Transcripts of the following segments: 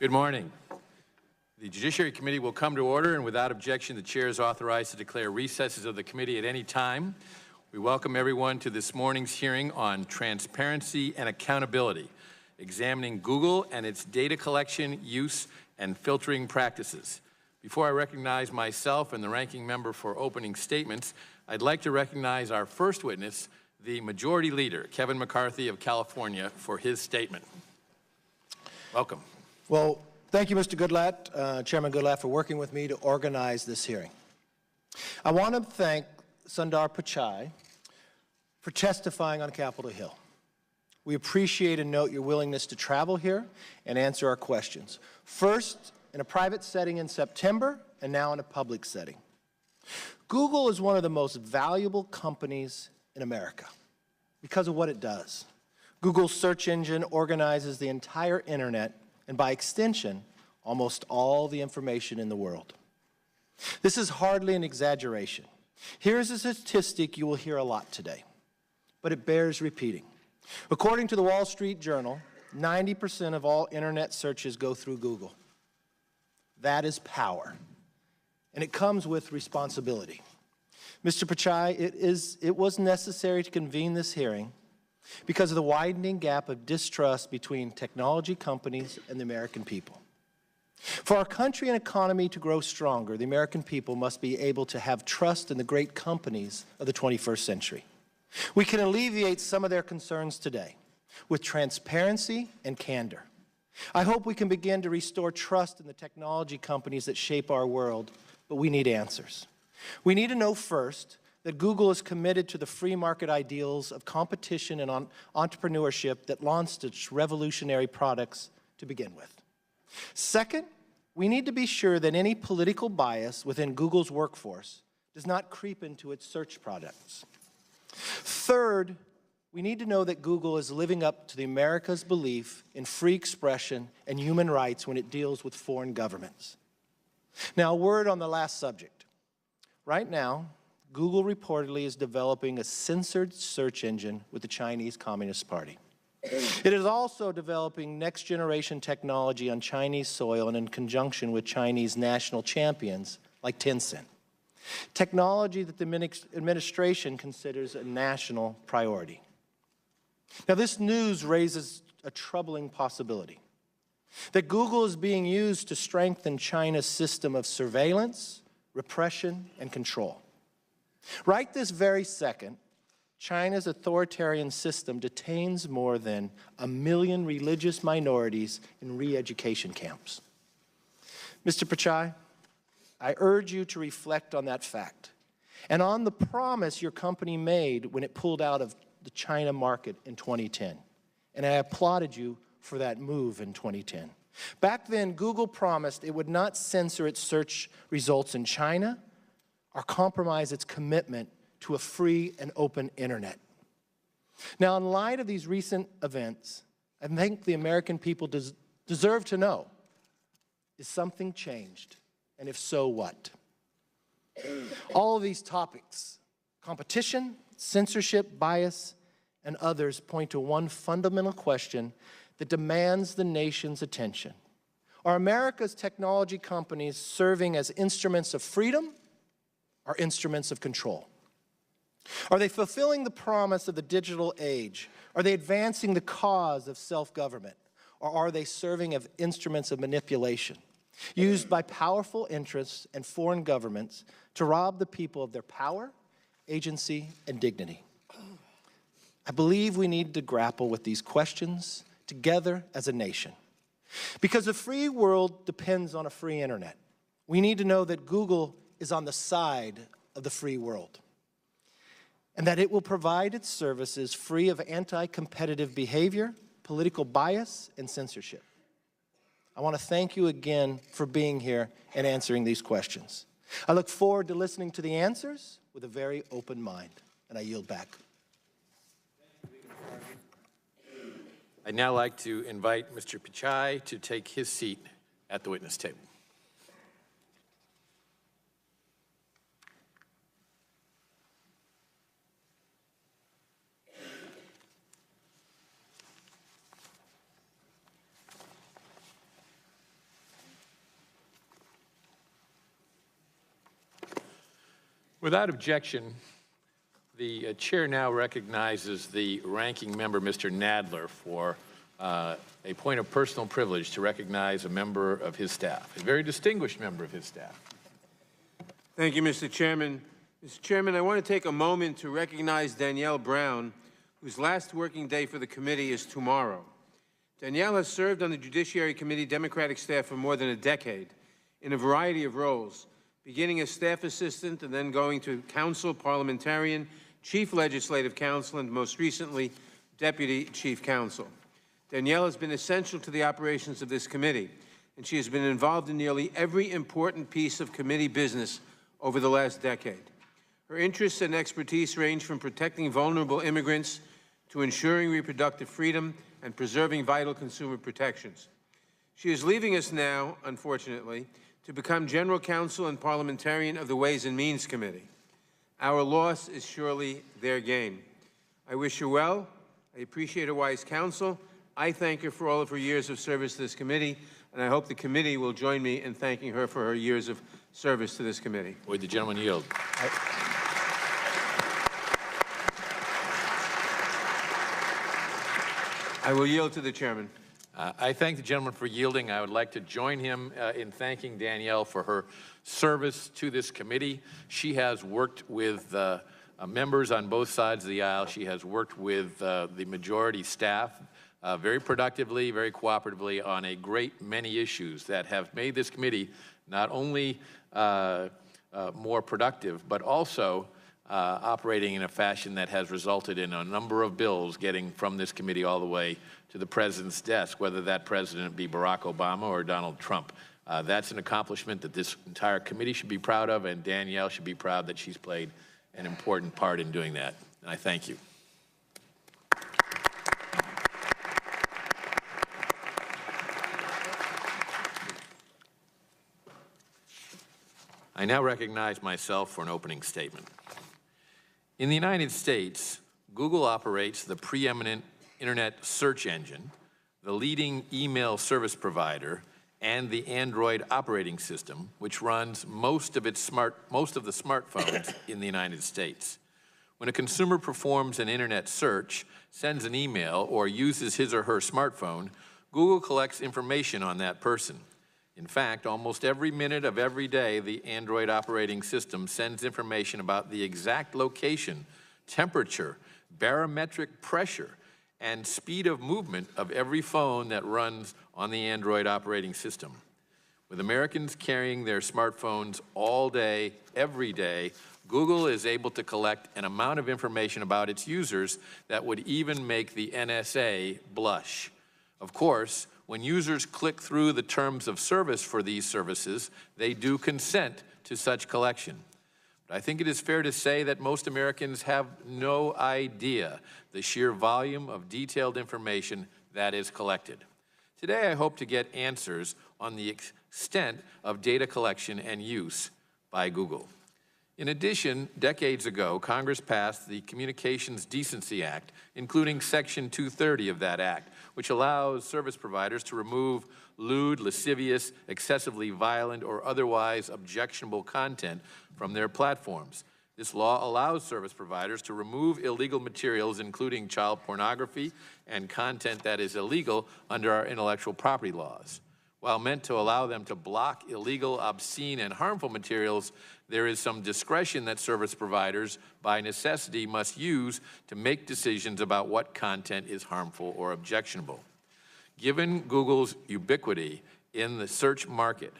Good morning. The Judiciary Committee will come to order, and without objection, the chair is authorized to declare recesses of the committee at any time. We welcome everyone to this morning's hearing on transparency and accountability, examining Google and its data collection, use, and filtering practices. Before I recognize myself and the ranking member for opening statements, I'd like to recognize our first witness, the Majority Leader, Kevin McCarthy of California, for his statement. Welcome. Well, thank you, Mr. Goodlatte, Chairman Goodlatte, for working with me to organize this hearing. I want to thank Sundar Pichai for testifying on Capitol Hill. We appreciate and note your willingness to travel here and answer our questions. First, in a private setting in September, and now in a public setting. Google is one of the most valuable companies in America because of what it does. Google's search engine organizes the entire internet and by extension, almost all the information in the world. This is hardly an exaggeration. Here's a statistic you will hear a lot today, but it bears repeating. According to the Wall Street Journal, 90% of all internet searches go through Google. That is power, and it comes with responsibility. Mr. Pichai, it was necessary to convene this hearing because of the widening gap of distrust between technology companies and the American people. For our country and economy to grow stronger, the American people must be able to have trust in the great companies of the 21st century. We can alleviate some of their concerns today with transparency and candor. I hope we can begin to restore trust in the technology companies that shape our world, but we need answers. We need to know first that Google is committed to the free market ideals of competition and entrepreneurship that launched its revolutionary products to begin with. Second, we need to be sure that any political bias within Google's workforce does not creep into its search products. Third, we need to know that Google is living up to America's belief in free expression and human rights when it deals with foreign governments. Now, a word on the last subject. Right now, Google reportedly is developing a censored search engine with the Chinese Communist Party. It is also developing next-generation technology on Chinese soil and in conjunction with Chinese national champions like Tencent. Technology that the administration considers a national priority. Now, this news raises a troubling possibility that Google is being used to strengthen China's system of surveillance, repression, and control. Right this very second, China's authoritarian system detains more than 1 million religious minorities in re-education camps. Mr. Pichai, I urge you to reflect on that fact and on the promise your company made when it pulled out of the China market in 2010. And I applauded you for that move in 2010. Back then, Google promised it would not censor its search results in China or compromise its commitment to a free and open internet. Now, in light of these recent events, I think the American people deserve to know, is something changed? And if so, what? All of these topics, competition, censorship, bias, and others point to one fundamental question that demands the nation's attention. Are America's technology companies serving as instruments of freedom or instruments of control? Are they fulfilling the promise of the digital age? Are they advancing the cause of self-government? Or are they serving as instruments of manipulation, used by powerful interests and foreign governments to rob the people of their power, agency, and dignity? I believe we need to grapple with these questions together as a nation. Because the free world depends on a free internet. We need to know that Google is on the side of the free world, and that it will provide its services free of anti-competitive behavior, political bias, and censorship. I want to thank you again for being here and answering these questions. I look forward to listening to the answers with a very open mind, and I yield back. I'd now like to invite Mr. Pichai to take his seat at the witness table. Without objection, the chair now recognizes the ranking member, Mr. Nadler, for a point of personal privilege to recognize a member of his staff, a very distinguished member of his staff. Thank you, Mr. Chairman. Mr. Chairman, I want to take a moment to recognize Danielle Brown, whose last working day for the committee is tomorrow. Danielle has served on the Judiciary Committee Democratic staff for more than a decade in a variety of roles, beginning as staff assistant and then going to counsel, parliamentarian, chief legislative counsel, and most recently, deputy chief counsel. Danielle has been essential to the operations of this committee, and she has been involved in nearly every important piece of committee business over the last decade. Her interests and expertise range from protecting vulnerable immigrants to ensuring reproductive freedom and preserving vital consumer protections. She is leaving us now, unfortunately, to become general counsel and parliamentarian of the Ways and Means Committee. Our loss is surely their gain. I wish her well. I appreciate her wise counsel. I thank her for all of her years of service to this committee, and I hope the committee will join me in thanking her for her years of service to this committee. Would the gentleman yield? I will yield to the chairman. I thank the gentleman for yielding. I would like to join him in thanking Danielle for her service to this committee. She has worked with members on both sides of the aisle. She has worked with the majority staff very productively, very cooperatively on a great many issues that have made this committee not only more productive, but also operating in a fashion that has resulted in a number of bills getting from this committee all the way to the president's desk, whether that president be Barack Obama or Donald Trump. That's an accomplishment that this entire committee should be proud of, and Danielle should be proud that she's played an important part in doing that. And I thank you. I now recognize myself for an opening statement. In the United States, Google operates the preeminent internet search engine, the leading email service provider, and the Android operating system, which runs most of the smartphones in the United States. When a consumer performs an internet search, sends an email, or uses his or her smartphone, Google collects information on that person. In fact, almost every minute of every day, the Android operating system sends information about the exact location, temperature, barometric pressure, and speed of movement of every phone that runs on the Android operating system. With Americans carrying their smartphones all day, every day, Google is able to collect an amount of information about its users that would even make the NSA blush. Of course, when users click through the terms of service for these services, they do consent to such collection. But I think it is fair to say that most Americans have no idea the sheer volume of detailed information that is collected. Today, I hope to get answers on the extent of data collection and use by Google. In addition, decades ago, Congress passed the Communications Decency Act, including Section 230 of that act, which allows service providers to remove lewd, lascivious, excessively violent, or otherwise objectionable content from their platforms. This law allows service providers to remove illegal materials, including child pornography and content that is illegal under our intellectual property laws. While meant to allow them to block illegal, obscene, and harmful materials, there is some discretion that service providers, by necessity, must use to make decisions about what content is harmful or objectionable. Given Google's ubiquity in the search market,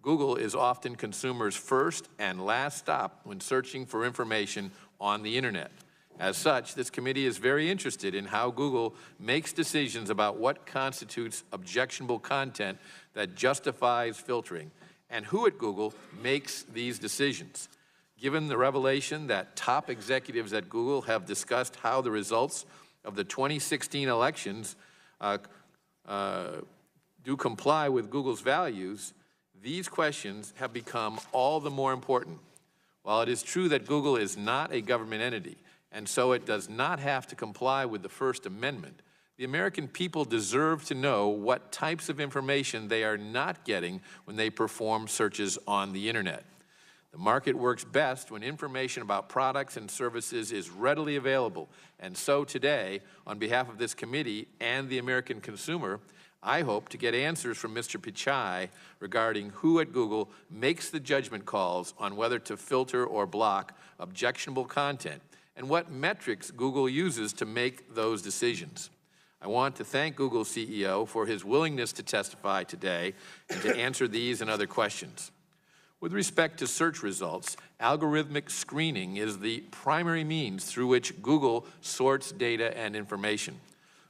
Google is often consumers' first and last stop when searching for information on the internet. As such, this committee is very interested in how Google makes decisions about what constitutes objectionable content that justifies filtering, and who at Google makes these decisions. Given the revelation that top executives at Google have discussed how the results of the 2016 elections do comply with Google's values, these questions have become all the more important. While it is true that Google is not a government entity, and so it does not have to comply with the First Amendment, the American people deserve to know what types of information they are not getting when they perform searches on the internet. The market works best when information about products and services is readily available. And so today, on behalf of this committee and the American consumer, I hope to get answers from Mr. Pichai regarding who at Google makes the judgment calls on whether to filter or block objectionable content, and what metrics Google uses to make those decisions. I want to thank Google's CEO for his willingness to testify today and to answer these and other questions. With respect to search results, algorithmic screening is the primary means through which Google sorts data and information.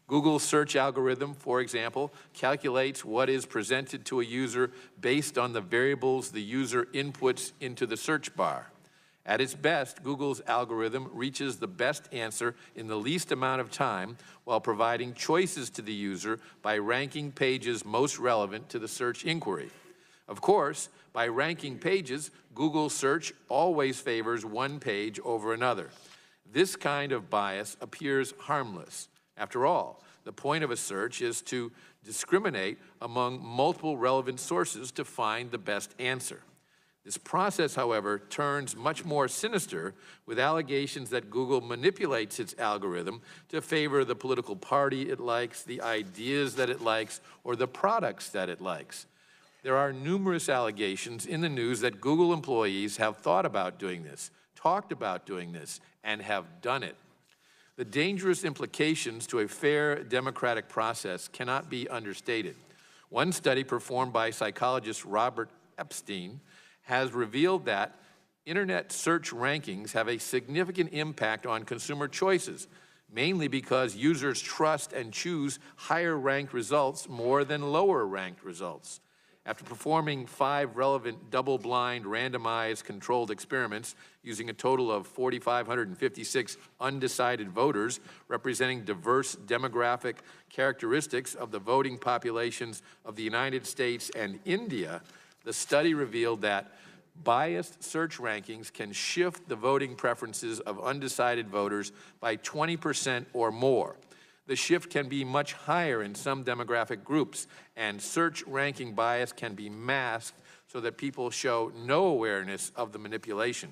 Google's search algorithm, for example, calculates what is presented to a user based on the variables the user inputs into the search bar. At its best, Google's algorithm reaches the best answer in the least amount of time while providing choices to the user by ranking pages most relevant to the search inquiry. Of course, by ranking pages, Google search always favors one page over another. This kind of bias appears harmless. After all, the point of a search is to discriminate among multiple relevant sources to find the best answer. This process, however, turns much more sinister with allegations that Google manipulates its algorithm to favor the political party it likes, the ideas that it likes, or the products that it likes. There are numerous allegations in the news that Google employees have thought about doing this, talked about doing this, and have done it. The dangerous implications to a fair democratic process cannot be understated. One study performed by psychologist Robert Epstein has revealed that internet search rankings have a significant impact on consumer choices, mainly because users trust and choose higher-ranked results more than lower-ranked results. After performing 5 relevant double-blind randomized controlled experiments using a total of 4,556 undecided voters representing diverse demographic characteristics of the voting populations of the United States and India, the study revealed that biased search rankings can shift the voting preferences of undecided voters by 20% or more. The shift can be much higher in some demographic groups, and search ranking bias can be masked so that people show no awareness of the manipulation.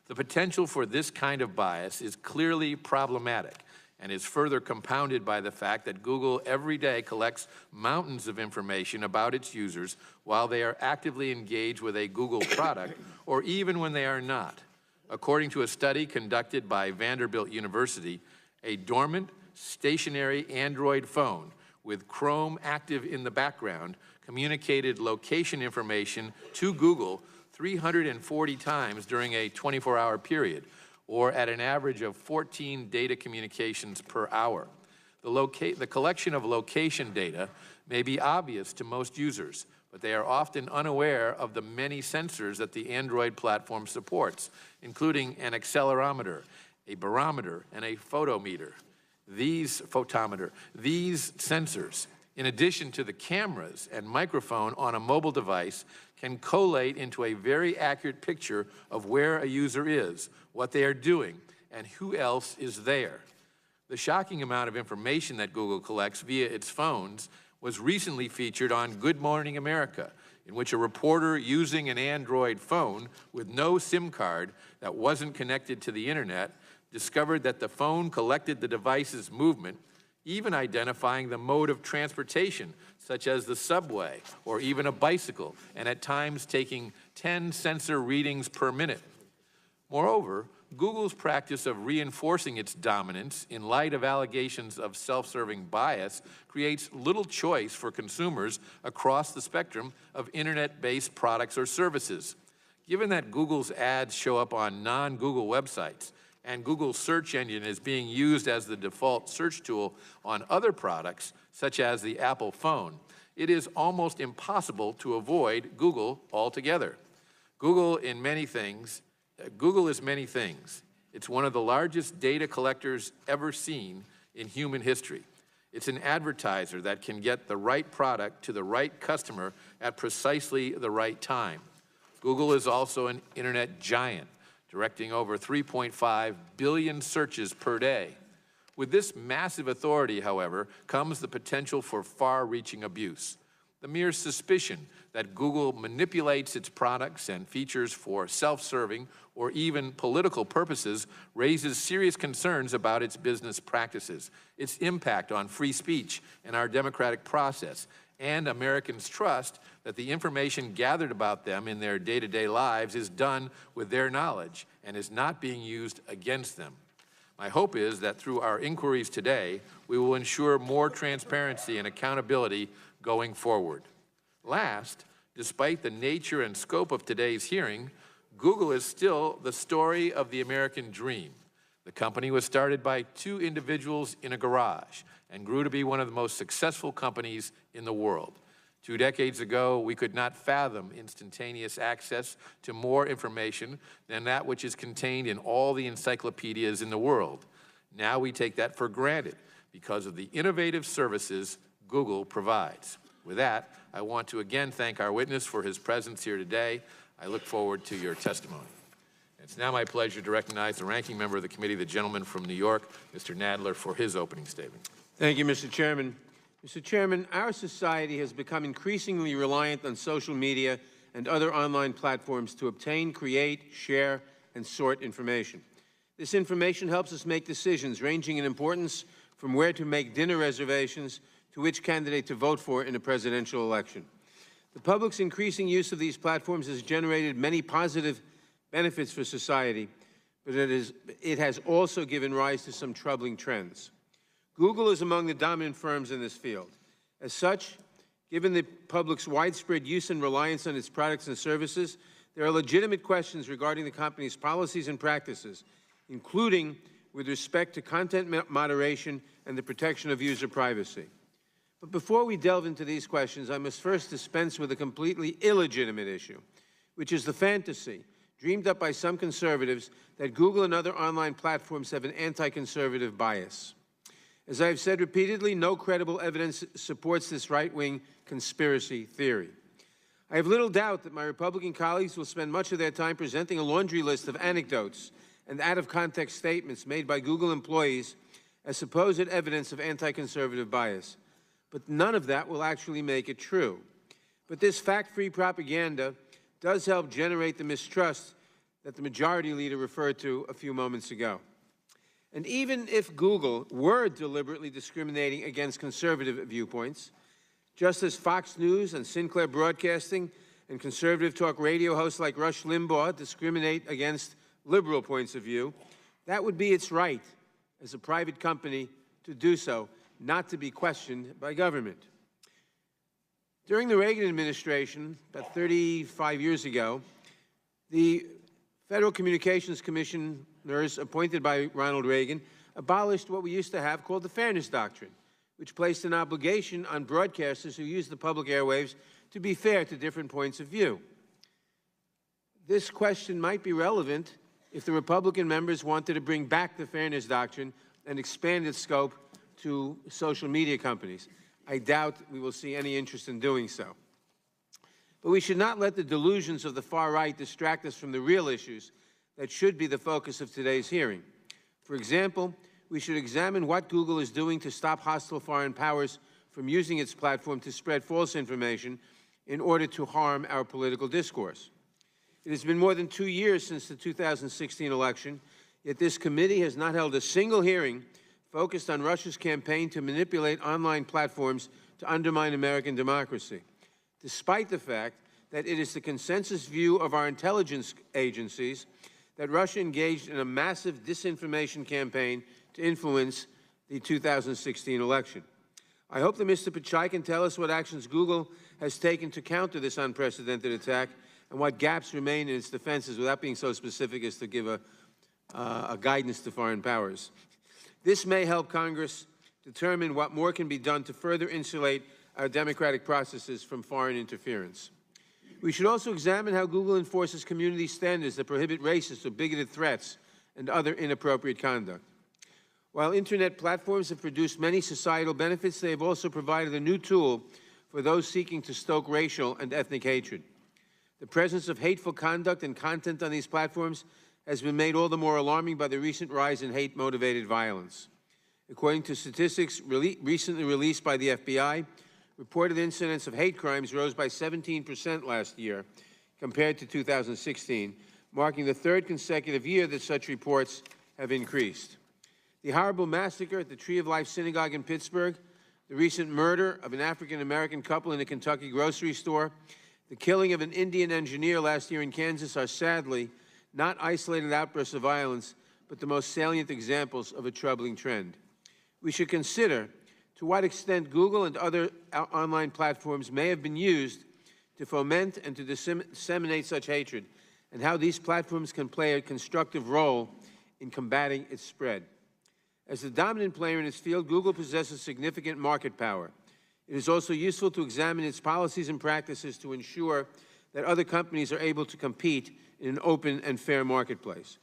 The potential for this kind of bias is clearly problematic and is further compounded by the fact that Google every day collects mountains of information about its users while they are actively engaged with a Google product or even when they are not. According to a study conducted by Vanderbilt University, a dormant, stationary Android phone with Chrome active in the background communicated location information to Google 340 times during a 24-hour period, or at an average of 14 data communications per hour. The collection of location data may be obvious to most users, but they are often unaware of the many sensors that the Android platform supports, including an accelerometer, a barometer, and a photometer. These sensors, in addition to the cameras and microphone on a mobile device, can collate into a very accurate picture of where a user is, what they are doing, and who else is there. The shocking amount of information that Google collects via its phones was recently featured on Good Morning America, in which a reporter using an Android phone with no SIM card that wasn't connected to the internet discovered that the phone collected the device's movement, even identifying the mode of transportation, such as the subway or even a bicycle, and at times taking 10 sensor readings per minute. Moreover, Google's practice of reinforcing its dominance in light of allegations of self-serving bias creates little choice for consumers across the spectrum of internet-based products or services. Given that Google's ads show up on non-Google websites, and Google's search engine is being used as the default search tool on other products, such as the Apple phone, it is almost impossible to avoid Google altogether. Google is many things. It's one of the largest data collectors ever seen in human history. It's an advertiser that can get the right product to the right customer at precisely the right time. Google is also an internet giant, directing over 3.5 billion searches per day. With this massive authority, however, comes the potential for far-reaching abuse. The mere suspicion that Google manipulates its products and features for self-serving or even political purposes raises serious concerns about its business practices, its impact on free speech and our democratic process, and Americans' trust that the information gathered about them in their day-to-day lives is done with their knowledge and is not being used against them. My hope is that through our inquiries today, we will ensure more transparency and accountability going forward. Last, despite the nature and scope of today's hearing, Google is still the story of the American dream. The company was started by two individuals in a garage and grew to be one of the most successful companies in the world. 2 decades ago, we could not fathom instantaneous access to more information than that which is contained in all the encyclopedias in the world. Now we take that for granted because of the innovative services Google provides. With that, I want to again thank our witness for his presence here today. I look forward to your testimony. It's now my pleasure to recognize the ranking member of the committee, the gentleman from New York, Mr. Nadler, for his opening statement. Thank you, Mr. Chairman. Mr. Chairman, our society has become increasingly reliant on social media and other online platforms to obtain, create, share, and sort information. This information helps us make decisions ranging in importance from where to make dinner reservations to which candidate to vote for in a presidential election. The public's increasing use of these platforms has generated many positive benefits for society, but it has also given rise to some troubling trends. Google is among the dominant firms in this field. As such, given the public's widespread use and reliance on its products and services, there are legitimate questions regarding the company's policies and practices, including with respect to content moderation and the protection of user privacy. But before we delve into these questions, I must first dispense with a completely illegitimate issue, which is the fantasy dreamed up by some conservatives that Google and other online platforms have an anti-conservative bias. As I have said repeatedly, no credible evidence supports this right-wing conspiracy theory. I have little doubt that my Republican colleagues will spend much of their time presenting a laundry list of anecdotes and out-of-context statements made by Google employees as supposed evidence of anti-conservative bias. But none of that will actually make it true. But this fact-free propaganda does help generate the mistrust that the majority leader referred to a few moments ago. And even if Google were deliberately discriminating against conservative viewpoints, just as Fox News and Sinclair Broadcasting and conservative talk radio hosts like Rush Limbaugh discriminate against liberal points of view, that would be its right as a private company to do so, not to be questioned by government. During the Reagan administration, about 35 years ago, the Federal Communications Commissioners appointed by Ronald Reagan abolished what we used to have called the Fairness Doctrine, which placed an obligation on broadcasters who use the public airwaves to be fair to different points of view. This question might be relevant if the Republican members wanted to bring back the Fairness Doctrine and expand its scope to social media companies. I doubt we will see any interest in doing so. But we should not let the delusions of the far right distract us from the real issues that should be the focus of today's hearing. For example, we should examine what Google is doing to stop hostile foreign powers from using its platform to spread false information in order to harm our political discourse. It has been more than 2 years since the 2016 election, yet this committee has not held a single hearing focused on Russia's campaign to manipulate online platforms to undermine American democracy, despite the fact that it is the consensus view of our intelligence agencies that Russia engaged in a massive disinformation campaign to influence the 2016 election. I hope that Mr. Pichai can tell us what actions Google has taken to counter this unprecedented attack and what gaps remain in its defenses without being so specific as to give a guidance to foreign powers. This may help Congress determine what more can be done to further insulate our democratic processes from foreign interference. We should also examine how Google enforces community standards that prohibit racist or bigoted threats and other inappropriate conduct. While Internet platforms have produced many societal benefits, they have also provided a new tool for those seeking to stoke racial and ethnic hatred. The presence of hateful conduct and content on these platforms has been made all the more alarming by the recent rise in hate-motivated violence. According to statistics recently released by the FBI, reported incidents of hate crimes rose by 17% last year compared to 2016, marking the third consecutive year that such reports have increased. The horrible massacre at the Tree of Life Synagogue in Pittsburgh, the recent murder of an African-American couple in a Kentucky grocery store, the killing of an Indian engineer last year in Kansas are sadly not isolated outbursts of violence, but the most salient examples of a troubling trend. We should consider to what extent Google and other online platforms may have been used to foment and to disseminate such hatred, and how these platforms can play a constructive role in combating its spread. As the dominant player in its field, Google possesses significant market power. It is also useful to examine its policies and practices to ensure that other companies are able to compete in an open and fair marketplace.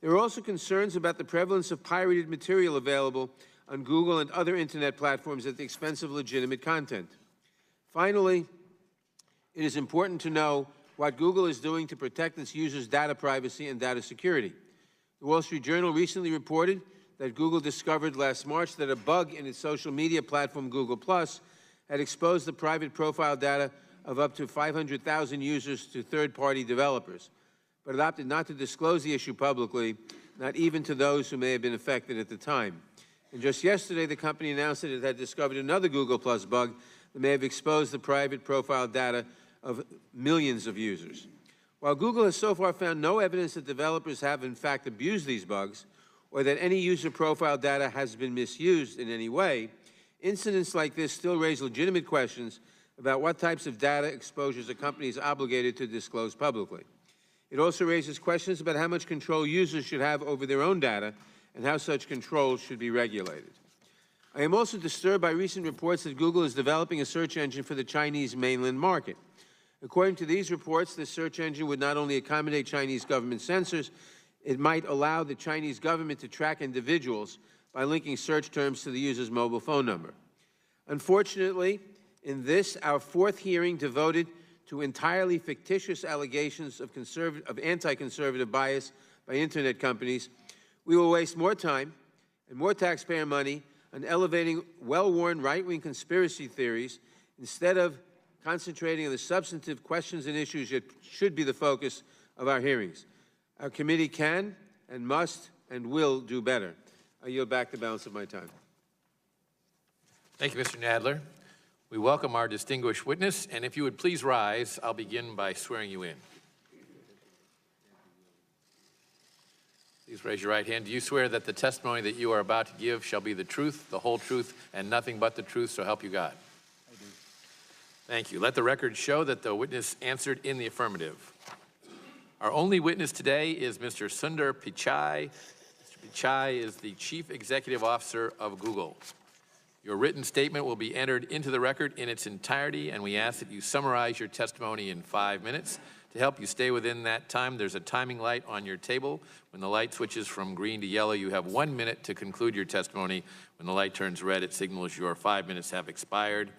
There are also concerns about the prevalence of pirated material available on Google and other internet platforms at the expense of legitimate content. Finally, it is important to know what Google is doing to protect its users' data privacy and data security. The Wall Street Journal recently reported that Google discovered last March that a bug in its social media platform, Google+, had exposed the private profile data of up to 500,000 users to third-party developers, but it opted not to disclose the issue publicly, not even to those who may have been affected at the time. And just yesterday, the company announced that it had discovered another Google+ bug that may have exposed the private profile data of millions of users. While Google has so far found no evidence that developers have in fact abused these bugs, or that any user profile data has been misused in any way, incidents like this still raise legitimate questions about what types of data exposures a company is obligated to disclose publicly. It also raises questions about how much control users should have over their own data and how such control should be regulated. I am also disturbed by recent reports that Google is developing a search engine for the Chinese mainland market. According to these reports, this search engine would not only accommodate Chinese government censors, it might allow the Chinese government to track individuals by linking search terms to the user's mobile phone number. Unfortunately, in this, our fourth hearing devoted to entirely fictitious allegations of anti-conservative bias by internet companies, we will waste more time and more taxpayer money on elevating well-worn right-wing conspiracy theories instead of concentrating on the substantive questions and issues that should be the focus of our hearings. Our committee can and must and will do better. I yield back the balance of my time. Thank you, Mr. Nadler. We welcome our distinguished witness, and if you would please rise, I'll begin by swearing you in. Please raise your right hand. Do you swear that the testimony that you are about to give shall be the truth, the whole truth, and nothing but the truth, so help you God? I do. Thank you. Let the record show that the witness answered in the affirmative. Our only witness today is Mr. Sundar Pichai. Mr. Pichai is the Chief Executive Officer of Google. Your written statement will be entered into the record in its entirety, and we ask that you summarize your testimony in 5 minutes. To help you stay within that time, there's a timing light on your table. When the light switches from green to yellow, you have 1 minute to conclude your testimony. When the light turns red, it signals your 5 minutes have expired.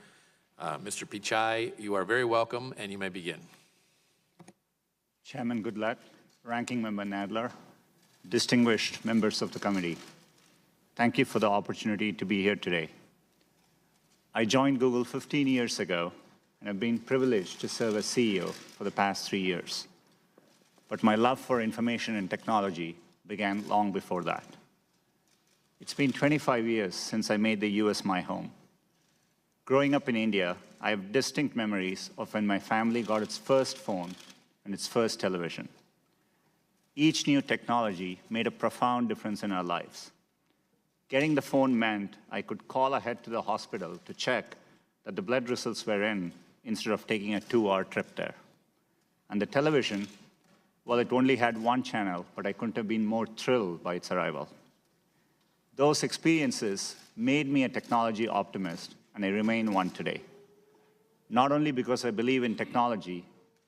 Mr. Pichai, you are very welcome, and you may begin. Chairman Goodlatte, Ranking Member Nadler, distinguished members of the committee, thank you for the opportunity to be here today. I joined Google 15 years ago, and I've been privileged to serve as CEO for the past 3 years. But my love for information and technology began long before that. It's been 25 years since I made the US my home. Growing up in India, I have distinct memories of when my family got its first phone and its first television. Each new technology made a profound difference in our lives. Getting the phone meant I could call ahead to the hospital to check that the blood results were in instead of taking a 2-hour trip there. And the television, well, it only had one channel, but I couldn't have been more thrilled by its arrival. Those experiences made me a technology optimist, and I remain one today. Not only because I believe in technology,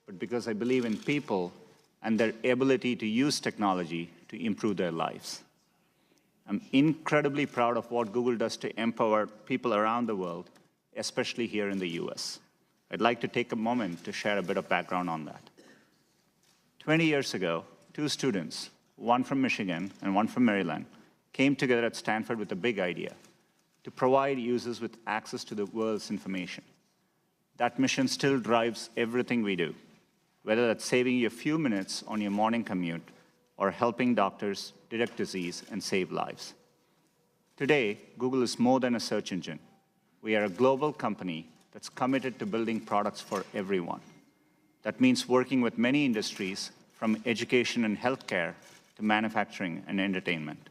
but because I believe in people and their ability to use technology to improve their lives. I'm incredibly proud of what Google does to empower people around the world, especially here in the US. I'd like to take a moment to share a bit of background on that. 20 years ago, 2 students, one from Michigan and one from Maryland, came together at Stanford with a big idea: to provide users with access to the world's information. That mission still drives everything we do, whether that's saving you a few minutes on your morning commute or helping doctors detect disease and save lives. Today, Google is more than a search engine. We are a global company that's committed to building products for everyone. That means working with many industries, from education and healthcare to manufacturing and entertainment.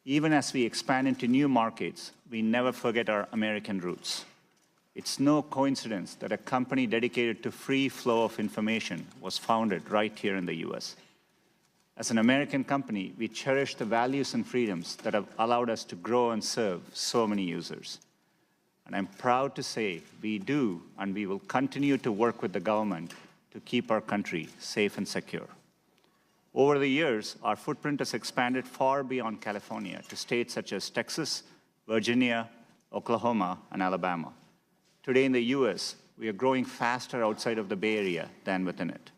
Even as we expand into new markets, we never forget our American roots. It's no coincidence that a company dedicated to free flow of information was founded right here in the US. As an American company, we cherish the values and freedoms that have allowed us to grow and serve so many users. And I'm proud to say we do, and we will continue to work with the government to keep our country safe and secure. Over the years, our footprint has expanded far beyond California to states such as Texas, Virginia, Oklahoma, and Alabama. Today in the US, we are growing faster outside of the Bay Area than within it.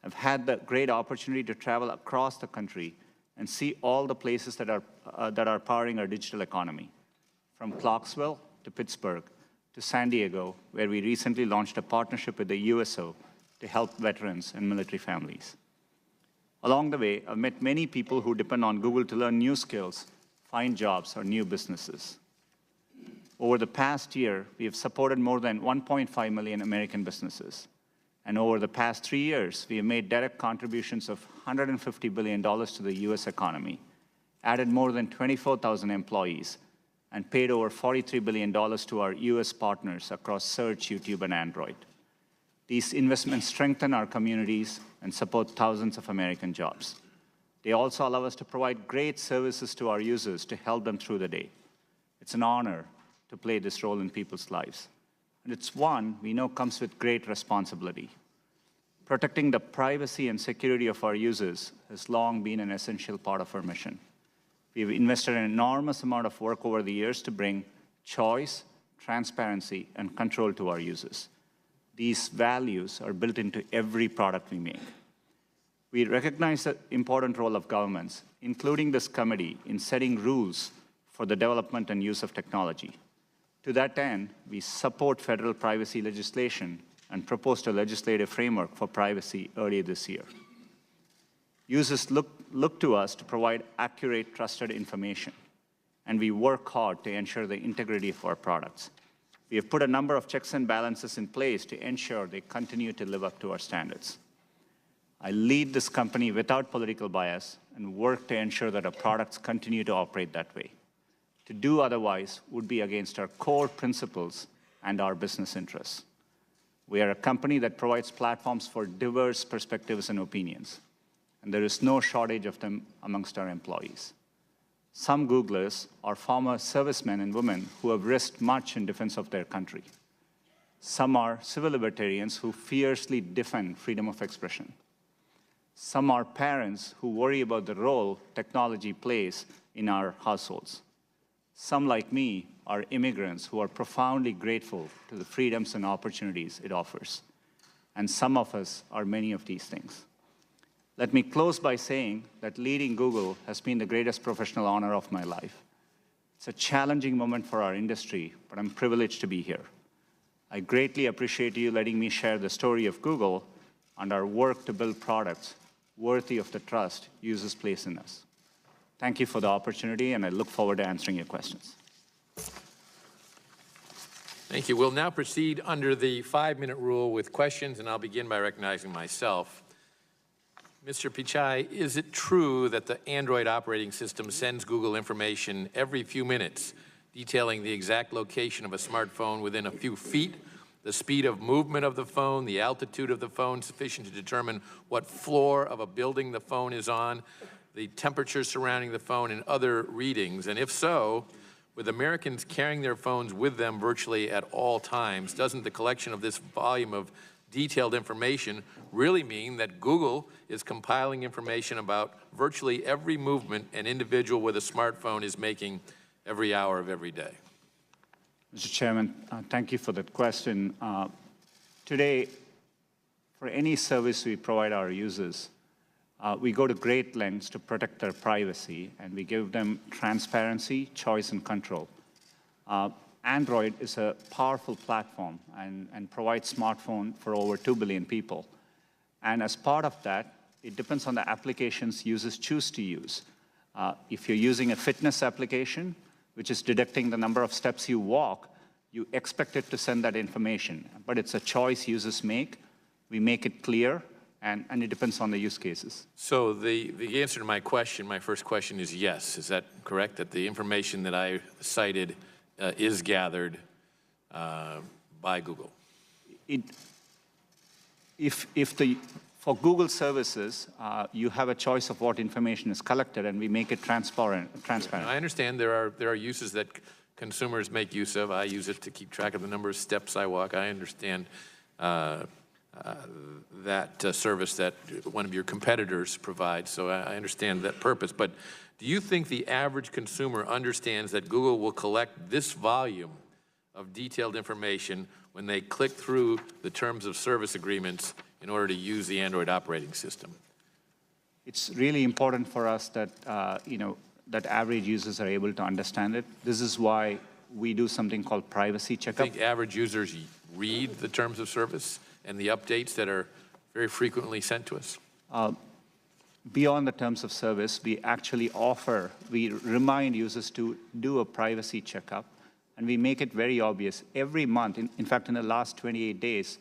I've had the great opportunity to travel across the country and see all the places that are powering our digital economy, from Clarksville to Pittsburgh to San Diego, where we recently launched a partnership with the USO to help veterans and military families. Along the way, I've met many people who depend on Google to learn new skills, find jobs, or new businesses. Over the past year, we have supported more than 1.5 million American businesses. And over the past 3 years, we have made direct contributions of $150 billion to the US economy, added more than 24,000 employees, and paid over $43 billion to our US partners across Search, YouTube, and Android. These investments strengthen our communities and support thousands of American jobs. They also allow us to provide great services to our users to help them through the day. It's an honor to play this role in people's lives. And it's one we know comes with great responsibility. Protecting the privacy and security of our users has long been an essential part of our mission. We've invested an enormous amount of work over the years to bring choice, transparency, and control to our users. These values are built into every product we make. We recognize the important role of governments, including this committee, in setting rules for the development and use of technology. To that end, we support federal privacy legislation and proposed a legislative framework for privacy earlier this year. Users look to us to provide accurate, trusted information, and we work hard to ensure the integrity of our products. We have put a number of checks and balances in place to ensure they continue to live up to our standards. I lead this company without political bias and work to ensure that our products continue to operate that way. To do otherwise would be against our core principles and our business interests. We are a company that provides platforms for diverse perspectives and opinions, and there is no shortage of them amongst our employees. Some Googlers are former servicemen and women who have risked much in defense of their country. Some are civil libertarians who fiercely defend freedom of expression. Some are parents who worry about the role technology plays in our households. Some, like me, are immigrants who are profoundly grateful to the freedoms and opportunities it offers. And some of us are many of these things. Let me close by saying that leading Google has been the greatest professional honor of my life. It's a challenging moment for our industry, but I'm privileged to be here. I greatly appreciate you letting me share the story of Google and our work to build products worthy of the trust users place in us. Thank you for the opportunity, and I look forward to answering your questions. Thank you. We'll now proceed under the 5-minute rule with questions, and I'll begin by recognizing myself. Mr. Pichai, is it true that the Android operating system sends Google information every few minutes, detailing the exact location of a smartphone within a few feet, the speed of movement of the phone, the altitude of the phone sufficient to determine what floor of a building the phone is on, the temperature surrounding the phone, and other readings? And if so, with Americans carrying their phones with them virtually at all times, doesn't the collection of this volume of detailed information really mean that Google is compiling information about virtually every movement an individual with a smartphone is making every hour of every day? Mr. Chairman, thank you for that question. Today, for any service we provide our users, we go to great lengths to protect their privacy, and we give them transparency, choice, and control. Android is a powerful platform and provides smartphone for over 2 billion people. And as part of that, it depends on the applications users choose to use. If you're using a fitness application, which is detecting the number of steps you walk, you expect it to send that information. But it's a choice users make. We make it clear, and it depends on the use cases. So the answer to my question, my first question is yes. Is that correct, that the information that I cited is gathered by Google? For Google services, you have a choice of what information is collected, and we make it transparent. I understand there are uses that consumers make use of. I use it to keep track of the number of steps I walk. I understand that service that one of your competitors provides, so I understand that purpose. But do you think the average consumer understands that Google will collect this volume of detailed information when they click through the terms of service agreements in order to use the Android operating system? It's really important for us that, that average users are able to understand it. This is why we do something called privacy checkup. I think average users read the terms of service and the updates that are very frequently sent to us? Beyond the terms of service, we remind users to do a privacy checkup, and we make it very obvious. Every month, in fact, in the last 28 days,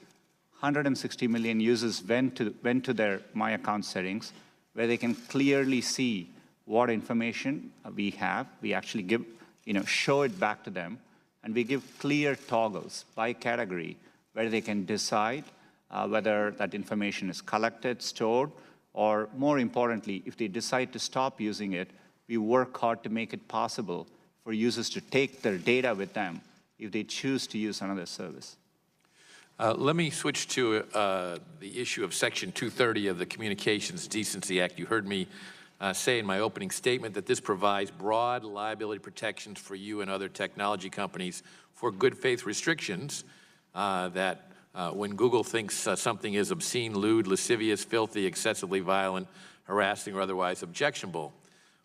160 million users went to their My Account settings, where they can clearly see what information we have. We actually show it back to them, and we give clear toggles by category where they can decide whether that information is collected, stored, or more importantly, if they decide to stop using it, we work hard to make it possible for users to take their data with them if they choose to use another service. Let me switch to the issue of Section 230 of the Communications Decency Act. You heard me say in my opening statement that this provides broad liability protections for you and other technology companies for good faith restrictions that when Google thinks something is obscene, lewd, lascivious, filthy, excessively violent, harassing, or otherwise objectionable.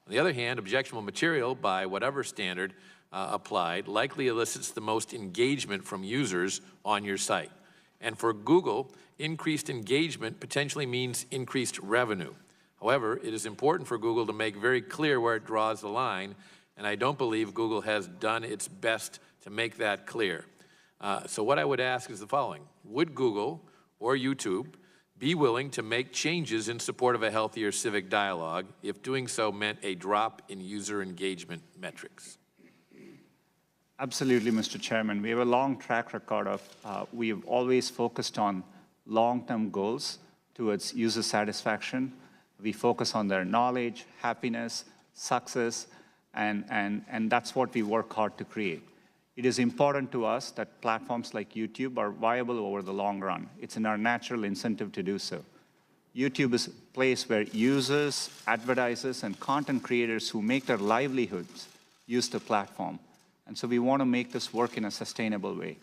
On the other hand, objectionable material, by whatever standard applied, likely elicits the most engagement from users on your site. And for Google, increased engagement potentially means increased revenue. However, it is important for Google to make very clear where it draws the line, and I don't believe Google has done its best to make that clear. So what I would ask is the following. Would Google or YouTube be willing to make changes in support of a healthier civic dialogue if doing so meant a drop in user engagement metrics? Absolutely, Mr. Chairman. We have a long track record of, we have always focused on long-term goals towards user satisfaction. We focus on their knowledge, happiness, success, and that's what we work hard to create. It is important to us that platforms like YouTube are viable over the long run. It's in our natural incentive to do so. YouTube is a place where users, advertisers, and content creators who make their livelihoods use the platform. And so we want to make this work in a sustainable way.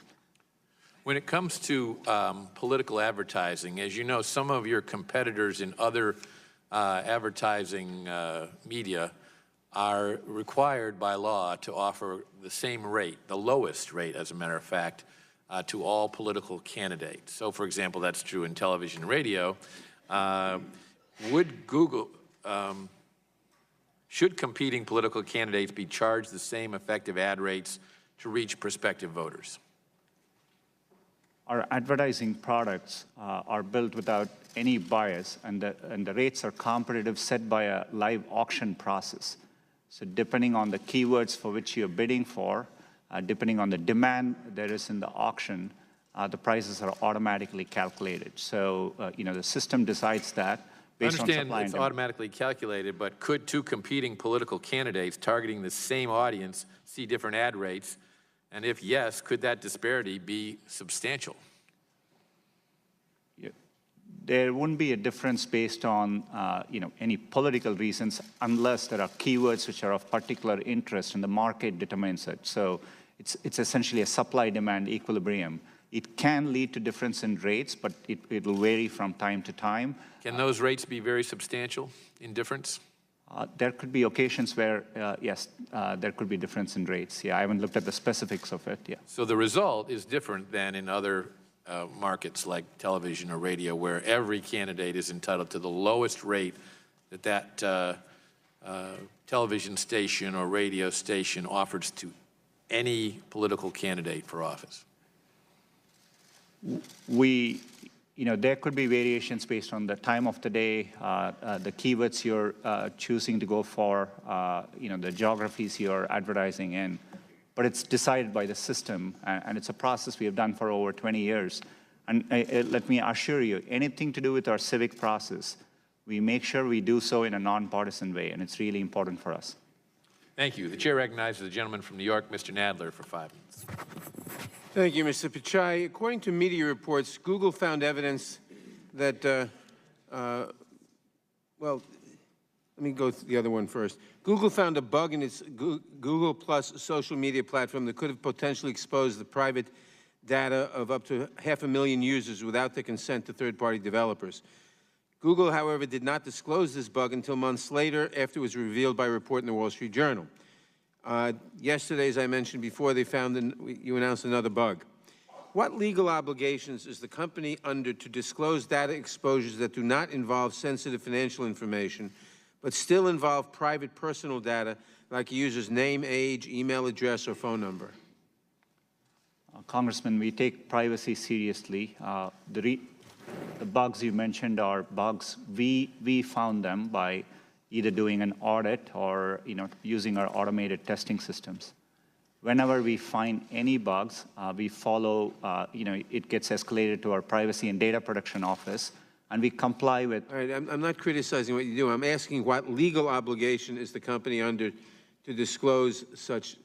When it comes to political advertising, as you know, some of your competitors in other advertising media are required by law to offer the same rate, the lowest rate, as a matter of fact, to all political candidates. So, for example, that's true in television and radio. Should competing political candidates be charged the same effective ad rates to reach prospective voters? Our advertising products are built without any bias, and the rates are competitive, set by a live auction process. So depending on the keywords for which you're bidding for, depending on the demand there is in the auction, the prices are automatically calculated. So, the system decides that based on supply and demand. I understand it's automatically calculated, but could two competing political candidates targeting the same audience see different ad rates? And if yes, could that disparity be substantial? There wouldn't be a difference based on, any political reasons unless there are keywords which are of particular interest and the market determines it. So it's essentially a supply-demand equilibrium. It can lead to difference in rates, but it will vary from time to time. Can those rates be very substantial in difference? There could be occasions where, yes, there could be difference in rates. Yeah, I haven't looked at the specifics of it, yeah. So the result is different than in other markets like television or radio, where every candidate is entitled to the lowest rate that television station or radio station offers to any political candidate for office. There could be variations based on the time of the day, the keywords you're choosing to go for, the geographies you're advertising in. But it's decided by the system, and it's a process we have done for over 20 years. And let me assure you, anything to do with our civic process, we make sure we do so in a nonpartisan way, and it's really important for us. Thank you. The chair recognizes the gentleman from New York, Mr. Nadler, for 5 minutes. Thank you, Mr. Pichai. According to media reports, Google found evidence that, well, let me go the other one first. Google found a bug in its Google Plus social media platform that could have potentially exposed the private data of up to 500,000 users without the consent to third-party developers. Google, however, did not disclose this bug until months later after it was revealed by a report in the Wall Street Journal. Yesterday, as I mentioned before, you announced another bug. What legal obligations is the company under to disclose data exposures that do not involve sensitive financial information, but still involve private personal data like a user's name, age, email address, or phone number? Congressman, we take privacy seriously. The bugs you mentioned are bugs. We found them by either doing an audit or using our automated testing systems. Whenever we find any bugs, we follow, it gets escalated to our Privacy and Data Protection Office, and we comply with. All right, I'm not criticizing what you do. I'm asking what legal obligation is the company under to disclose such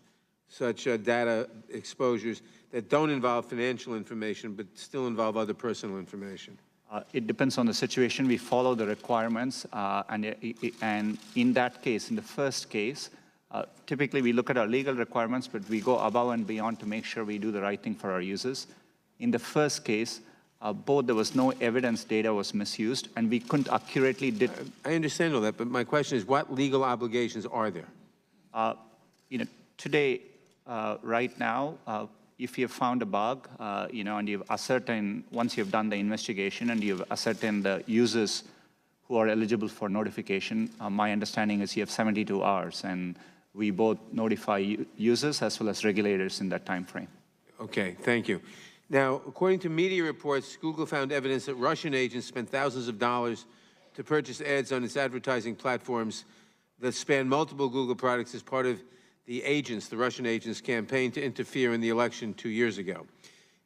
data exposures that don't involve financial information but still involve other personal information? It depends on the situation. We follow the requirements, and in that case, in the first case, typically we look at our legal requirements, but we go above and beyond to make sure we do the right thing for our users. In the first case, both there was no evidence data was misused, and we couldn't accurately I understand all that, but my question is, what legal obligations are there? Today, right now, if you've found a bug, and you've ascertained, once you've done the investigation and you've ascertained the users who are eligible for notification, my understanding is you have 72 hours, and we both notify users as well as regulators in that time frame. Okay, thank you. Now, according to media reports, Google found evidence that Russian agents spent thousands of dollars to purchase ads on its advertising platforms that span multiple Google products as part of the Russian agents' campaign to interfere in the election 2 years ago.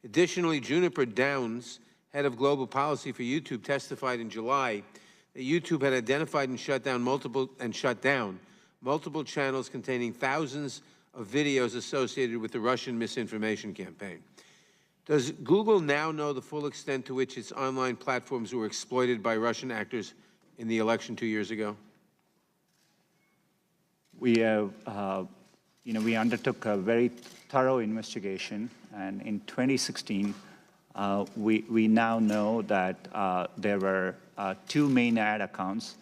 Additionally, Juniper Downs, head of global policy for YouTube, testified in July that YouTube had identified and shut down multiple channels containing thousands of videos associated with the Russian misinformation campaign. Does Google now know the full extent to which its online platforms were exploited by Russian actors in the election 2 years ago? We have, we undertook a very thorough investigation, and in 2016, we now know that there were 2 main ad accounts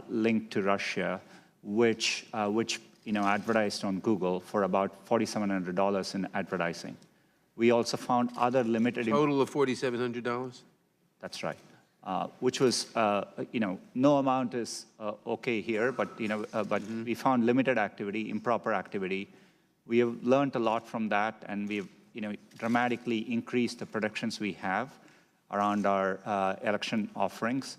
linked to Russia, which advertised on Google for about $4,700 in advertising. We also found other limited. Total of $4,700? That's right. Which was, no amount is okay here, but we found limited activity, improper activity. We have learned a lot from that, and we've, dramatically increased the protections we have around our election offerings.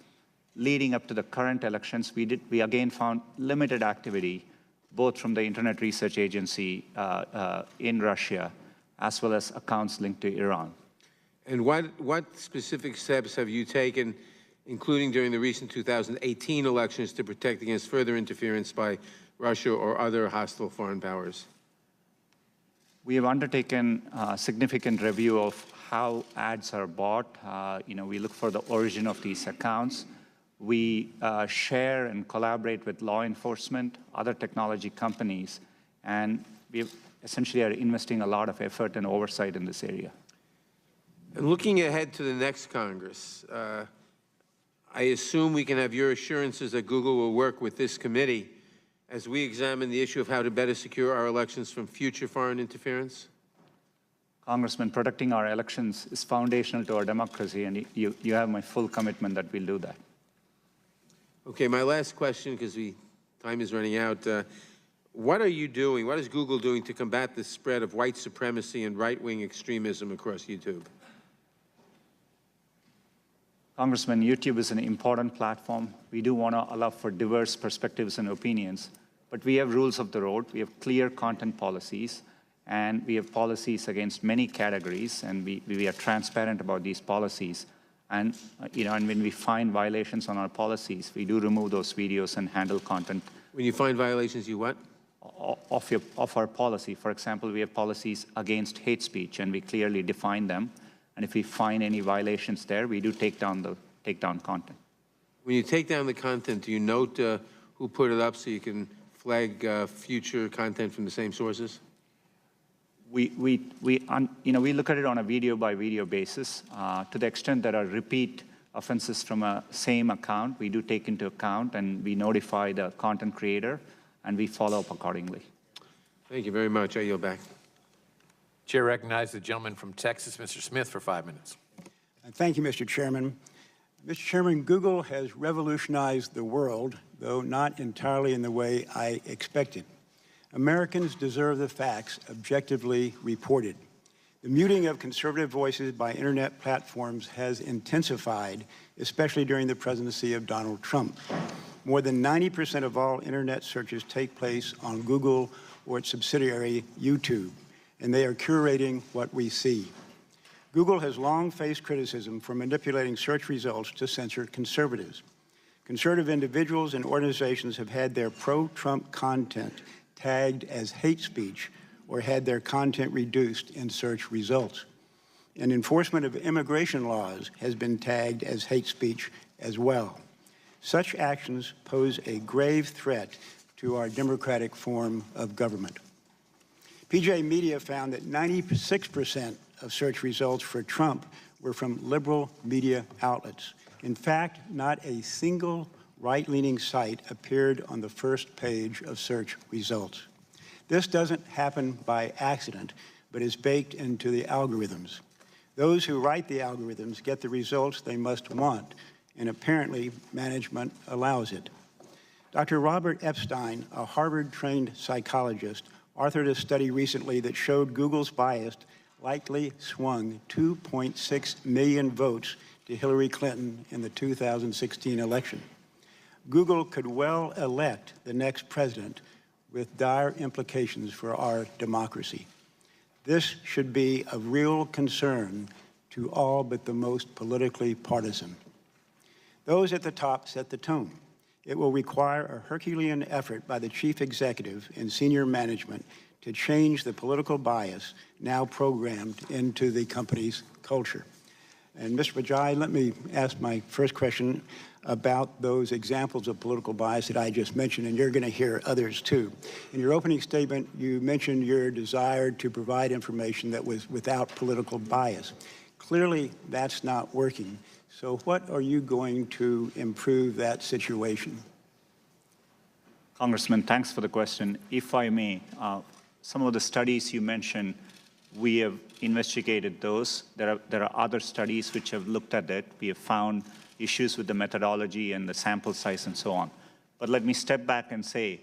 Leading up to the current elections, we again found limited activity, both from the Internet Research Agency in Russia, as well as accounts linked to Iran. And what specific steps have you taken, including during the recent 2018 elections, to protect against further interference by Russia or other hostile foreign powers? We have undertaken a significant review of how ads are bought. We look for the origin of these accounts. We share and collaborate with law enforcement, other technology companies, and we essentially are investing a lot of effort and oversight in this area. And looking ahead to the next Congress, I assume we can have your assurances that Google will work with this committee as we examine the issue of how to better secure our elections from future foreign interference? Congressman, protecting our elections is foundational to our democracy, and you have my full commitment that we'll do that. Okay, my last question, because time is running out. What are you doing, what is Google doing to combat the spread of white supremacy and right-wing extremism across YouTube? Congressman, YouTube is an important platform. We do want to allow for diverse perspectives and opinions, but we have rules of the road. We have clear content policies, and we have policies against many categories, and we are transparent about these policies. And, and when we find violations on our policies, we do remove those videos and handle content. When you find violations, you what? Of our policy. For example, we have policies against hate speech, and we clearly define them. And if we find any violations there, we do take down content. When you take down the content, do you note who put it up so you can flag future content from the same sources? We look at it on a video-by-video basis. To the extent there are repeat offenses from a same account, we do take into account, and we notify the content creator, and we follow up accordingly. Thank you very much. I yield back. Chair recognizes the gentleman from Texas, Mr. Smith, for 5 minutes. Thank you, Mr. Chairman. Mr. Chairman, Google has revolutionized the world, though not entirely in the way I expected. Americans deserve the facts objectively reported. The muting of conservative voices by internet platforms has intensified, especially during the presidency of Donald Trump. More than 90% of all internet searches take place on Google or its subsidiary, YouTube, and they are curating what we see. Google has long faced criticism for manipulating search results to censor conservatives. Conservative individuals and organizations have had their pro-Trump content tagged as hate speech or had their content reduced in search results. And enforcement of immigration laws has been tagged as hate speech as well. Such actions pose a grave threat to our democratic form of government. PJ Media found that 96% of search results for Trump were from liberal media outlets. In fact, not a single right-leaning site appeared on the first page of search results. This doesn't happen by accident, but is baked into the algorithms. Those who write the algorithms get the results they must want, and apparently management allows it. Dr. Robert Epstein, a Harvard-trained psychologist, authored a study recently that showed Google's bias likely swung 2.6 million votes to Hillary Clinton in the 2016 election. Google could well elect the next president with dire implications for our democracy. This should be of real concern to all but the most politically partisan. Those at the top set the tone. It will require a Herculean effort by the chief executive and senior management to change the political bias now programmed into the company's culture. And Mr. Pichai, let me ask my first question about those examples of political bias that I just mentioned, and you're going to hear others too. In your opening statement, you mentioned your desire to provide information that was without political bias. Clearly, that's not working. So what are you going to improve that situation? Congressman, thanks for the question. If I may, some of the studies you mentioned, we have investigated those. There are other studies which have looked at it. We have found issues with the methodology and the sample size and so on. But let me step back and say,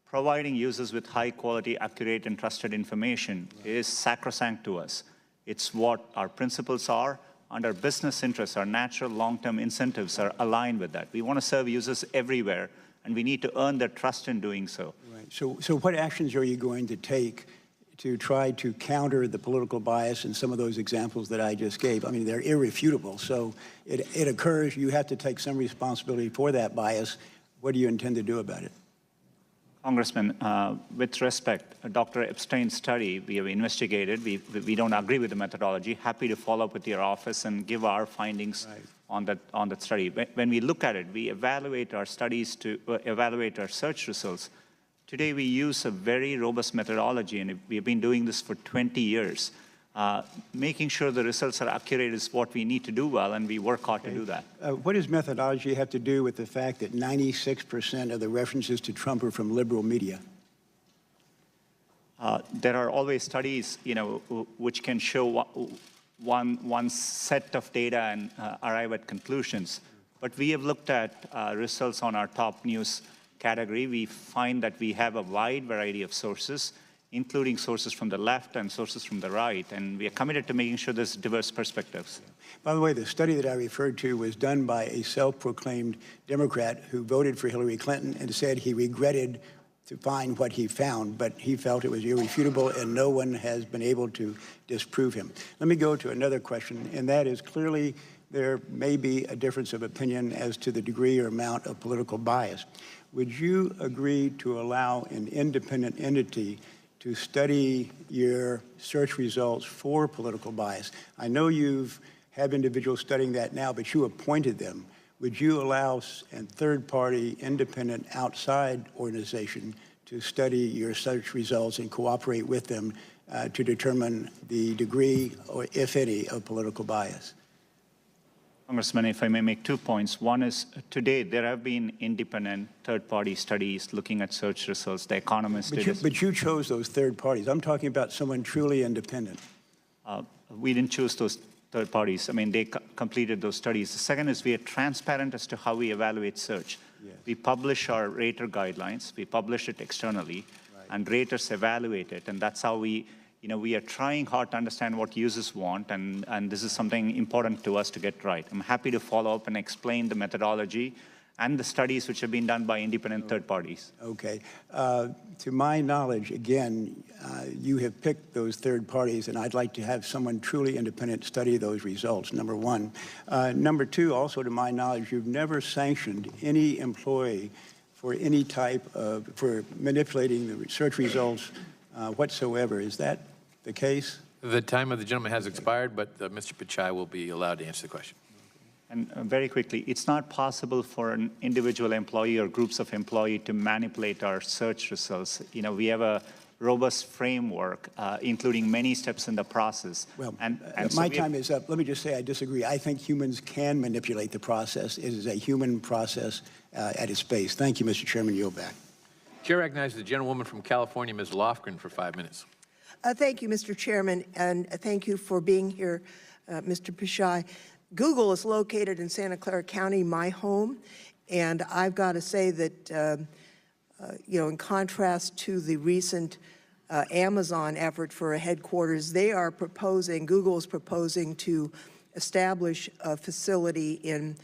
providing users with high quality, accurate, and trusted information is sacrosanct to us. It's what our principles are, and our business interests, our natural long-term incentives are aligned with that. We want to serve users everywhere, and we need to earn their trust in doing so. Right. So what actions are you going to take to try to counter the political bias in some of those examples that I just gave? I mean, they're irrefutable, so it occurs. You have to take some responsibility for that bias. What do you intend to do about it? Congressman, with respect, Dr. Epstein's study, we have investigated. We don't agree with the methodology. Happy to follow up with your office and give our findings on that study. When we look at it, we evaluate our studies to evaluate our search results. Today, we use a very robust methodology, and we have been doing this for 20 years. making sure the results are accurate is what we need to do well, and we work hard to do that. What does methodology have to do with the fact that 96% of the references to Trump are from liberal media? There are always studies, which can show one set of data and arrive at conclusions. But we have looked at results on our top news category. We find that we have a wide variety of sources, including sources from the left and sources from the right, and we are committed to making sure there's diverse perspectives. By the way, the study that I referred to was done by a self-proclaimed Democrat who voted for Hillary Clinton and said he regretted to find what he found, but he felt it was irrefutable and no one has been able to disprove him. Let me go to another question, and that is clearly there may be a difference of opinion as to the degree or amount of political bias. Would you agree to allow an independent entity to study your search results for political bias? I know you've have individuals studying that now, but you appointed them. Would you allow a third-party, independent, outside organization to study your search results and cooperate with them to determine the degree, or if any, of political bias? Congressman, if I may make 2 points. One is, to date, there have been independent third-party studies looking at search results. The Economist did But you chose those third parties. I'm talking about someone truly independent. We didn't choose those third parties. I mean, they completed those studies. The second is we are transparent as to how we evaluate search. Yes. We publish our rater guidelines. We publish it externally, and raters evaluate it. And that's how we are trying hard to understand what users want, and this is something important to us to get right. I'm happy to follow up and explain the methodology and the studies which have been done by independent third parties. Okay. To my knowledge, again, you have picked those third parties, and I'd like to have someone truly independent study those results, number one. Number two, also to my knowledge, you've never sanctioned any employee for any type of, for manipulating the search results whatsoever. Is that the case? The time of the gentleman has expired, but Mr. Pichai will be allowed to answer the question. And very quickly, it's not possible for an individual employee or groups of employees to manipulate our search results. We have a robust framework, including many steps in the process. Well, so my time is up. Let me just say I disagree. I think humans can manipulate the process. It is a human process at its base. Thank you, Mr. Chairman. Yield back. Chair recognizes the gentlewoman from California, Ms. Lofgren, for 5 minutes. Thank you, Mr. Chairman, and thank you for being here, Mr. Pichai. Google is located in Santa Clara County, my home, and I've got to say that, in contrast to the recent Amazon effort for a headquarters, Google is proposing to establish a facility in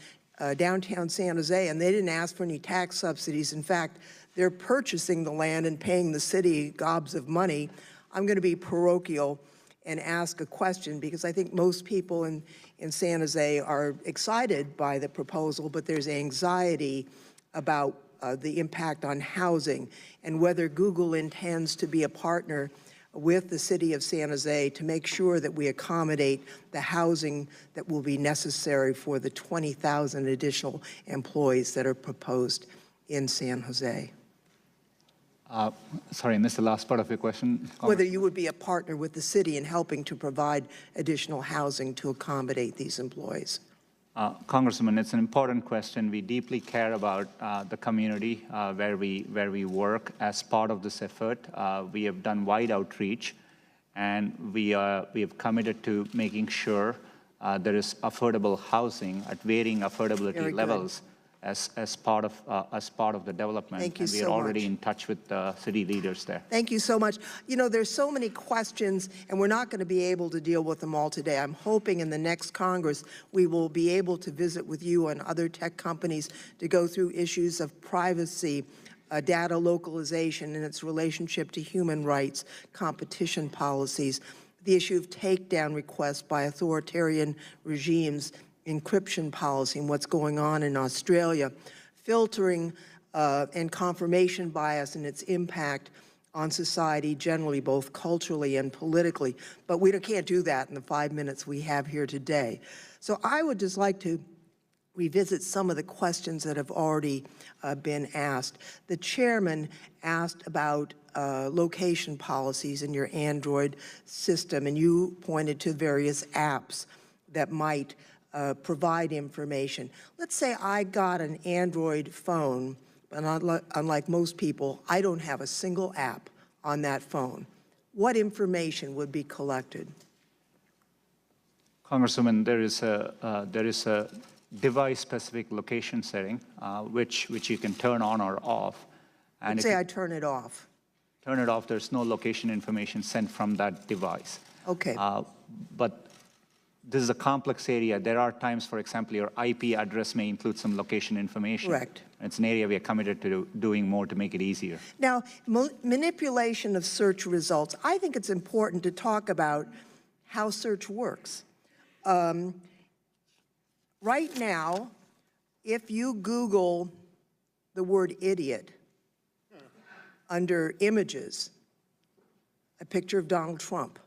downtown San Jose, and they didn't ask for any tax subsidies. In fact, they're purchasing the land and paying the city gobs of money. I'm going to be parochial and ask a question, because I think most people in San Jose are excited by the proposal, but there's anxiety about the impact on housing and whether Google intends to be a partner with the city of San Jose to make sure that we accommodate the housing that will be necessary for the 20,000 additional employees that are proposed in San Jose. Sorry, I missed the last part of your question. Whether you would be a partner with the city in helping to provide additional housing to accommodate these employees. Congressman, it's an important question. We deeply care about the community where we work. As part of this effort, we have done wide outreach, and we have committed to making sure there is affordable housing at varying affordability levels as part of the development. Thank you so much. And we are already in touch with the city leaders there. Thank you so much. There's so many questions, and we're not going to be able to deal with them all today. I'm hoping in the next Congress we will be able to visit with you and other tech companies to go through issues of privacy, data localization and its relationship to human rights, competition policies, the issue of takedown requests by authoritarian regimes, encryption policy and what's going on in Australia, filtering and confirmation bias and its impact on society generally, both culturally and politically. But we can't do that in the 5 minutes we have here today. So I would just like to revisit some of the questions that have already been asked. The chairman asked about location policies in your Android system, and you pointed to various apps that might provide information. Let's say I got an Android phone, but unlike most people, I don't have a single app on that phone. What information would be collected? Congresswoman, there is a device-specific location setting, which you can turn on or off. And Let's say I turn it off. Turn it off, there's no location information sent from that device. Okay. But this is a complex area. There are times, for example, your IP address may include some location information. Correct. It's an area we are committed to doing more to make it easier. Now, manipulation of search results. I think it's important to talk about how search works. Right now, if you Google the word idiot under images, a picture of Donald Trump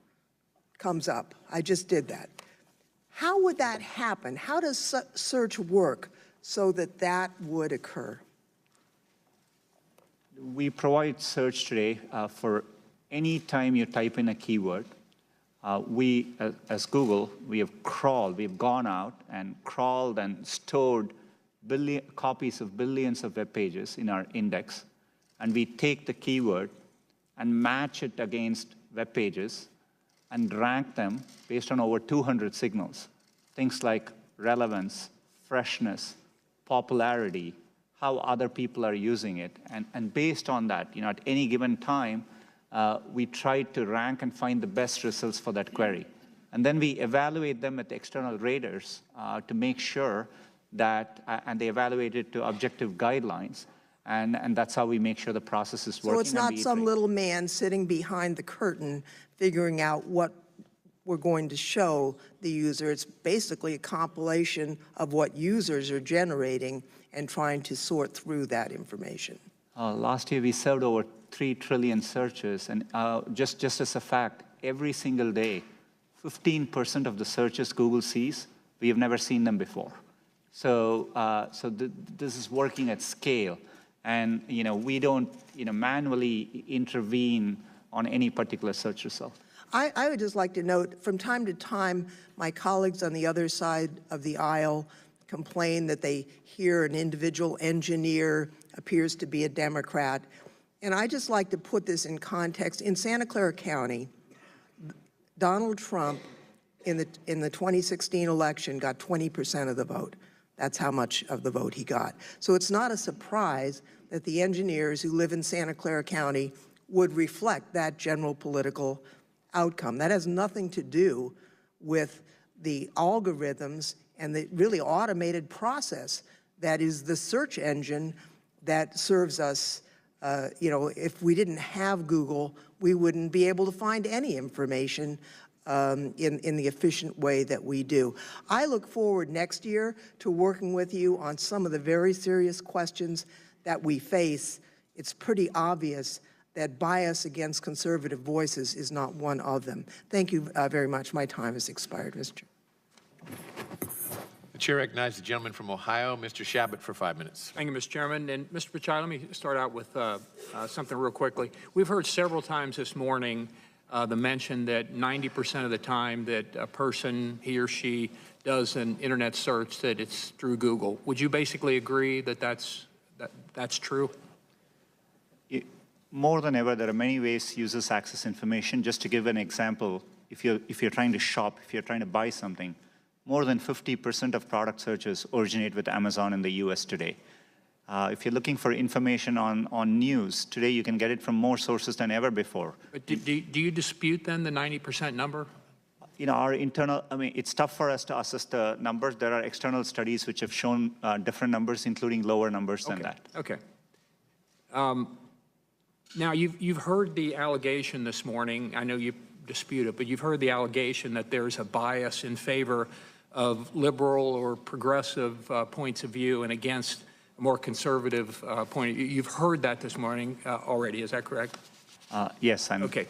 comes up. I just did that. How would that happen? How does search work so that that would occur? We provide search today for any time you type in a keyword. We, as Google, we've gone out and crawled and stored copies of billions of web pages in our index, and we take the keyword and match it against web pages and rank them based on over 200 signals. Things like relevance, freshness, popularity, how other people are using it. And based on that, at any given time, we try to rank and find the best results for that query. And then we evaluate them with external raters to make sure that, and they evaluate it to objective guidelines. And that's how we make sure the process is working. So it's not some little man sitting behind the curtain figuring out what we're going to show the user. It's basically a compilation of what users are generating and trying to sort through that information. Last year, we served over 3 trillion searches. And just as a fact, every single day, 15% of the searches Google sees, we have never seen them before. So, this is working at scale. And we don't manually intervene on any particular search result. I would just like to note, from time to time, my colleagues on the other side of the aisle complain that they hear an individual engineer appears to be a Democrat. And I just like to put this in context. In Santa Clara County, Donald Trump in the 2016 election got 20% of the vote. That's how much of the vote he got. So it's not a surprise that the engineers who live in Santa Clara County would reflect that general political outcome. That has nothing to do with the algorithms and the really automated process that is the search engine that serves us. If we didn't have Google, we wouldn't be able to find any information in the efficient way that we do. I look forward next year to working with you on some of the very serious questions that we face. It's pretty obvious that bias against conservative voices is not one of them. Thank you very much. My time has expired, Mr. Chair. The chair recognizes the gentleman from Ohio, Mr. Shabbat, for 5 minutes. Thank you, Mr. Chairman. And Mr. Pichai, let me start out with something real quickly. We've heard several times this morning the mention that 90% of the time that a person, he or she, does an internet search, that it's through Google. Would you basically agree that that's true? More than ever, there are many ways users access information. Just to give an example, if you're trying to shop, if you're trying to buy something, more than 50% of product searches originate with Amazon in the US today. If you're looking for information on news, today you can get it from more sources than ever before. But do you dispute then the 90% number? Our internal, it's tough for us to assess the numbers. There are external studies which have shown different numbers, including lower numbers than that. Okay. Now, you've heard the allegation this morning. I know you dispute it, but you've heard the allegation that there's a bias in favor of liberal or progressive points of view and against a more conservative point of view. You've heard that this morning already, is that correct? Yes, Okay.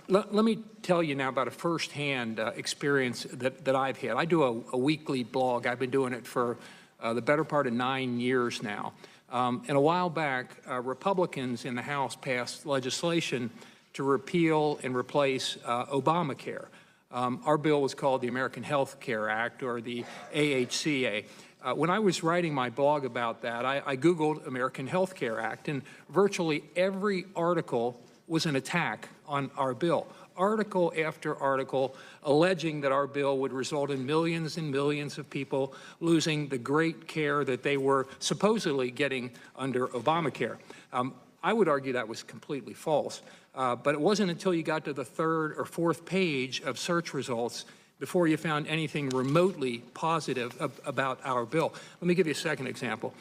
Let me tell you now about a firsthand experience that I've had. I do a weekly blog. I've been doing it for the better part of 9 years now. And a while back, Republicans in the House passed legislation to repeal and replace Obamacare. Our bill was called the American Health Care Act, or the AHCA. When I was writing my blog about that, I Googled American Health Care Act, and virtually every article was an attack on our bill. Article after article alleging that our bill would result in millions and millions of people losing the great care that they were supposedly getting under Obamacare. I would argue that was completely false. But it wasn't until you got to the third or fourth page of search results before you found anything remotely positive about our bill. Let me give you a second example.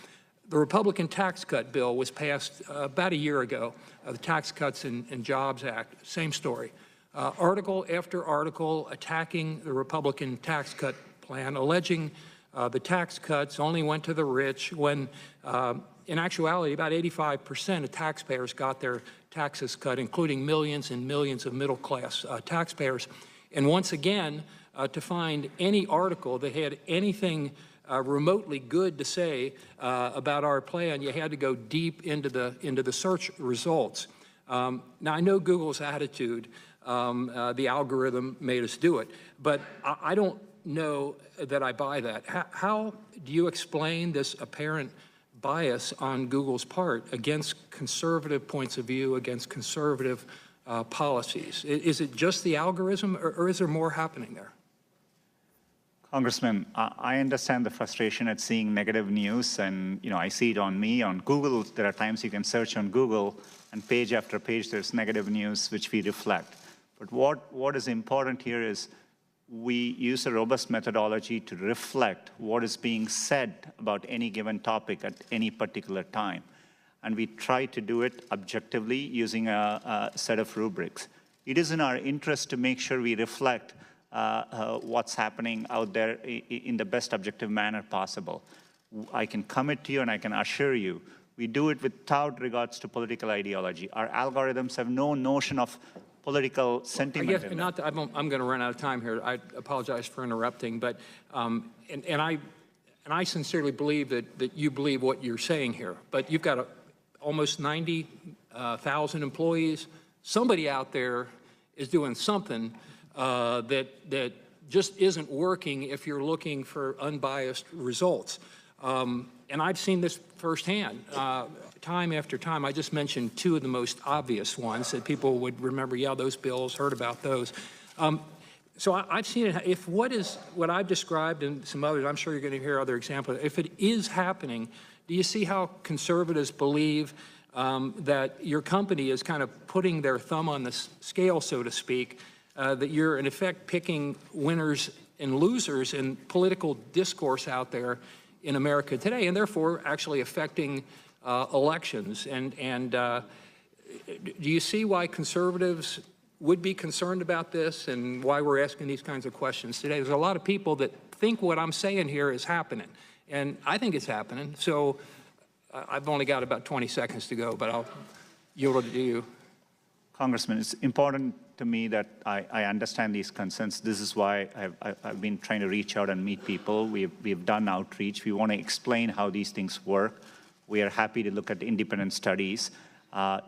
The Republican tax cut bill was passed about a year ago, the Tax Cuts and Jobs Act, same story. Article after article attacking the Republican tax cut plan, alleging the tax cuts only went to the rich when, in actuality, about 85% of taxpayers got their taxes cut, including millions and millions of middle-class taxpayers. And once again, to find any article that had anything remotely good to say about our plan, you had to go deep into the search results. Now, I know Google's attitude, the algorithm made us do it, but I don't know that I buy that. How do you explain this apparent bias on Google's part against conservative points of view, against conservative policies? Is it just the algorithm, or is there more happening there? Congressman, I understand the frustration at seeing negative news, and I see it on me, on Google. There are times you can search on Google, and page after page there's negative news which we reflect. But what is important here is we use a robust methodology to reflect what is being said about any given topic at any particular time. And we try to do it objectively using a set of rubrics. It is in our interest to make sure we reflect what's happening out there in the best objective manner possible. I can commit to you and I can assure you, we do it without regards to political ideology. Our algorithms have no notion of political sentiment. I guess, I'm going to run out of time here. I apologize for interrupting, but and I sincerely believe that you believe what you're saying here. But you've got almost 90,000 employees. Somebody out there is doing something that just isn't working if you're looking for unbiased results. And I've seen this firsthand, time after time. I just mentioned two of the most obvious ones that people would remember, yeah, those bills, heard about those. So I've seen it. If what I've described and some others, I'm sure you're going to hear other examples, if it is happening, do you see how conservatives believe that your company is kind of putting their thumb on the scale, so to speak, that you're in effect picking winners and losers in political discourse out there in America today, and therefore actually affecting elections? And do you see why conservatives would be concerned about this and why we're asking these kinds of questions today? There's a lot of people that think what I'm saying here is happening, and I think it's happening. So I've only got about 20 seconds to go, but I'll yield it to you. Congressman, it's important to me that I understand these concerns. This is why I've been trying to reach out and meet people. We've done outreach. We want to explain how these things work. We are happy to look at independent studies.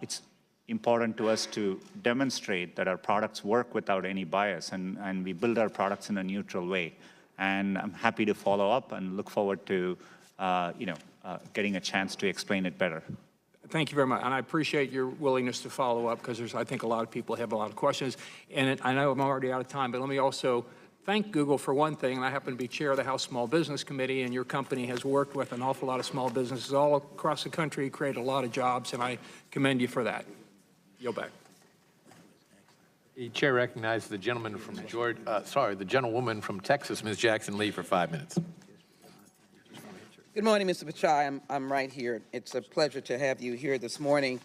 It's important to us to demonstrate that our products work without any bias, and we build our products in a neutral way. And I'm happy to follow up and look forward to getting a chance to explain it better. Thank you very much, and I appreciate your willingness to follow up, because I think a lot of people have a lot of questions. And I know I'm already out of time, but let me also thank Google for one thing. And I happen to be chair of the House Small Business Committee, and your company has worked with an awful lot of small businesses all across the country, created a lot of jobs, and I commend you for that. Yield back. The chair recognizes the gentleman from the gentlewoman from Texas, Ms. Jackson Lee, for 5 minutes. Good morning, Mr. Pichai. I'm right here. It's a pleasure to have you here this morning.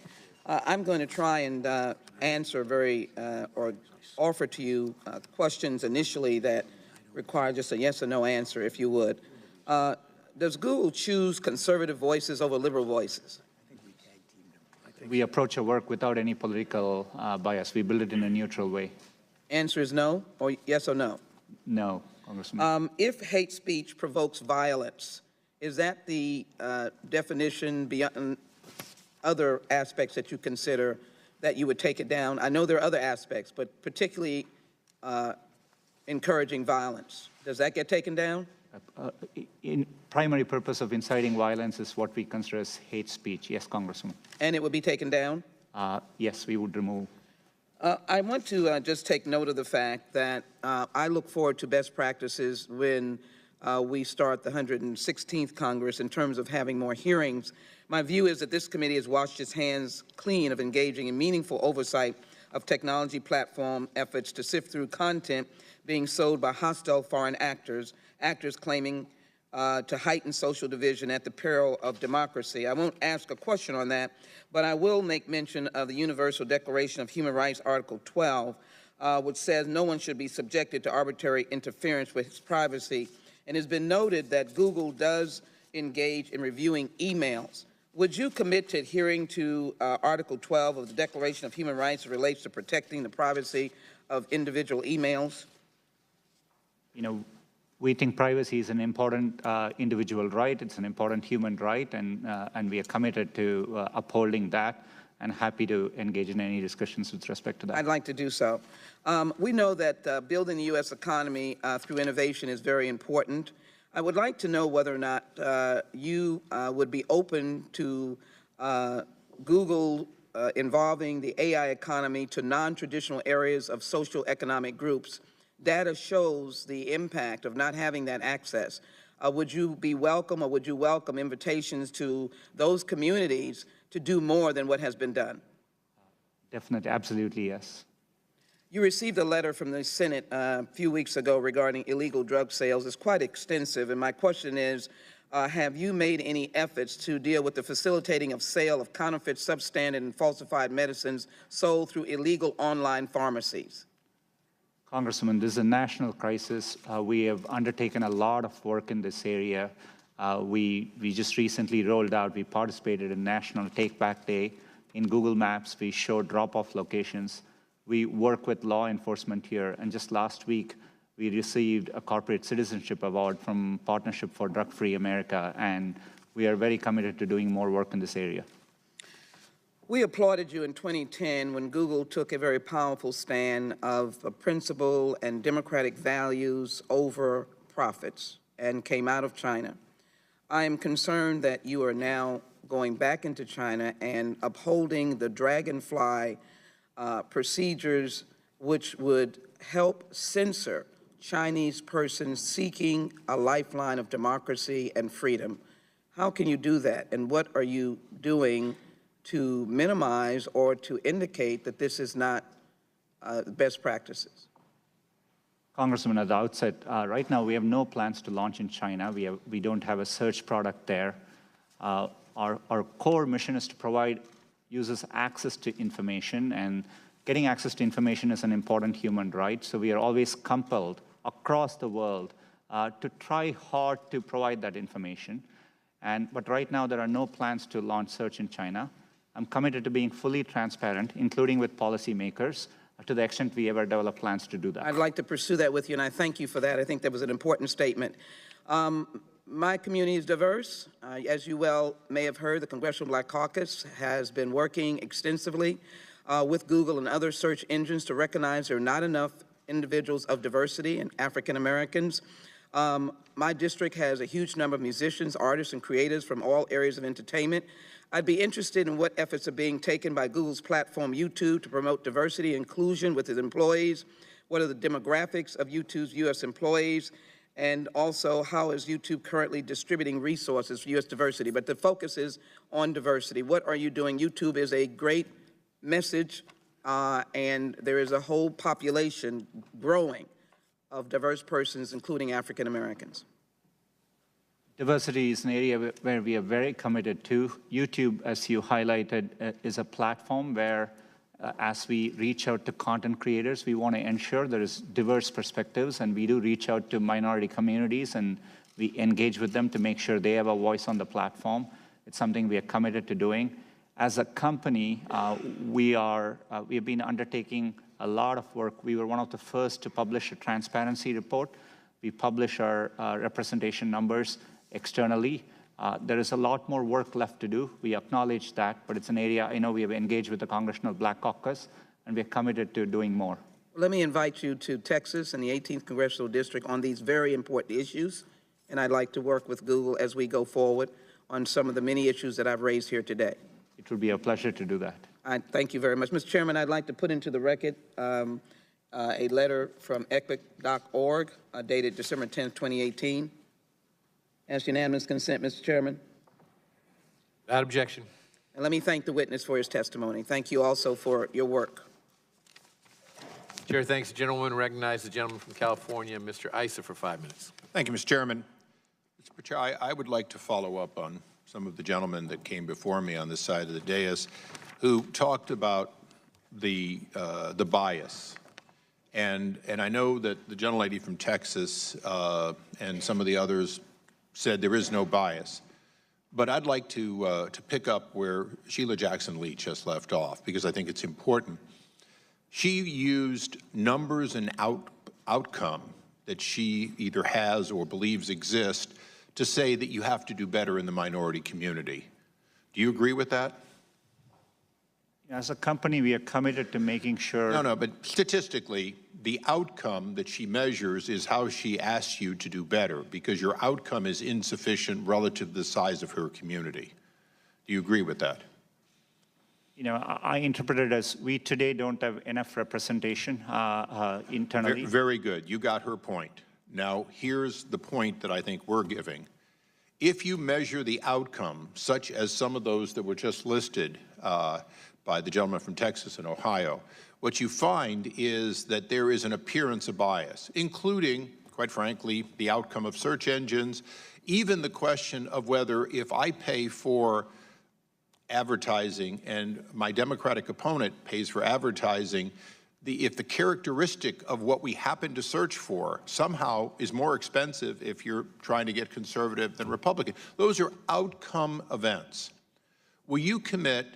I'm going to try and answer or offer to you questions initially that require just a yes or no answer, if you would. Does Google choose conservative voices over liberal voices? We approach our work without any political bias. We build it in a neutral way. Answer is no, or yes or no? No, Congressman. If hate speech provokes violence, Is that the definition beyond other aspects that you consider that you would take it down? I know there are other aspects, but particularly encouraging violence. Does that get taken down? In primary purpose of inciting violence is what we consider as hate speech. Yes, Congressman. And it would be taken down? Yes, we would remove. I want to just take note of the fact that I look forward to best practices when we start the 116th Congress in terms of having more hearings. My view is that this committee has washed its hands clean of engaging in meaningful oversight of technology platform efforts to sift through content being sold by hostile foreign actors claiming to heighten social division at the peril of democracy. I won't ask a question on that, but I will make mention of the Universal Declaration of Human Rights, Article 12, which says no one should be subjected to arbitrary interference with his privacy. And it's been noted that Google does engage in reviewing emails. Would you commit to adhering to Article 12 of the Declaration of Human Rights that relates to protecting the privacy of individual emails? You know, we think privacy is an important individual right. It's an important human right, and we are committed to upholding that and happy to engage in any discussions with respect to that. I'd like to do so. We know that building the U.S. economy through innovation is very important. I would like to know whether or not you would be open to Google involving the AI economy to non-traditional areas of social economic groups. Data shows the impact of not having that access. Would you be welcome, or would you welcome invitations to those communities to do more than what has been done? Definitely, absolutely, yes. You received a letter from the Senate a few weeks ago regarding illegal drug sales. It's quite extensive, and my question is, have you made any efforts to deal with the facilitating of sale of counterfeit, substandard, and falsified medicines sold through illegal online pharmacies? Congressman, this is a national crisis. We have undertaken a lot of work in this area. We just recently rolled out, we participated in National Take Back Day. In Google Maps, we showed drop-off locations. We work with law enforcement here, and just last week, we received a corporate citizenship award from Partnership for Drug-Free America, and we are very committed to doing more work in this area. We applauded you in 2010 when Google took a very powerful stand of principle and democratic values over profits and came out of China. I am concerned that you are now going back into China and upholding the dragonfly procedures which would help censor Chinese persons seeking a lifeline of democracy and freedom. How can you do that, and what are you doing to minimize or to indicate that this is not best practices? Congressman, at the outset, right now we have no plans to launch in China. We don't have a search product there. Our core mission is to provide users access to information, and getting access to information is an important human right. So we are always compelled across the world to try hard to provide that information. But right now there are no plans to launch search in China. I'm committed to being fully transparent, including with policymakers, to the extent we ever develop plans to do that. I'd like to pursue that with you, and I thank you for that. I think that was an important statement. My community is diverse. As you well may have heard, the Congressional Black Caucus has been working extensively with Google and other search engines to recognize there are not enough individuals of diversity and African Americans. My district has a huge number of musicians, artists, and creators from all areas of entertainment. I'd be interested in what efforts are being taken by Google's platform, YouTube, to promote diversity and inclusion with its employees. What are the demographics of YouTube's U.S. employees? And also, how is YouTube currently distributing resources for U.S. diversity? But the focus is on diversity. What are you doing? YouTube is a great message, and there is a whole population growing of diverse persons, including African Americans. Diversity is an area where we are very committed to. YouTube, as you highlighted, is a platform where, as we reach out to content creators, we want to ensure there is diverse perspectives, and we do reach out to minority communities, and we engage with them to make sure they have a voice on the platform. It's something we are committed to doing. As a company, we have been undertaking a lot of work. We were one of the first to publish a transparency report. We publish our representation numbers, externally. There is a lot more work left to do. We acknowledge that, but it's an area I know we have engaged with the Congressional Black Caucus, and we're committed to doing more. Let me invite you to Texas and the 18th Congressional District on these very important issues, and I'd like to work with Google as we go forward on some of the many issues that I've raised here today. It would be a pleasure to do that. I thank you very much. Mr. Chairman, I'd like to put into the record a letter from epic.org dated December 10th, 2018. Ask unanimous consent, Mr. Chairman. Without objection. And let me thank the witness for his testimony. Thank you also for your work. Chair thanks the gentleman. Recognize the gentleman from California, Mr. Issa, for 5 minutes. Thank you, Mr. Chairman. Mr. Pichai, I would like to follow up on some of the gentlemen that came before me on this side of the dais who talked about the bias. And I know that the gentlelady from Texas and some of the others said there is no bias. But I'd like to pick up where Sheila Jackson Lee just left off, because I think it's important. She used numbers and outcome that she either has or believes exist to say that you have to do better in the minority community. Do you agree with that? As a company, we are committed to making sure... No, but statistically, the outcome that she measures is how she asks you to do better, because your outcome is insufficient relative to the size of her community. Do you agree with that? You know, I interpret it as we today don't have enough representation internally. Very good. You got her point. Now, here's the point that I think we're giving. If you measure the outcome, such as some of those that were just listed by the gentleman from Texas and Ohio, what you find is that there is an appearance of bias, including, quite frankly, the outcome of search engines, even the question of whether if I pay for advertising and my Democratic opponent pays for advertising, if the characteristic of what we happen to search for somehow is more expensive if you're trying to get conservative than Republican. Those are outcome events. Will you commit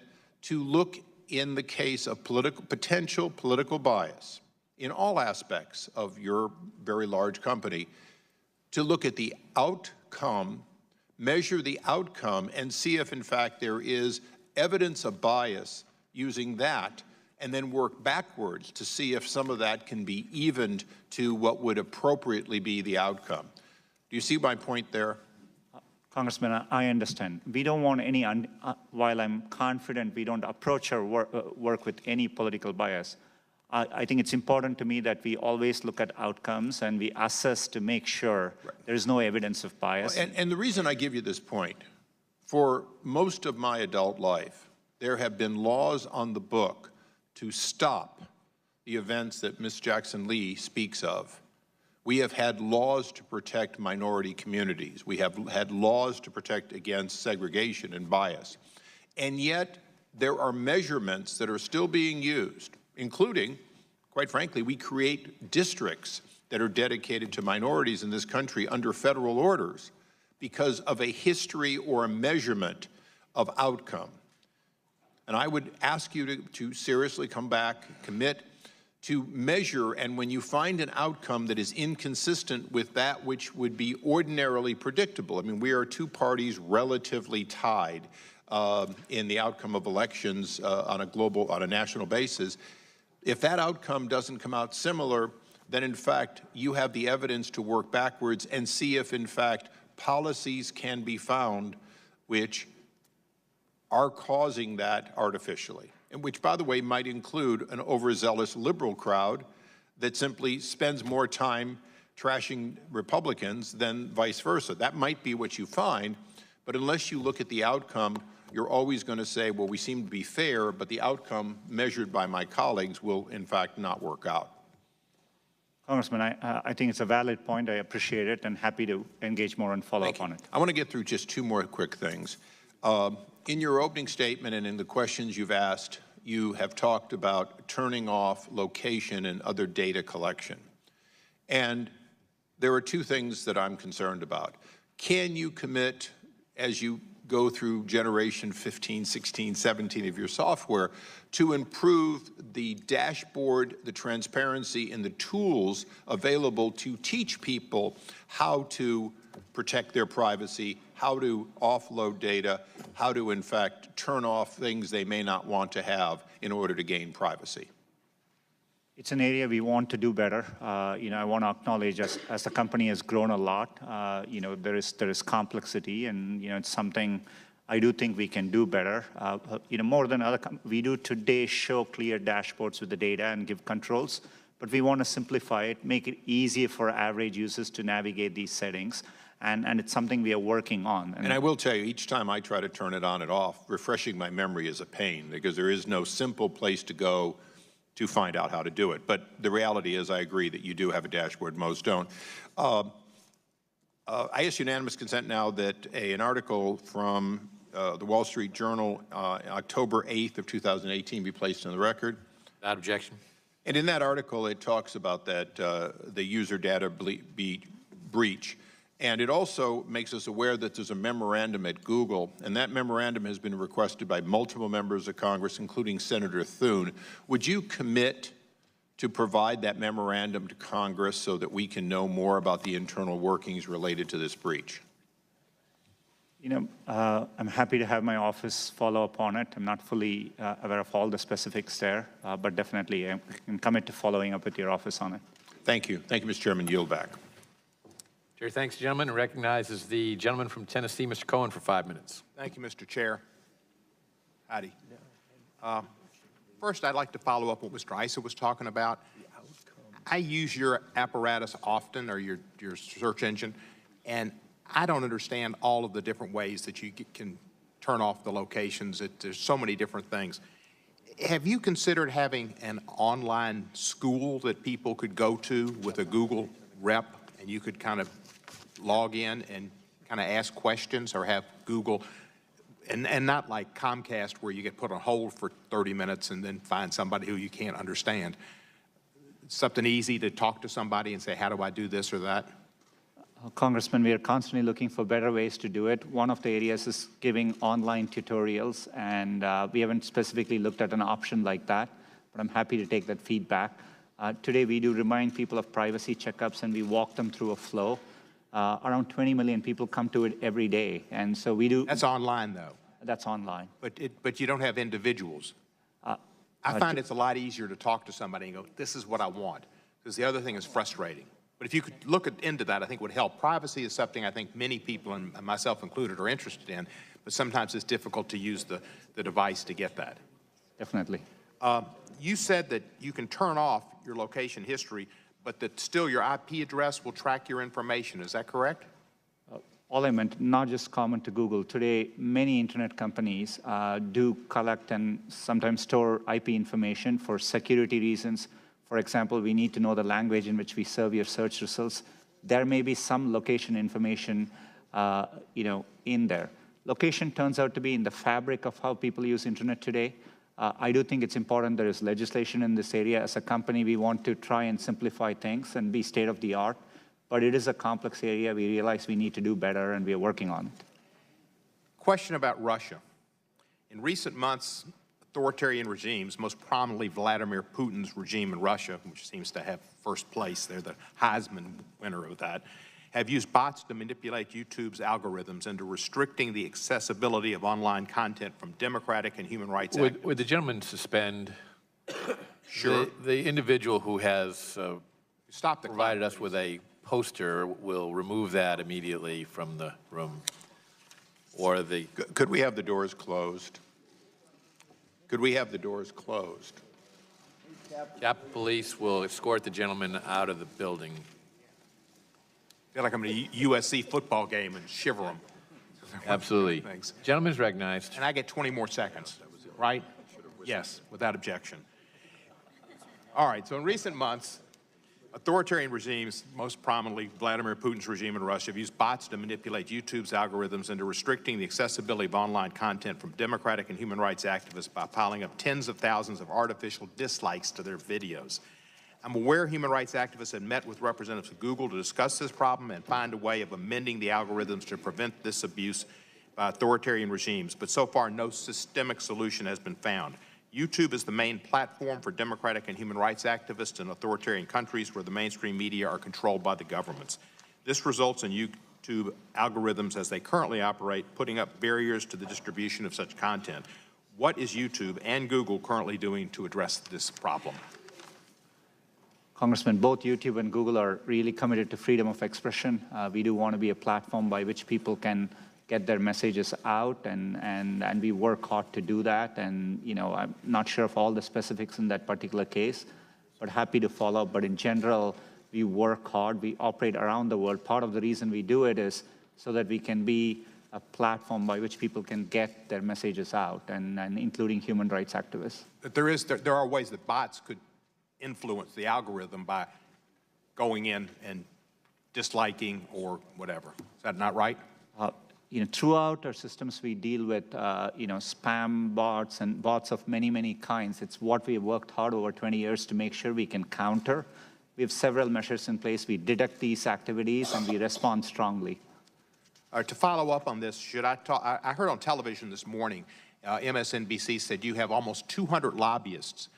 to look in the case of potential political bias in all aspects of your very large company to look at the outcome, measure the outcome, and see if, in fact, there is evidence of bias using that, and then work backwards to see if some of that can be evened to what would appropriately be the outcome? Do you see my point there? Congressman, I understand. We don't want any, while I'm confident we don't approach our work with any political bias, I think it's important to me that we always look at outcomes and we assess to make sure there's no evidence of bias. And the reason I give you this point, for most of my adult life, there have been laws on the book to stop the events that Ms. Jackson Lee speaks of. We have had laws to protect minority communities. We have had laws to protect against segregation and bias. And yet, there are measurements that are still being used, including, quite frankly, we create districts that are dedicated to minorities in this country under federal orders because of a history or a measurement of outcome. And I would ask you to seriously come back, commit to measure, and when you find an outcome that is inconsistent with that which would be ordinarily predictable, I mean, we are two parties relatively tied in the outcome of elections on a national basis. If that outcome doesn't come out similar, then in fact, you have the evidence to work backwards and see if in fact policies can be found which are causing that artificially, and which, by the way, might include an overzealous liberal crowd that simply spends more time trashing Republicans than vice versa. That might be what you find, but unless you look at the outcome, you're always going to say, well, we seem to be fair, but the outcome measured by my colleagues will, in fact, not work out. Congressman, I think it's a valid point. I appreciate it and happy to engage more and follow up on it. I want to get through just two more quick things. In your opening statement and in the questions you've asked, you have talked about turning off location and other data collection. And there are two things that I'm concerned about. Can you commit, as you go through generation 15, 16, 17 of your software, to improve the dashboard, the transparency, and the tools available to teach people how to protect their privacy, how to offload data, how to, in fact, turn off things they may not want to have in order to gain privacy? It's an area we want to do better. I want to acknowledge as the company has grown a lot, there is complexity, and it's something I do think we can do better. More than we do today show clear dashboards with the data and give controls, but we want to simplify it, make it easier for average users to navigate these settings, and it's something we are working on. And I will tell you, each time I try to turn it on and off, refreshing my memory is a pain, because there is no simple place to go to find out how to do it. But the reality is, I agree that you do have a dashboard, most don't. I ask unanimous consent now that an article from the Wall Street Journal, October 8th of 2018, be placed on the record. Without objection. And in that article, it talks about that the user data breach. And it also makes us aware that there's a memorandum at Google, and that memorandum has been requested by multiple members of Congress, including Senator Thune. Would you commit to provide that memorandum to Congress so that we can know more about the internal workings related to this breach? I'm happy to have my office follow up on it. I'm not fully aware of all the specifics there, but definitely I can commit to following up with your office on it. Thank you. Thank you, Mr. Chairman. Yield back. Chair thanks the gentleman and recognizes the gentleman from Tennessee, Mr. Cohen, for 5 minutes. Thank you, Mr. Chair. Howdy. First, I'd like to follow up what Mr. Issa was talking about. I use your apparatus often, or your search engine, and I don't understand all of the different ways that you can turn off the locations. There's so many different things. Have you considered having an online school that people could go to with a Google rep, and you could kind of log in and kind of ask questions, or have Google, and not like Comcast where you get put on hold for 30 minutes and then find somebody who you can't understand. Something easy to talk to somebody and say, how do I do this or that? Congressman, we are constantly looking for better ways to do it. One of the areas is giving online tutorials, and we haven't specifically looked at an option like that, but I'm happy to take that feedback. Today, we do remind people of privacy checkups, and we walk them through a flow. Around 20 million people come to it every day, and so we do. That's online, though. That's online. But you don't have individuals. I find it's a lot easier to talk to somebody and go, this is what I want, because the other thing is frustrating. But if you could look into that, I think would help. Privacy is something I think many people, and myself included, are interested in, but sometimes it's difficult to use the device to get that. Definitely. You said that you can turn off your location history, but that still your IP address will track your information. Is that correct? All I meant, not just common to Google. Today, many internet companies do collect and sometimes store IP information for security reasons. For example, we need to know the language in which we serve your search results. There may be some location information, in there. Location turns out to be in the fabric of how people use internet today. I do think it's important there is legislation in this area. As a company, we want to try and simplify things and be state of the art, but it is a complex area. We realize we need to do better, and we are working on it. Question about Russia. In recent months, authoritarian regimes, most prominently Vladimir Putin's regime in Russia, which seems to have first place, they're the Heisman winner of that, have used bots to manipulate YouTube's algorithms into restricting the accessibility of online content from democratic and human rights activists. Would the gentleman suspend Sure. the individual who has provided us please. with a poster will remove that immediately from the room? Or the... Could we have the doors closed? Could we have the doors closed? Capitol Police will escort the gentleman out of the building. I feel like I'm at a USC football game and shiver them. Absolutely. Thanks. Gentleman's recognized. And I get 20 more seconds, right? Yes, without objection. All right, so in recent months, authoritarian regimes, most prominently Vladimir Putin's regime in Russia, have used bots to manipulate YouTube's algorithms into restricting the accessibility of online content from democratic and human rights activists by piling up tens of thousands of artificial dislikes to their videos. I'm aware human rights activists have met with representatives of Google to discuss this problem and find a way of amending the algorithms to prevent this abuse by authoritarian regimes, but so far no systemic solution has been found. YouTube is the main platform for democratic and human rights activists in authoritarian countries where the mainstream media are controlled by the governments. This results in YouTube algorithms as they currently operate, putting up barriers to the distribution of such content. What is YouTube and Google currently doing to address this problem? Congressman, both YouTube and Google are really committed to freedom of expression. We do want to be a platform by which people can get their messages out, and we work hard to do that. And, you know, I'm not sure of all the specifics in that particular case, but happy to follow up. But in general, we work hard. We operate around the world. Part of the reason we do it is so that we can be a platform by which people can get their messages out, and including human rights activists. But there are ways that bots could influence the algorithm by going in and disliking or whatever. Is that not right? You know, throughout our systems, we deal with, you know, spam bots and bots of many, many kinds. It's what we have worked hard over 20 years to make sure we can counter. We have several measures in place. We detect these activities and we respond strongly. To follow up on this, should I talk? I heard on television this morning, MSNBC said you have almost 200 lobbyists,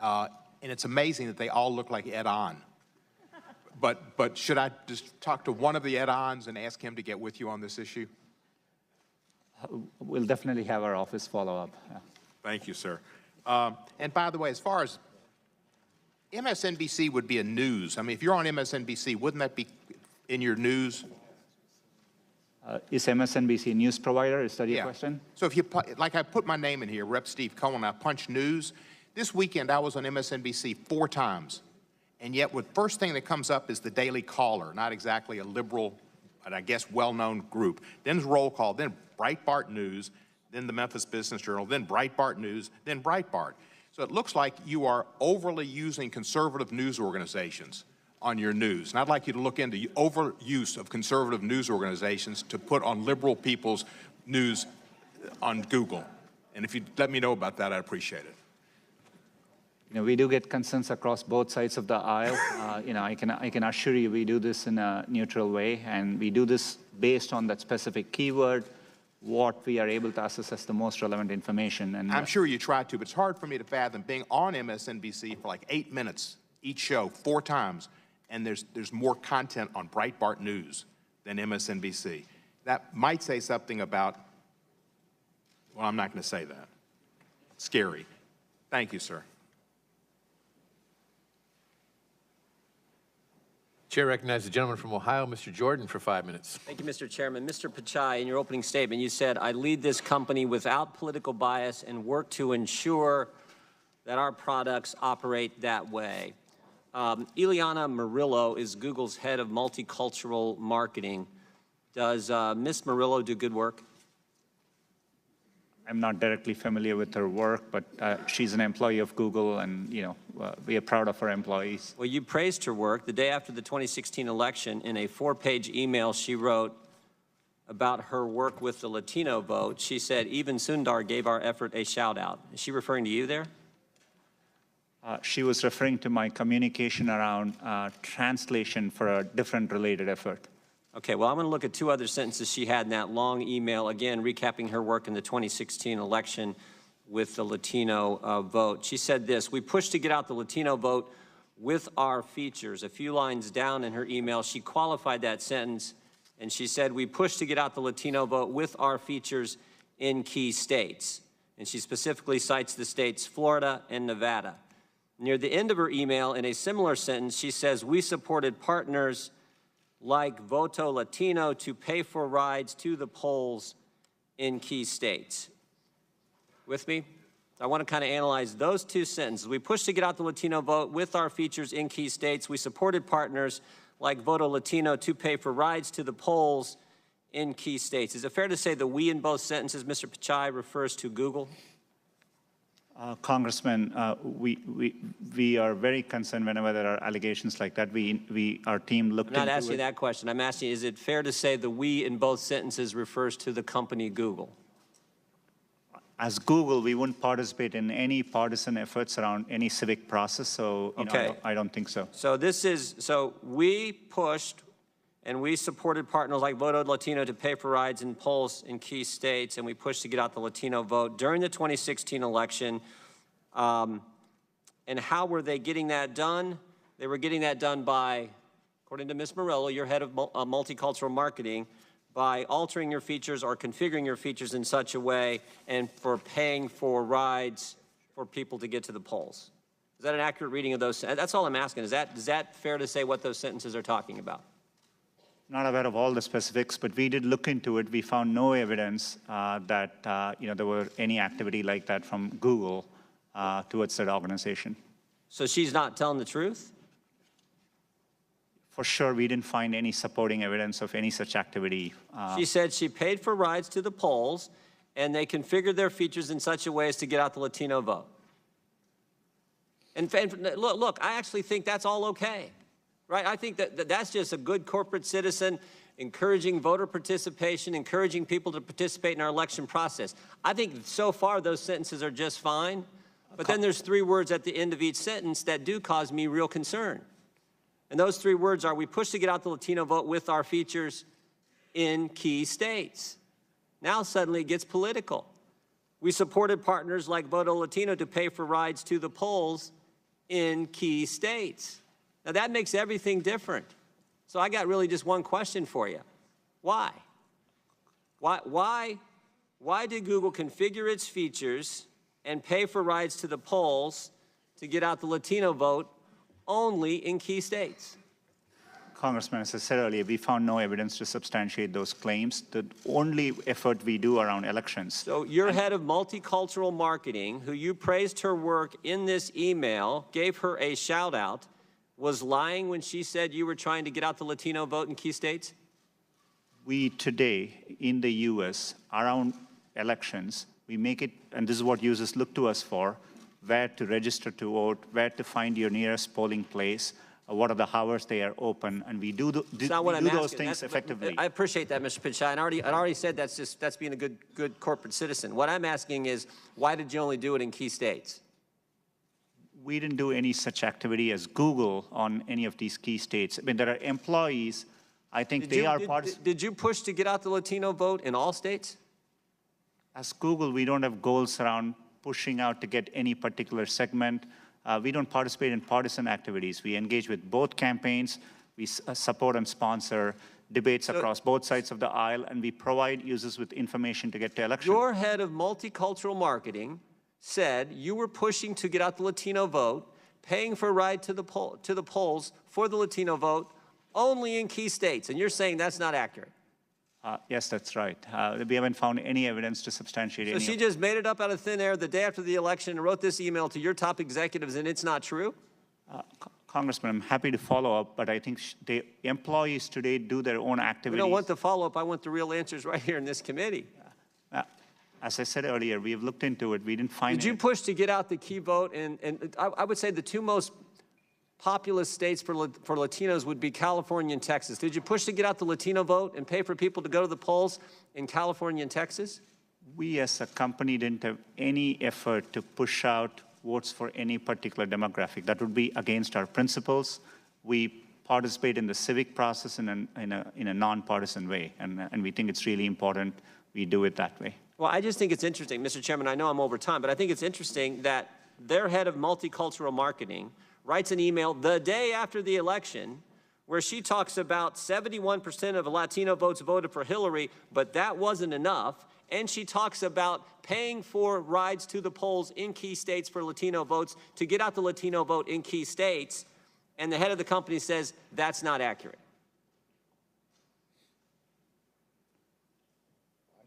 and it's amazing that they all look like Ed On. But should I just talk to one of the Ed Ons and ask him to get with you on this issue? We'll definitely have our office follow up. Yeah. Thank you, sir. And by the way, as far as MSNBC would be a news, I mean, if you're on MSNBC, wouldn't that be in your news? Is MSNBC a news provider? Is that your question? So if you, like I put my name in here, Rep. Steve Cohen, I punch news. This weekend I was on MSNBC 4 times. And yet the first thing that comes up is the Daily Caller, not exactly a liberal, but I guess well-known group. Then Roll Call, then Breitbart News, then the Memphis Business Journal, then Breitbart News, then Breitbart. So it looks like you are overly using conservative news organizations on your news. And I'd like you to look into overuse of conservative news organizations to put on liberal people's news on Google. And if you'd let me know about that, I'd appreciate it. You know, we do get concerns across both sides of the aisle. You know, I can assure you we do this in a neutral way, and we do this based on that specific keyword, what we are able to assess as the most relevant information. And I'm sure you try to, but it's hard for me to fathom being on MSNBC for like 8 minutes each show, 4 times, and there's more content on Breitbart News than MSNBC. That might say something about, well, I'm not going to say that. Scary. Thank you, sir. Chair recognizes the gentleman from Ohio, Mr. Jordan, for 5 minutes. Thank you, Mr. Chairman. Mr. Pichai, in your opening statement, you said, I lead this company without political bias and work to ensure that our products operate that way. Ileana Murillo is Google's head of multicultural marketing. Does Ms. Murillo do good work? I'm not directly familiar with her work, but she's an employee of Google, and you know, we are proud of our employees. Well, you praised her work. The day after the 2016 election, in a 4-page email she wrote about her work with the Latino vote, she said, even Sundar gave our effort a shout-out. Is she referring to you there? She was referring to my communication around translation for a different related effort. Okay, well, I'm going to look at 2 other sentences she had in that long email, again, recapping her work in the 2016 election with the Latino vote. She said this, we pushed to get out the Latino vote with our features. A few lines down in her email, she qualified that sentence, and she said, we pushed to get out the Latino vote with our features in key states. And she specifically cites the states Florida and Nevada. Near the end of her email, in a similar sentence, she says, we supported partners like Voto Latino to pay for rides to the polls in key states. With me? I want to kind of analyze those 2 sentences. We pushed to get out the Latino vote with our features in key states. We supported partners like Voto Latino to pay for rides to the polls in key states. Is it fair to say the we in both sentences, Mr. Pichai, refers to Google? Congressman, we are very concerned whenever there are allegations like that. Our team looked into it. I'm not asking that question. I'm asking, is it fair to say the we in both sentences refers to the company Google? As Google, we wouldn't participate in any partisan efforts around any civic process, so you know, I don't think so. So we pushed and we supported partners like Voto Latino to pay for rides in polls in key states, and we pushed to get out the Latino vote during the 2016 election. And how were they getting that done? They were getting that done by according to Ms. Morello, you're head of multicultural marketing, by altering your features or configuring your features in such a way and for paying for rides for people to get to the polls. Is that an accurate reading of those? That's all I'm asking. Is that fair to say what those sentences are talking about? Not aware of all the specifics, but we did look into it. We found no evidence that there were any activity like that from Google towards that organization. So she's not telling the truth? For sure, we didn't find any supporting evidence of any such activity. She said she paid for rides to the polls, and they configured their features in such a way as to get out the Latino vote. And look, I actually think that's all okay, right? I think that's just a good corporate citizen encouraging voter participation, encouraging people to participate in our election process. I think so far those sentences are just fine, but then there's 3 words at the end of each sentence that do cause me real concern. And those 3 words are, we push to get out the Latino vote with our features in key states. Now suddenly it gets political. We supported partners like Voto Latino to pay for rides to the polls in key states. Now that makes everything different. So I got really just one question for you. Why? Why did Google configure its features and pay for rides to the polls to get out the Latino vote only in key states? Congressman, as I said earlier, we found no evidence to substantiate those claims. The only effort we do around elections. So your head of multicultural marketing, who you praised her work in this email, gave her a shout out, was lying when she said you were trying to get out the Latino vote in key states? We today in the U.S. around elections, we make it, and this is what users look to us for, where to register to vote, where to find your nearest polling place, what are the hours they are open, and we do those things effectively. I appreciate that, Mr. Pichai, and I already said that's being a good corporate citizen. What I'm asking is, why did you only do it in key states? We didn't do any such activity as Google on any of these key states. I mean, there are employees, I think Did you push to get out the Latino vote in all states? As Google, we don't have goals around pushing out to get any particular segment. We don't participate in partisan activities. We engage with both campaigns. We support and sponsor debates across both sides of the aisle, and we provide users with information to get to elections. Your head of multicultural marketing said you were pushing to get out the Latino vote, paying for a ride to the polls for the Latino vote only in key states, and you're saying that's not accurate. Yes, that's right. We haven't found any evidence to substantiate any. So she just made it up out of thin air the day after the election and wrote this email to your top executives, and it's not true? Congressman, I'm happy to follow up, but I think the employees today do their own activities. We don't want the follow-up. I want the real answers right here in this committee. As I said earlier, we have looked into it. We didn't find. Did you push to get out the key vote? And I would say the 2 most populous states for Latinos would be California and Texas. Did you push to get out the Latino vote and pay for people to go to the polls in California and Texas? We as a company didn't have any effort to push out votes for any particular demographic. That would be against our principles. We participate in the civic process in a nonpartisan way, and we think it's really important we do it that way. Well, I just think it's interesting, Mr. Chairman, I know I'm over time, but I think it's interesting that their head of multicultural marketing writes an email the day after the election where she talks about 71% of Latino votes voted for Hillary, but that wasn't enough. And she talks about paying for rides to the polls in key states for Latino votes to get out the Latino vote in key states. And the head of the company says that's not accurate.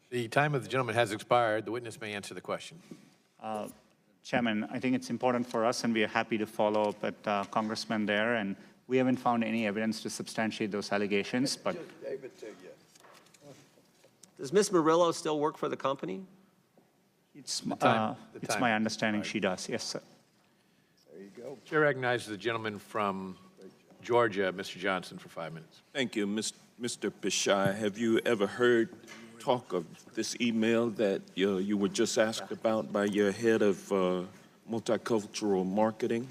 The time of the gentleman has expired. The witness may answer the question. Chairman, I think it's important for us, and we are happy to follow up with Congressman there, and we haven't found any evidence to substantiate those allegations. But does Ms. Murillo still work for the company? It's my understanding she does. Yes, sir. There you go. Chair recognizes the gentleman from Georgia, Mr. Johnson, for 5 minutes. Thank you, Mr. Pichai. Have you ever heard talk of this email that you were just asked about by your head of multicultural marketing?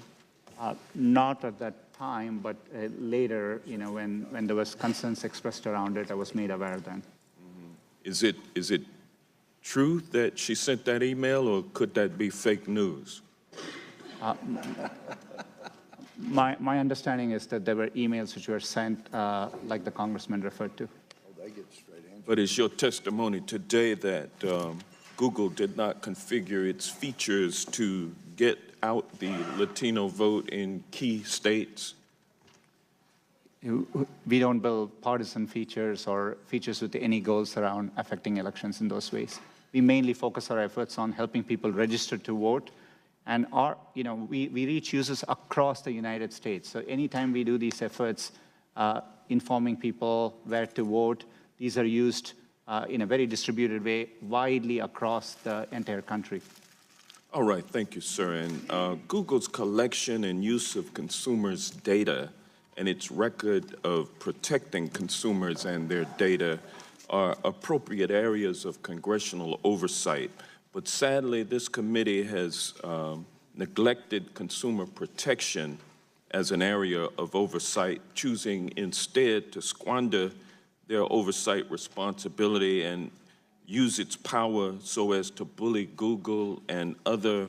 Not at that time, but later, when there was concerns expressed around it, I was made aware then. Mm-hmm. Is it true that she sent that email, or could that be fake news? My understanding is that there were emails which were sent, like the congressman referred to. But is your testimony today that Google did not configure its features to get out the Latino vote in key states? We don't build partisan features or features with any goals around affecting elections in those ways. We mainly focus our efforts on helping people register to vote. And we reach users across the United States. So anytime we do these efforts, informing people where to vote, these are used in a very distributed way, widely across the entire country. All right, thank you, sir. And Google's collection and use of consumers' data and its record of protecting consumers and their data are appropriate areas of congressional oversight. But sadly, this committee has neglected consumer protection as an area of oversight, choosing instead to squander their oversight responsibility and use its power so as to bully Google and other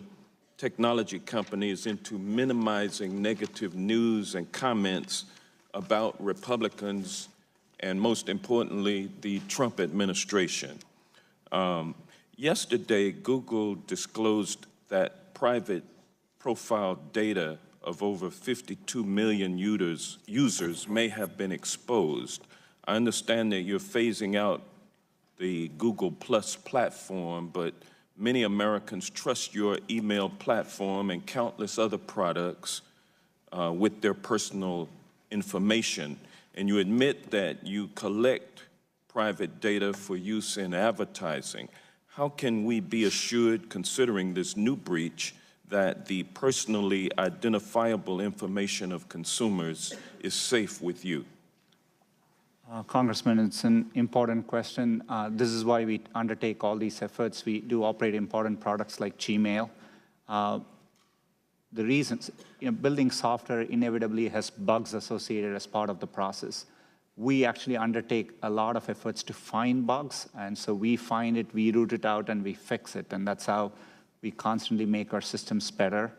technology companies into minimizing negative news and comments about Republicans and, most importantly, the Trump administration. Yesterday, Google disclosed that private profile data of over 52 million users may have been exposed. I understand that you're phasing out the Google Plus platform, but many Americans trust your email platform and countless other products with their personal information. And you admit that you collect private data for use in advertising. How can we be assured, considering this new breach, that the personally identifiable information of consumers is safe with you? Congressman, it's an important question. This is why we undertake all these efforts. We do operate important products like Gmail. The reasons, building software inevitably has bugs associated as part of the process. We actually undertake a lot of efforts to find bugs, and so we find it, we root it out, and we fix it, and that's how we constantly make our systems better.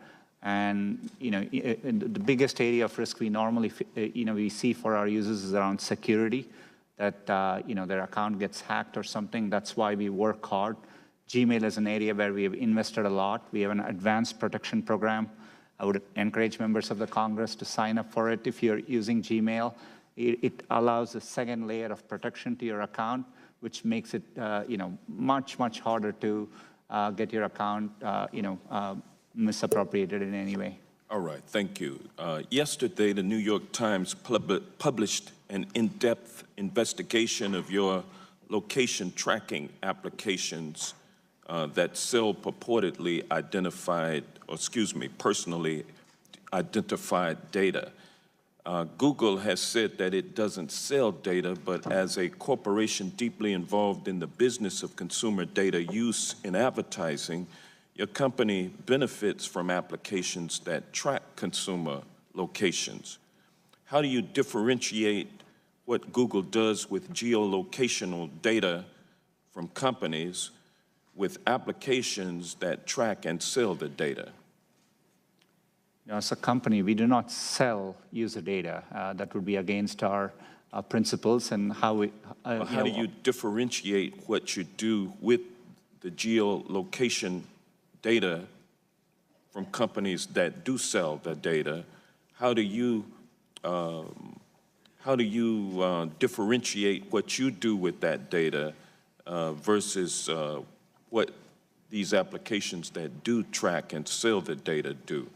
And the biggest area of risk we normally we see for our users is around security, that their account gets hacked or something. That's why we work hard. Gmail is an area where we have invested a lot. We have an advanced protection program. I would encourage members of the Congress to sign up for it if you're using Gmail. It allows a second layer of protection to your account, which makes it much harder to get your account misappropriated in any way. All right, thank you. Yesterday, the New York Times published an in-depth investigation of your location tracking applications that sell purportedly identified, personally identified data. Google has said that it doesn't sell data, but as a corporation deeply involved in the business of consumer data use in advertising, your company benefits from applications that track consumer locations. How do you differentiate what Google does with geolocational data from companies with applications that track and sell the data? As a company, we do not sell user data. That would be against our principles and how we... How do you differentiate what you do with the geolocation data from companies that do sell the data? How do you differentiate what you do with that data versus what these applications that do track and sell the data do?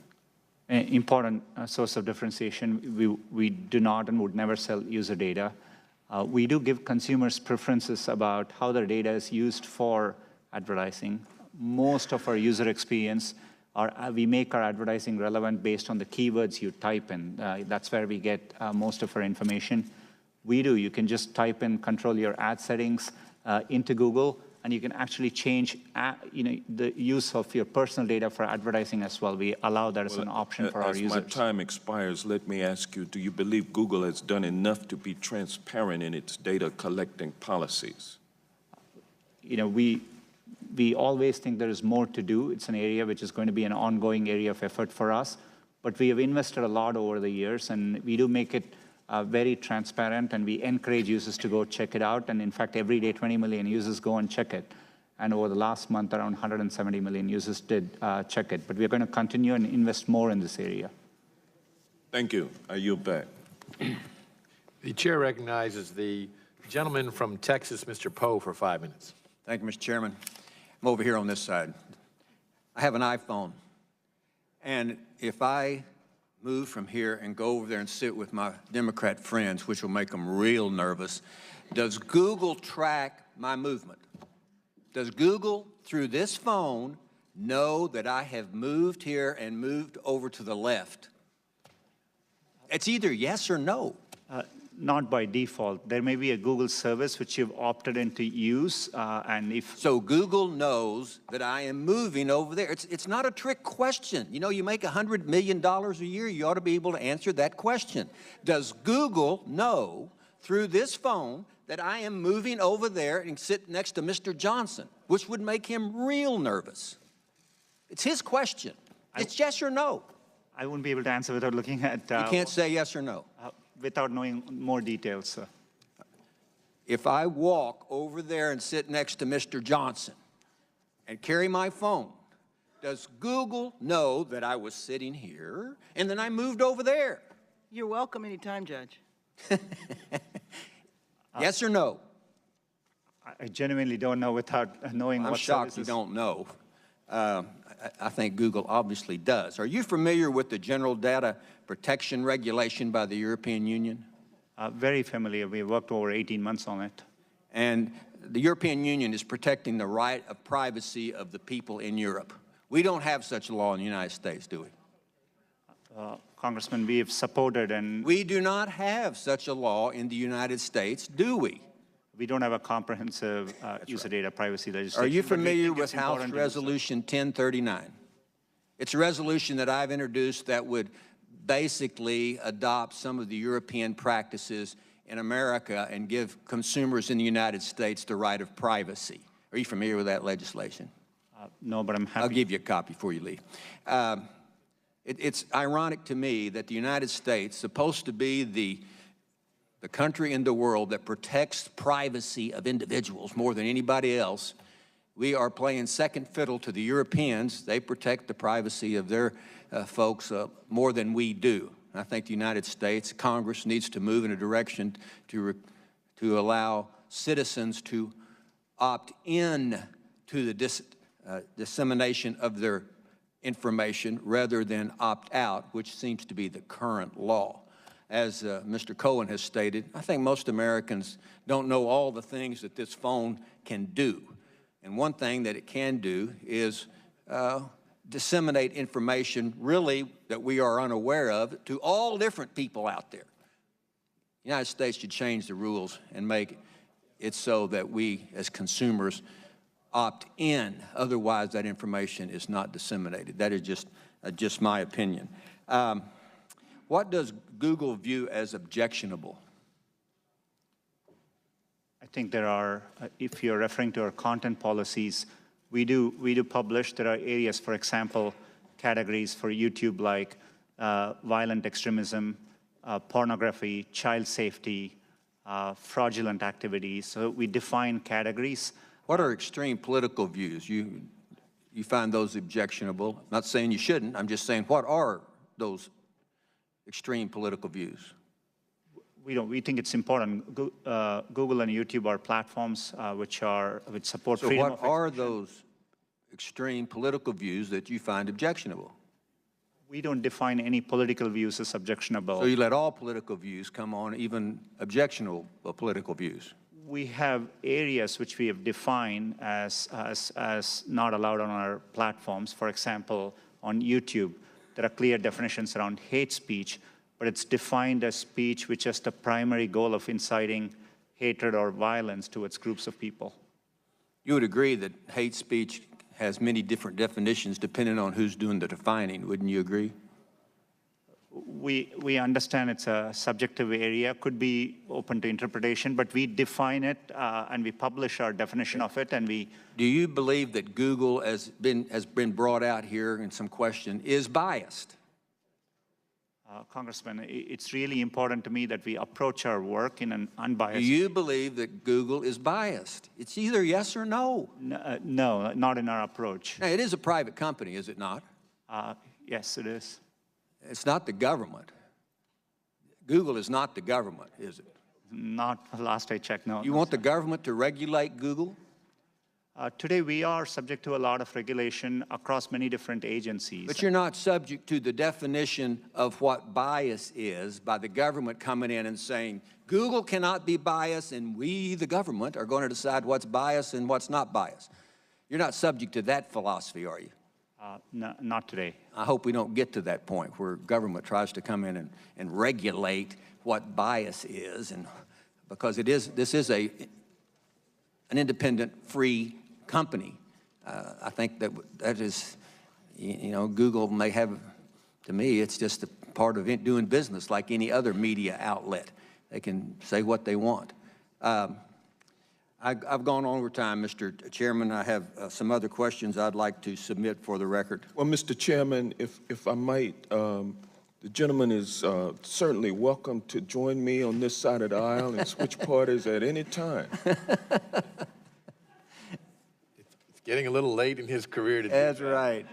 An important source of differentiation. We do not and would never sell user data. We do give consumers preferences about how their data is used for advertising. Most of our user experience, we make our advertising relevant based on the keywords you type in. That's where we get most of our information. You can just type in, control your ad settings into Google, and you can actually change the use of your personal data for advertising as well. We allow that as an option for our users. As my time expires, let me ask you, do you believe Google has done enough to be transparent in its data collecting policies? We always think there is more to do. It's an area which is going to be an ongoing area of effort for us. but we have invested a lot over the years, and we do make it very transparent, and we encourage users to go check it out. And in fact, every day, 20 million users go and check it. And over the last month, around 170 million users did check it. But we're going to continue and invest more in this area. Thank you. I yield back. The chair recognizes the gentleman from Texas, Mr. Poe, for 5 minutes. Thank you, Mr. Chairman. I'm over here on this side. I have an iPhone, and if I move from here and go over there and sit with my Democrat friends, which will make them real nervous, does Google track my movement? Does Google, through this phone, know that I have moved here and moved over to the left? It's either yes or no. Not by default. There may be a Google service which you've opted in to use, and if... So Google knows that I am moving over there. It's not a trick question. You know, you make $100 million a year, you ought to be able to answer that question. Does Google know through this phone that I am moving over there and sit next to Mr. Johnson, which would make him real nervous? It's his question. It's yes or no. I wouldn't be able to answer without looking at... You can't say yes or no. Without knowing more details, sir. If I walk over there and sit next to Mr. Johnson and carry my phone, does Google know that I was sitting here and then I moved over there? You're welcome anytime, Judge. Yes or no? I genuinely don't know without knowing what I'm shocked services. you don't know. I think Google obviously does. Are you familiar with the General Data Protection Regulation by the European Union? Very familiar. We worked over 18 months on it. And the European Union is protecting the right of privacy of the people in Europe. We don't have such a law in the United States, do we? Congressman, we have supported and... We do not have such a law in the United States, do we? We don't have a comprehensive user data privacy legislation. Are you familiar with House Resolution 1039? It's a resolution that I've introduced that would basically adopt some of the European practices in America and give consumers in the United States the right of privacy. Are you familiar with that legislation? No, but I'm happy. I'll give you a copy before you leave. It's ironic to me that the United States, supposed to be the country in the world that protects privacy of individuals more than anybody else, we are playing second fiddle to the Europeans. They protect the privacy of their folks more than we do. I think the United States Congress needs to move in a direction to allow citizens to opt in to the dissemination of their information rather than opt out, which seems to be the current law. As Mr. Cohen has stated, I think most Americans don't know all the things that this phone can do. And one thing that it can do is disseminate information really that we are unaware of to all different people out there. The United States should change the rules and make it so that we as consumers opt in. Otherwise, that information is not disseminated. That is just my opinion. What does Google view as objectionable? I think there are, if you're referring to our content policies, we do publish. There are areas, for example, categories for YouTube like violent extremism, pornography, child safety, fraudulent activities. So we define categories. What are extreme political views? You find those objectionable? I'm not saying you shouldn't. I'm just saying, what are those extreme political views? We think it's important. Google and YouTube are platforms which support freedom of expression. So what are those extreme political views that you find objectionable? We don't define any political views as objectionable. So you let all political views come on, even objectionable political views? We have areas which we have defined as not allowed on our platforms. For example, on YouTube, there are clear definitions around hate speech, but it's defined as speech which has the primary goal of inciting hatred or violence towards groups of people. You would agree that hate speech has many different definitions depending on who's doing the defining, wouldn't you agree? We understand it's a subjective area, could be open to interpretation, but we define it and we publish our definition of it, and we... Do you believe that Google has been brought out here in some question is biased? Congressman, it's really important to me that we approach our work in an unbiased. Do you believe that Google is biased? It's either yes or no. No, not in our approach. Now, it is a private company, is it not? Yes, it is. It's not the government. Google is not the government, is it? Not last I checked, no. You want the government to regulate Google? Today, we are subject to a lot of regulation across many different agencies. But you're not subject to the definition of what bias is by the government coming in and saying, Google cannot be biased, and we, the government, are going to decide what's biased and what's not biased. You're not subject to that philosophy, are you? No, not today. I hope we don't get to that point where government tries to come in and regulate what bias is, and because this is an independent, free company. I think that is, you know, Google may have, to me, it's just a part of doing business like any other media outlet. They can say what they want. I've gone over time, Mr. Chairman. I have some other questions I'd like to submit for the record. Well, Mr. Chairman, if I might, the gentleman is certainly welcome to join me on this side of the aisle and switch parties at any time. It's getting a little late in his career to do That's that. right.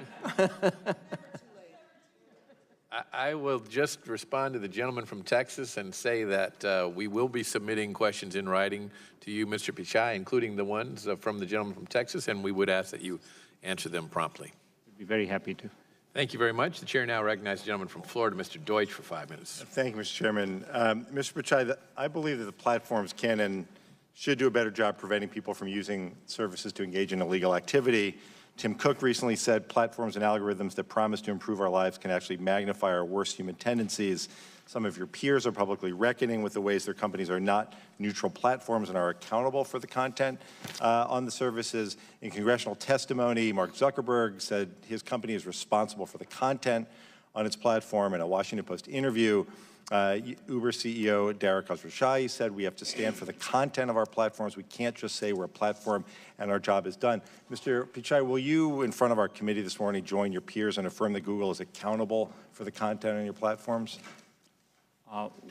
I will just respond to the gentleman from Texas and say that we will be submitting questions in writing to you, Mr. Pichai, including the ones from the gentleman from Texas, and we would ask that you answer them promptly. We'd be very happy to. Thank you very much. The chair now recognizes the gentleman from Florida, Mr. Deutsch, for 5 minutes. Thank you, Mr. Chairman. Mr. Pichai, I believe that the platforms can and should do a better job preventing people from using services to engage in illegal activity. Tim Cook recently said platforms and algorithms that promise to improve our lives can actually magnify our worst human tendencies. Some of your peers are publicly reckoning with the ways their companies are not neutral platforms and are accountable for the content on the services. In congressional testimony, Mark Zuckerberg said his company is responsible for the content on its platform. In a Washington Post interview, Uber CEO Dara Khosrowshahi said we have to stand for the content of our platforms. We can't just say we're a platform and our job is done. Mr. Pichai, will you, in front of our committee this morning, join your peers and affirm that Google is accountable for the content on your platforms?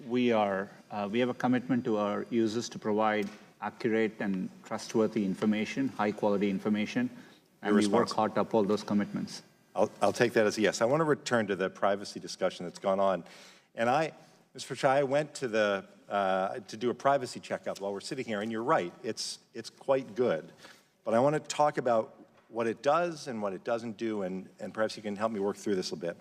We have a commitment to our users to provide accurate and trustworthy information, high-quality information, and we work hard to uphold those commitments. I'll take that as a yes. I want to return to the privacy discussion that's gone on. And Mr. Pichai, I went to to do a privacy checkup while we're sitting here, and you're right, it's quite good. But I want to talk about what it does and what it doesn't do, and perhaps you can help me work through this a bit.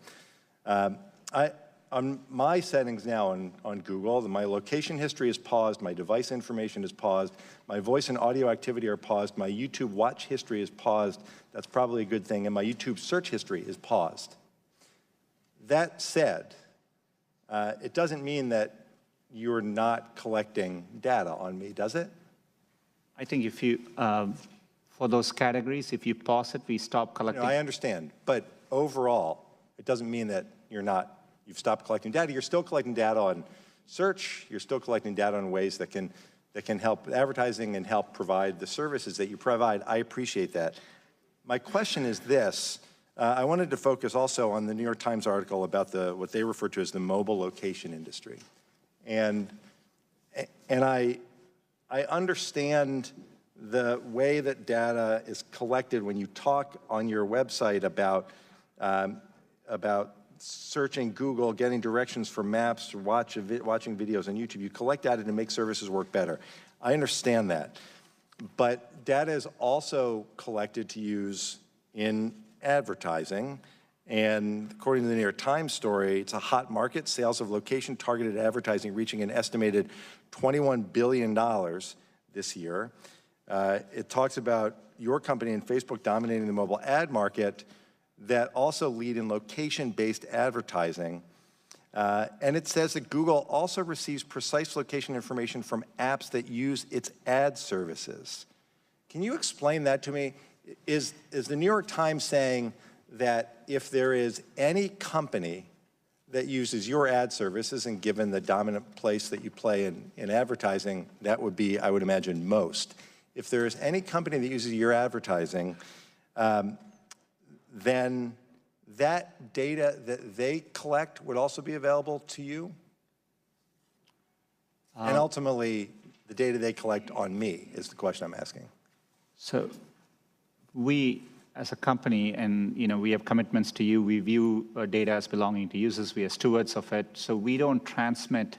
On my settings now on Google, my location history is paused, my device information is paused, my voice and audio activity are paused, my YouTube watch history is paused, that's probably a good thing, and my YouTube search history is paused. That said, it doesn't mean that you're not collecting data on me, does it? I think if you, for those categories, if you pause it, we stop collecting. No, I understand, but overall, it doesn't mean that you've stopped collecting data. You're still collecting data on search. You're still collecting data in ways that can help advertising and help provide the services that you provide. I appreciate that. My question is this. I wanted to focus also on the New York Times article about what they refer to as the mobile location industry. And I understand the way that data is collected when you talk on your website about searching Google, getting directions for maps, or watching videos on YouTube. You collect data to make services work better. I understand that. But data is also collected to use in advertising, and according to the New York Times story, it's a hot market. Sales of location-targeted advertising reaching an estimated $21 billion this year. It talks about your company and Facebook dominating the mobile ad market that also lead in location-based advertising. And it says that Google also receives precise location information from apps that use its ad services. Can you explain that to me? Is the New York Times saying that if there is any company that uses your ad services, and given the dominant place that you play in advertising, that would be, I would imagine, most. If there is any company that uses your advertising, then that data that they collect would also be available to you? And ultimately, the data they collect on me is the question I'm asking. So we, as a company, and we have commitments to you, we view data as belonging to users, we are stewards of it, so we don't transmit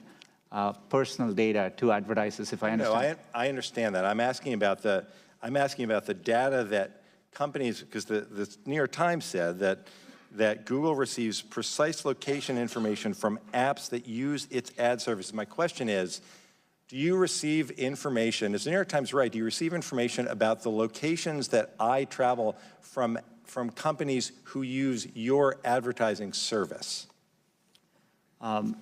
personal data to advertisers, if I understand. No, I understand that. I'm asking about the data that companies, because the New York Times said that Google receives precise location information from apps that use its ad services. My question is, do you receive information, is the New York Times right, do you receive information about the locations that I travel from companies who use your advertising service? I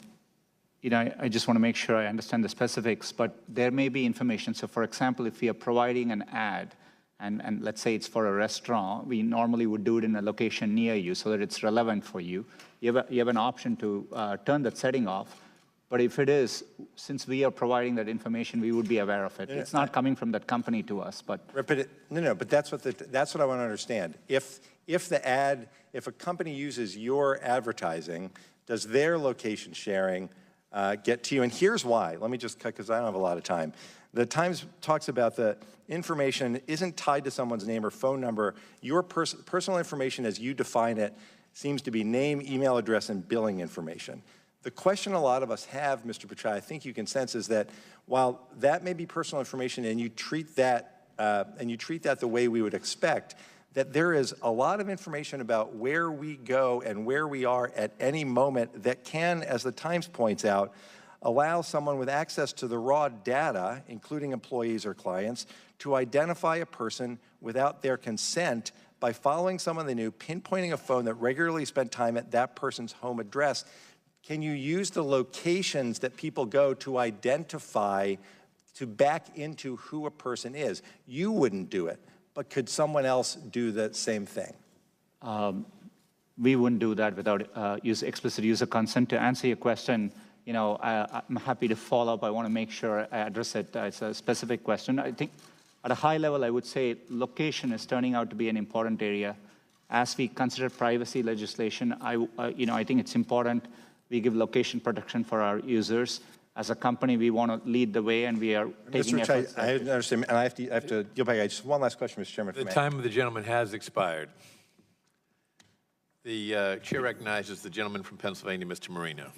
just want to make sure I understand the specifics, but there may be information. So for example, if we are providing an ad, and let's say it's for a restaurant, we normally would do it in a location near you so that it's relevant for you. You have an option to turn that setting off. But if it is, since we are providing that information, we would be aware of it. It's not coming from that company to us, but. But that's what I want to understand. If a company uses your advertising, does their location sharing get to you? And here's why. Let me just cut, because I don't have a lot of time. The Times talks about the information isn't tied to someone's name or phone number. Your personal information as you define it seems to be name, email address, and billing information. The question a lot of us have, Mr. Pichai, I think you can sense, is that while that may be personal information and you treat that the way we would expect, that there is a lot of information about where we go and where we are at any moment that can, as the Times points out, allow someone with access to the raw data, including employees or clients, to identify a person without their consent by following someone they knew, pinpointing a phone that regularly spent time at that person's home address. Can you use the locations that people go to identify, to back into who a person is? You wouldn't do it, but could someone else do the same thing? We wouldn't do that without explicit user consent. To answer your question, I'm happy to follow up. I want to make sure I address it. It's a specific question. I think at a high level, I would say location is turning out to be an important area. As we consider privacy legislation, I think it's important we give location protection for our users. As a company, we want to lead the way, and we are taking efforts. I understand, and I have to go back. Just one last question, Mr. Chairman. The time of the gentleman has expired. The chair recognizes the gentleman from Pennsylvania, Mr. Marino.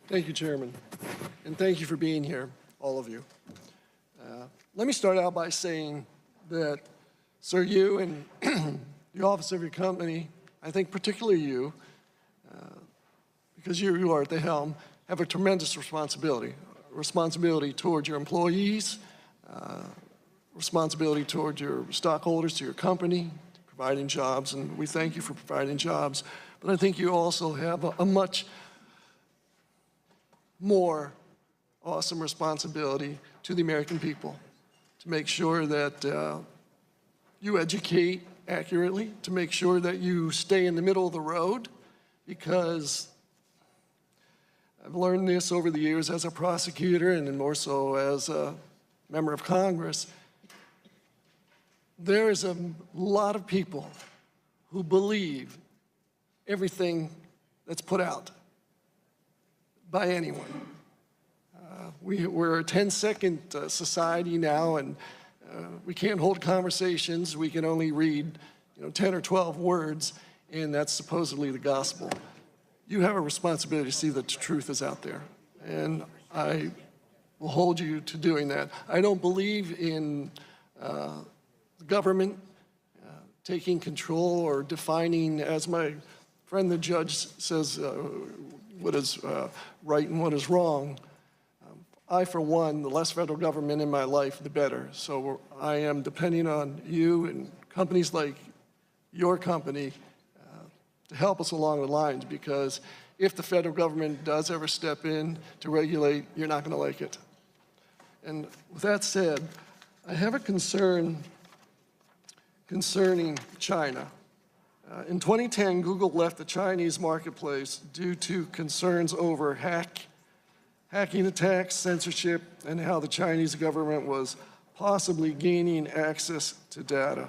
Thank you, Chairman, and thank you for being here, all of you. Let me start out by saying that, sir, you and the office of your company, I think particularly you, because you are at the helm, have a tremendous responsibility towards your employees, responsibility towards your stockholders, to your company, providing jobs, and we thank you for providing jobs. But I think you also have a much more awesome responsibility to the American people, to make sure that you educate accurately, to make sure that you stay in the middle of the road, because I've learned this over the years as a prosecutor and then more so as a member of Congress. There is a lot of people who believe everything that's put out by anyone. We're a 10-second society now, and we can't hold conversations. We can only read 10 or 12 words, and that's supposedly the gospel. You have a responsibility to see that the truth is out there, and I will hold you to doing that. I don't believe in the government taking control or defining, as my friend the judge says, what is right and what is wrong. I, for one, the less federal government in my life, the better. So I am depending on you and companies like your company to help us along the lines, because if the federal government does ever step in to regulate, you're not going to like it. And with that said, I have a concern concerning China. In 2010, Google left the Chinese marketplace due to concerns over hacking attacks, censorship, and how the Chinese government was possibly gaining access to data.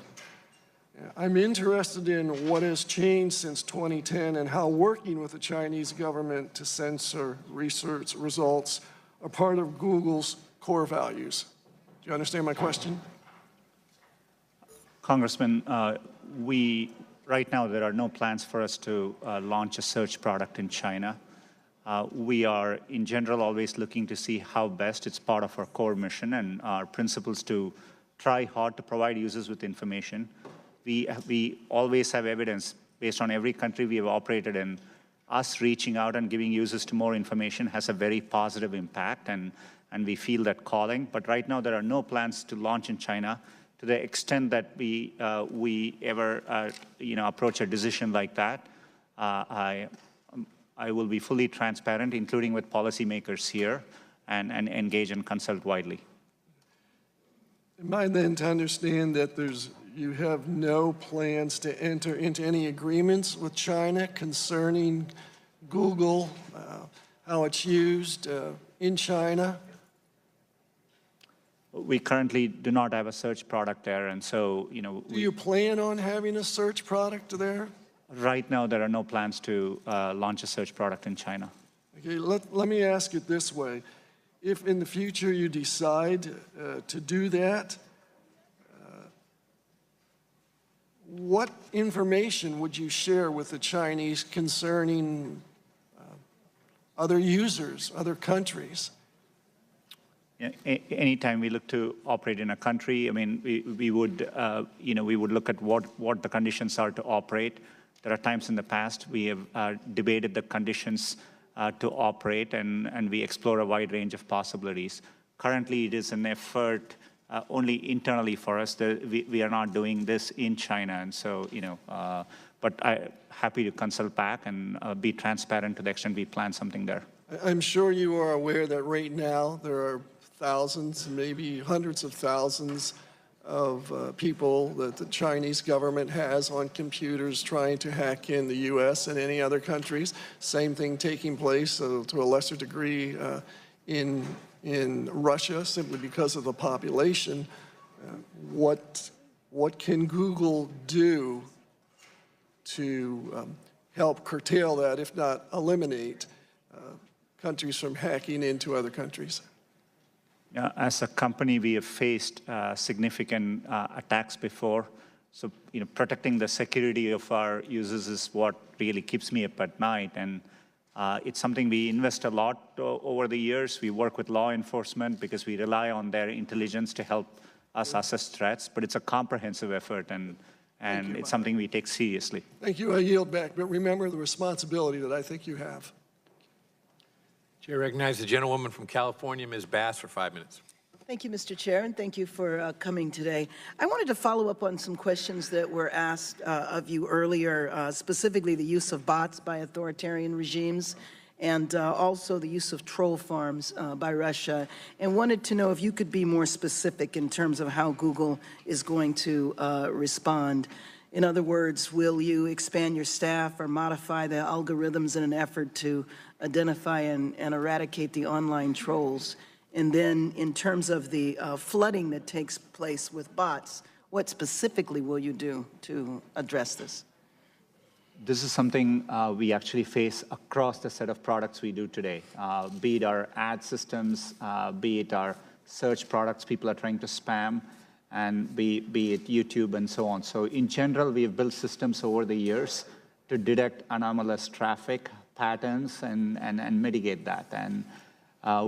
I'm interested in what has changed since 2010 and how working with the Chinese government to censor research results are part of Google's core values. Do you understand my question? Congressman, right now there are no plans for us to launch a search product in China. We are, in general, always looking to see how best. It's part of our core mission and our principles to try hard to provide users with information. We always have evidence based on every country we have operated in. Us reaching out and giving users to more information has a very positive impact, and we feel that calling. But right now, there are no plans to launch in China. To the extent that we ever approach a decision like that, I will be fully transparent, including with policymakers here, and engage and consult widely. Am I then to understand that you have no plans to enter into any agreements with China concerning Google, how it's used in China? We currently do not have a search product there, and so, Do you plan on having a search product there? Right now, there are no plans to launch a search product in China. Okay, let me ask it this way. If in the future you decide to do that, what information would you share with the Chinese concerning other users, other countries? Anytime we look to operate in a country, I mean, we would look at what the conditions are to operate. There are times in the past we have debated the conditions to operate, and we explore a wide range of possibilities. Currently, it is an effort only internally for us. We are not doing this in China, and so, but I'm happy to consult back and be transparent to the extent we plan something there. I'm sure you are aware that right now there are thousands, maybe hundreds of thousands of people that the Chinese government has on computers trying to hack in the U.S. and any other countries. Same thing taking place to a lesser degree in Russia, simply because of the population. What can Google do to help curtail that, if not eliminate, countries from hacking into other countries? As a company, we have faced significant attacks before. So, protecting the security of our users is what really keeps me up at night. And it's something we invest a lot over the years. We work with law enforcement because we rely on their intelligence to help us assess threats. But it's a comprehensive effort, and it's something we take seriously. Thank you. I yield back. But remember the responsibility that I think you have. Chair recognizes the gentlewoman from California, Ms. Bass, for 5 minutes. Thank you, Mr. Chair, and thank you for coming today. I wanted to follow up on some questions that were asked of you earlier, specifically the use of bots by authoritarian regimes and also the use of troll farms by Russia, and wanted to know if you could be more specific in terms of how Google is going to respond. In other words, will you expand your staff or modify the algorithms in an effort to identify and eradicate the online trolls? And then in terms of the flooding that takes place with bots, what specifically will you do to address this? This is something we actually face across the set of products we do today, be it our ad systems, be it our search products people are trying to spam, and be it YouTube and so on. So in general, we have built systems over the years to detect anomalous traffic patterns and mitigate that. And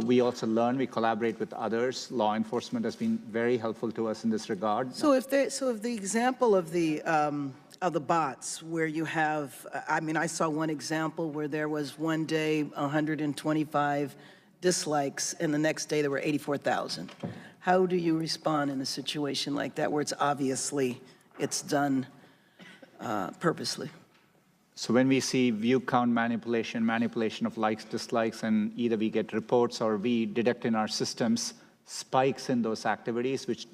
we also learn, we collaborate with others. Law enforcement has been very helpful to us in this regard. So if the example of the bots where you have, I mean, I saw one example where there was one day 125 dislikes and the next day there were 84,000. How do you respond in a situation like that where it's done purposely? So when we see view count manipulation of likes, dislikes, and either we get reports or we detect in our systems spikes in those activities, which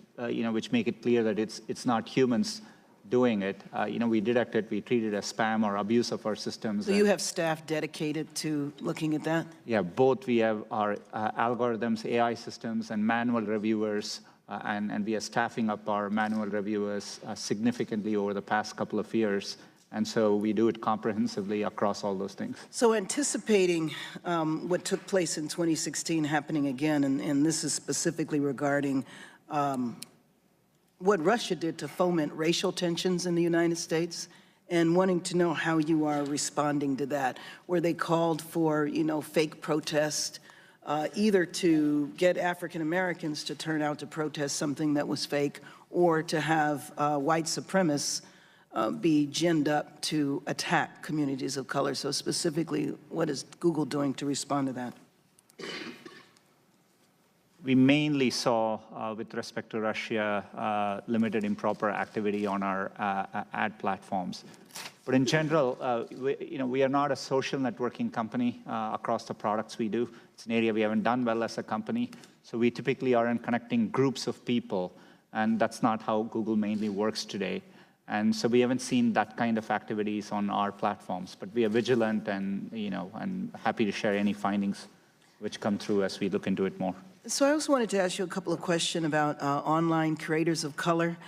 make it clear that it's not humans doing it. We detect it, we treat it as spam or abuse of our systems. So you have staff dedicated to looking at that? Yeah, both. We have our algorithms, AI systems, and manual reviewers and we are staffing up our manual reviewers significantly over the past couple of years. And so we do it comprehensively across all those things. So anticipating what took place in 2016 happening again, and this is specifically regarding what Russia did to foment racial tensions in the United States, and wanting to know how you are responding to that, where they called for, fake protest, either to get African Americans to turn out to protest something that was fake, or to have white supremacists be ginned up to attack communities of color. So specifically, what is Google doing to respond to that? We mainly saw, with respect to Russia, limited improper activity on our ad platforms. But in general, we are not a social networking company across the products we do. It's an area we haven't done well as a company. So we typically aren't connecting groups of people, and that's not how Google mainly works today. And so we haven't seen that kind of activities on our platforms. But we are vigilant and, and happy to share any findings which come through as we look into it more. So I also wanted to ask you a couple of questions about online creators of color,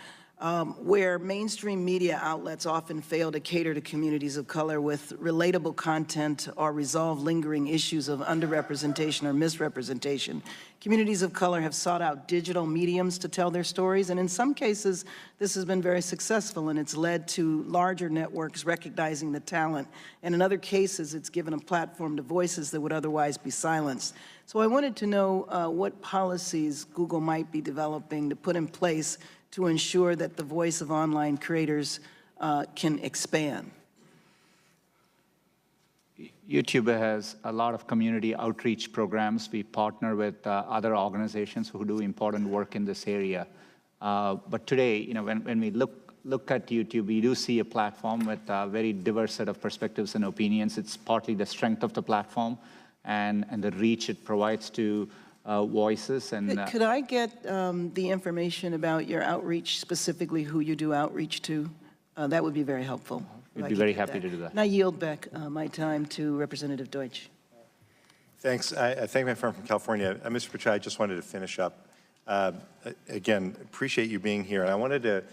where mainstream media outlets often fail to cater to communities of color with relatable content or resolve lingering issues of underrepresentation or misrepresentation. Communities of color have sought out digital mediums to tell their stories, and in some cases, this has been very successful, and it's led to larger networks recognizing the talent. And in other cases, it's given a platform to voices that would otherwise be silenced. So I wanted to know what policies Google might be developing to put in place to ensure that the voice of online creators can expand. YouTube has a lot of community outreach programs. We partner with other organizations who do important work in this area. But today, when we look at YouTube, we do see a platform with a very diverse set of perspectives and opinions. It's partly the strength of the platform and the reach it provides to voices. And Could I get the information about your outreach, specifically who you do outreach to? That would be very helpful. We'd be very happy to do that. And I yield back my time to Representative Deutsch. Thanks. I thank my friend from California. Mr. Pichai, I just wanted to finish up. Again, appreciate you being here. And I wanted to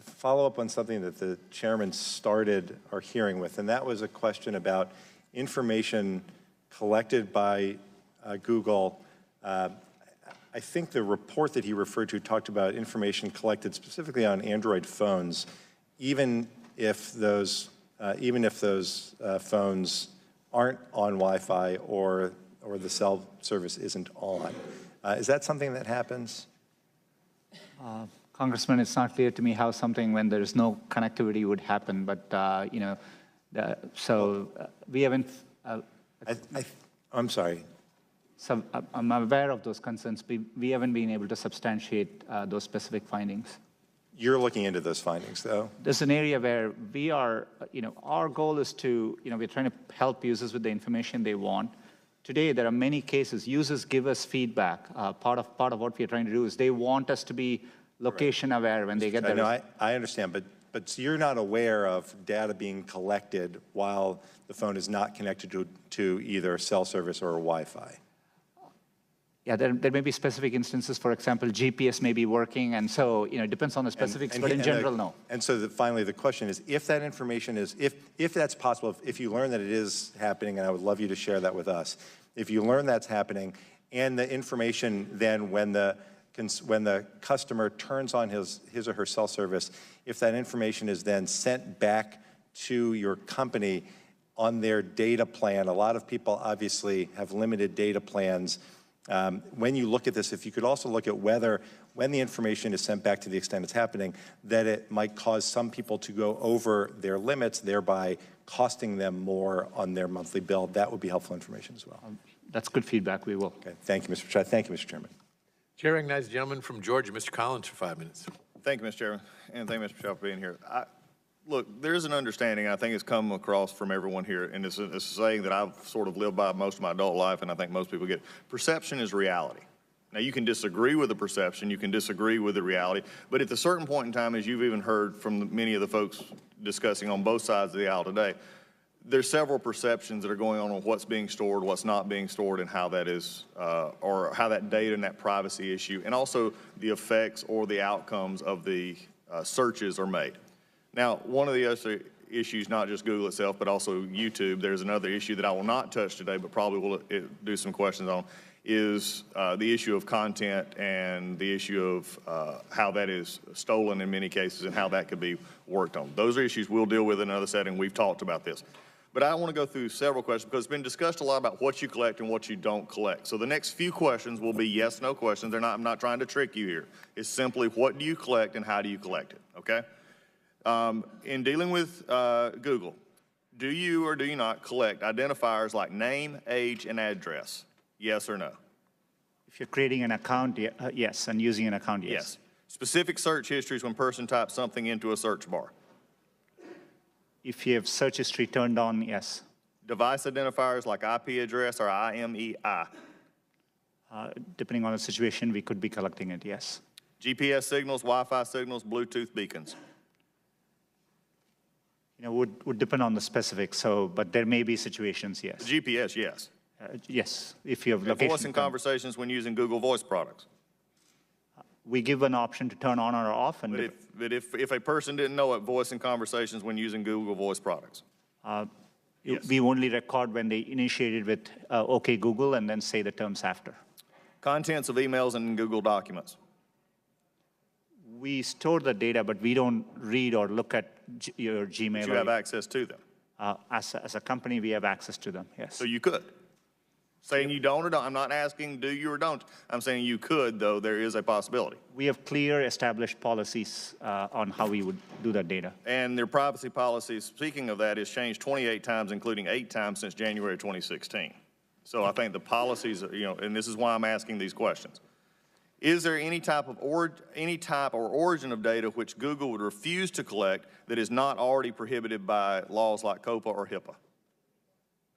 follow up on something that the chairman started our hearing with, and that was a question about information collected by Google. I think the report that he referred to talked about information collected specifically on Android phones, even if those phones aren't on Wi-Fi or the cell service isn't on. Is that something that happens? Congressman, it's not clear to me how something when there's no connectivity would happen, but we haven't. I'm sorry. So I'm aware of those concerns. We haven't been able to substantiate those specific findings. You're looking into those findings, though? There's an area where we are, our goal is to, we're trying to help users with the information they want. Today, there are many cases, users give us feedback. Part of what we're trying to do is they want us to be location aware when they get their... I understand, but you're not aware of data being collected while the phone is not connected to either cell service or Wi-Fi. Yeah, there may be specific instances. For example, GPS may be working, and so it depends on the specifics, but in general, no. And so finally, the question is, if that information is, if that's possible, if you learn that it is happening, and I would love you to share that with us, if you learn that's happening, and the information then when the customer turns on his or her cell service, if that information is then sent back to your company on their data plan, a lot of people obviously have limited data plans. When you look at this, if you could also look at whether, when the information is sent back to the extent it's happening, that it might cause some people to go over their limits, thereby costing them more on their monthly bill, that would be helpful information as well. That's good feedback. We will. Okay. Thank you, Mr. Pichai. Thank you, Mr. Chairman. Chair recognizes the gentleman from Georgia, Mr. Collins, for 5 minutes. Thank you, Mr. Chairman, and thank you, Mr. Pichai, for being here. Look, there is an understanding, I think it's come across from everyone here, and it's a saying that I've sort of lived by most of my adult life, and I think most people get. Perception is reality. Now, you can disagree with the perception, you can disagree with the reality, but at a certain point in time, as you've even heard from many of the folks discussing on both sides of the aisle today, there's several perceptions that are going on what's being stored, what's not being stored, and how that is, or how that data and that privacy issue, and also the effects or the outcomes of the searches are made. Now, one of the other issues, not just Google itself, but also YouTube, there's another issue that I will not touch today, but probably will do some questions on, is the issue of content and the issue of how that is stolen in many cases and how that could be worked on. Those are issues we'll deal with in another setting. We've talked about this. But I want to go through several questions because it's been discussed a lot about what you collect and what you don't collect. So the next few questions will be yes, no questions. I'm not trying to trick you here. It's simply what do you collect and how do you collect it, okay? In dealing with Google, do you or do you not collect identifiers like name, age, and address? Yes or no? If you're creating an account, yes, and using an account, yes. Yes. Specific search histories when person types something into a search bar. If you have search history turned on, yes. Device identifiers like IP address or IMEI. Depending on the situation, we could be collecting it, yes. GPS signals, Wi-Fi signals, Bluetooth beacons. You know, would depend on the specifics, but there may be situations, yes. GPS, yes. Yes, if you have location. Voice and conversations when using Google Voice products. We give an option to turn on or off. And but if a person didn't know it, voice and conversations when using Google Voice products. Yes. We only record when they initiated with OK Google and then say the terms after. Contents of emails and Google documents. We store the data, but we don't read or look at your Gmail. But you have access to them. As a company, we have access to them, yes. So you could. Saying you don't or don't. I'm not asking do you or don't. I'm saying you could, though there is a possibility. We have clear established policies on how we would do that data. And their privacy policies, speaking of that, has changed 28 times, including 8 times since January 2016. So I think the policies, and this is why I'm asking these questions. Is there any type or origin of data which Google would refuse to collect that is not already prohibited by laws like COPA or HIPAA?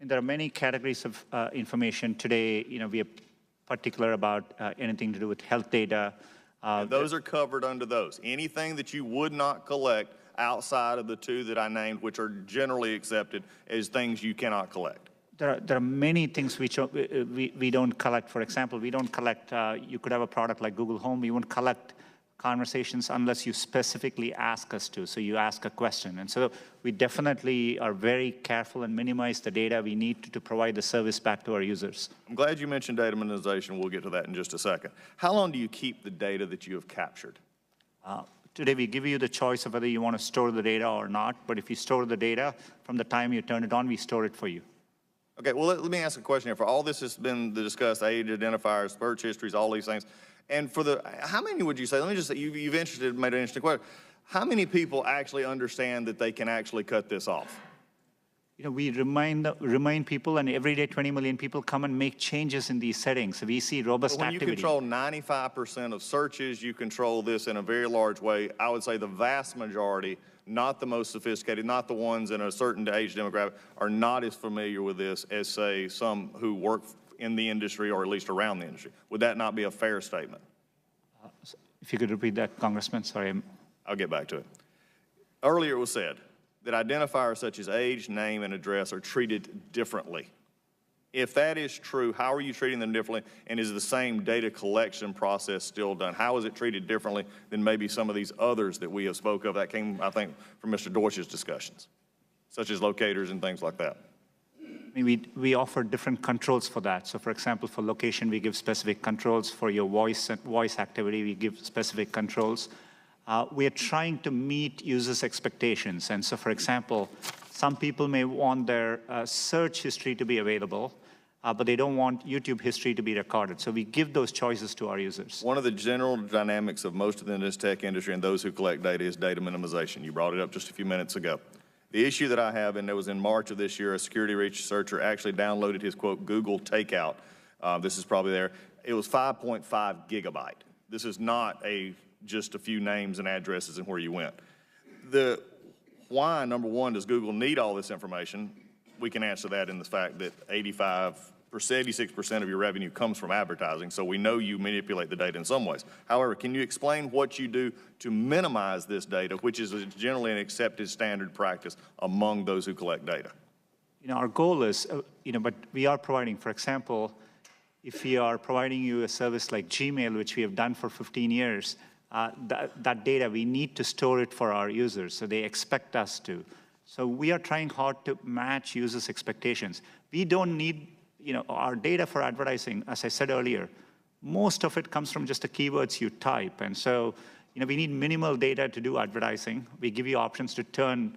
And there are many categories of information today. We are particular about anything to do with health data. Those are covered under those. Anything that you would not collect outside of the 2 that I named, which are generally accepted as things you cannot collect. There are many things which we don't collect. For example, we don't collect, you could have a product like Google Home. We won't collect conversations unless you specifically ask us to. So you ask a question. And so we definitely are very careful and minimize the data we need to provide the service back to our users. I'm glad you mentioned data minimization. We'll get to that in just a second. How long do you keep the data that you have captured? Today, we give you the choice of whether you want to store the data or not. But if you store the data, from the time you turn it on, we store it for you. Okay, well, let me ask a question here. For all this has been discussed, age identifiers, search histories, all these things. And for how many would you say, let me just say, you've made an interesting question. How many people actually understand that they can actually cut this off? We remind people, and every day 20 million people come and make changes in these settings. We see robust activity. When you control 95% of searches, you control this in a very large way. I would say the vast majority, not the most sophisticated, not the ones in a certain age demographic, are not as familiar with this as, say, some who work in the industry or at least around the industry. Would that not be a fair statement? If you could repeat that, Congressman, sorry. I'll get back to it. Earlier it was said that identifiers such as age, name, and address are treated differently. If that is true, how are you treating them differently, and is the same data collection process still done? How is it treated differently than maybe some of these others that we have spoke of that came, I think, from Mr. Deutsch's discussions, such as locators and things like that? We offer different controls for that. So, for example, for location, we give specific controls. For your voice activity, we give specific controls. We are trying to meet users' expectations. And so, for example, some people may want their search history to be available, but they don't want YouTube history to be recorded. So we give those choices to our users. One of the general dynamics of most of this tech industry and those who collect data is data minimization. You brought it up just a few minutes ago. The issue that I have, and it was in March of this year, a security researcher actually downloaded his, quote, Google takeout. This is probably there. It was 5.5 gigabyte. This is not just a few names and addresses and where you went. Why, number one, does Google need all this information? We can answer that in the fact that 86% of your revenue comes from advertising, so we know you manipulate the data in some ways. However, can you explain what you do to minimize this data, which is generally an accepted standard practice among those who collect data? our goal is, but we are providing, for example, if we are providing you a service like Gmail, which we have done for 15 years, that data, we need to store it for our users, so they expect us to. So we are trying hard to match users' expectations. We don't need, our data for advertising, as I said earlier, most of it comes from just the keywords you type. And so, we need minimal data to do advertising. We give you options to turn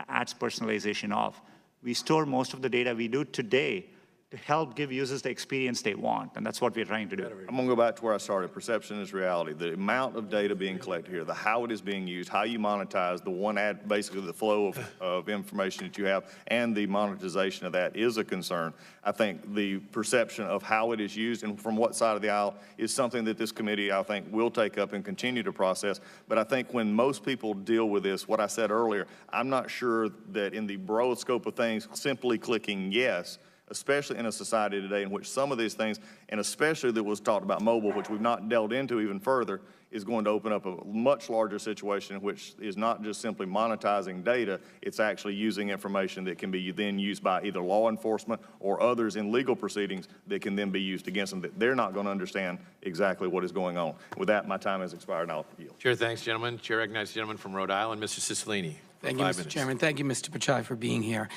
ads personalization off. We store most of the data we do today to help give users the experience they want, and that's what we're trying to do. I'm going to go back to where I started. Perception is reality. The amount of data being collected here, how it is being used, how you monetize, the one ad, basically the flow of information that you have, and the monetization of that is a concern. I think the perception of how it is used and from what side of the aisle is something that this committee, I think, will take up and continue to process. But I think when most people deal with this, what I said earlier, I'm not sure that in the broad scope of things, simply clicking yes, especially in a society today in which some of these things, and especially that was talked about mobile, which we've not delved into even further, is going to open up a much larger situation in which is not just simply monetizing data, it's actually using information that can be then used by either law enforcement or others in legal proceedings that can then be used against them, that they're not going to understand exactly what is going on. With that, my time has expired, and I'll yield. Chair, thanks, gentlemen. Chair recognizes the gentleman from Rhode Island, Mr. Cicilline. Thank you, Mr. Chairman. Thank you, Mr. Pichai, for being here.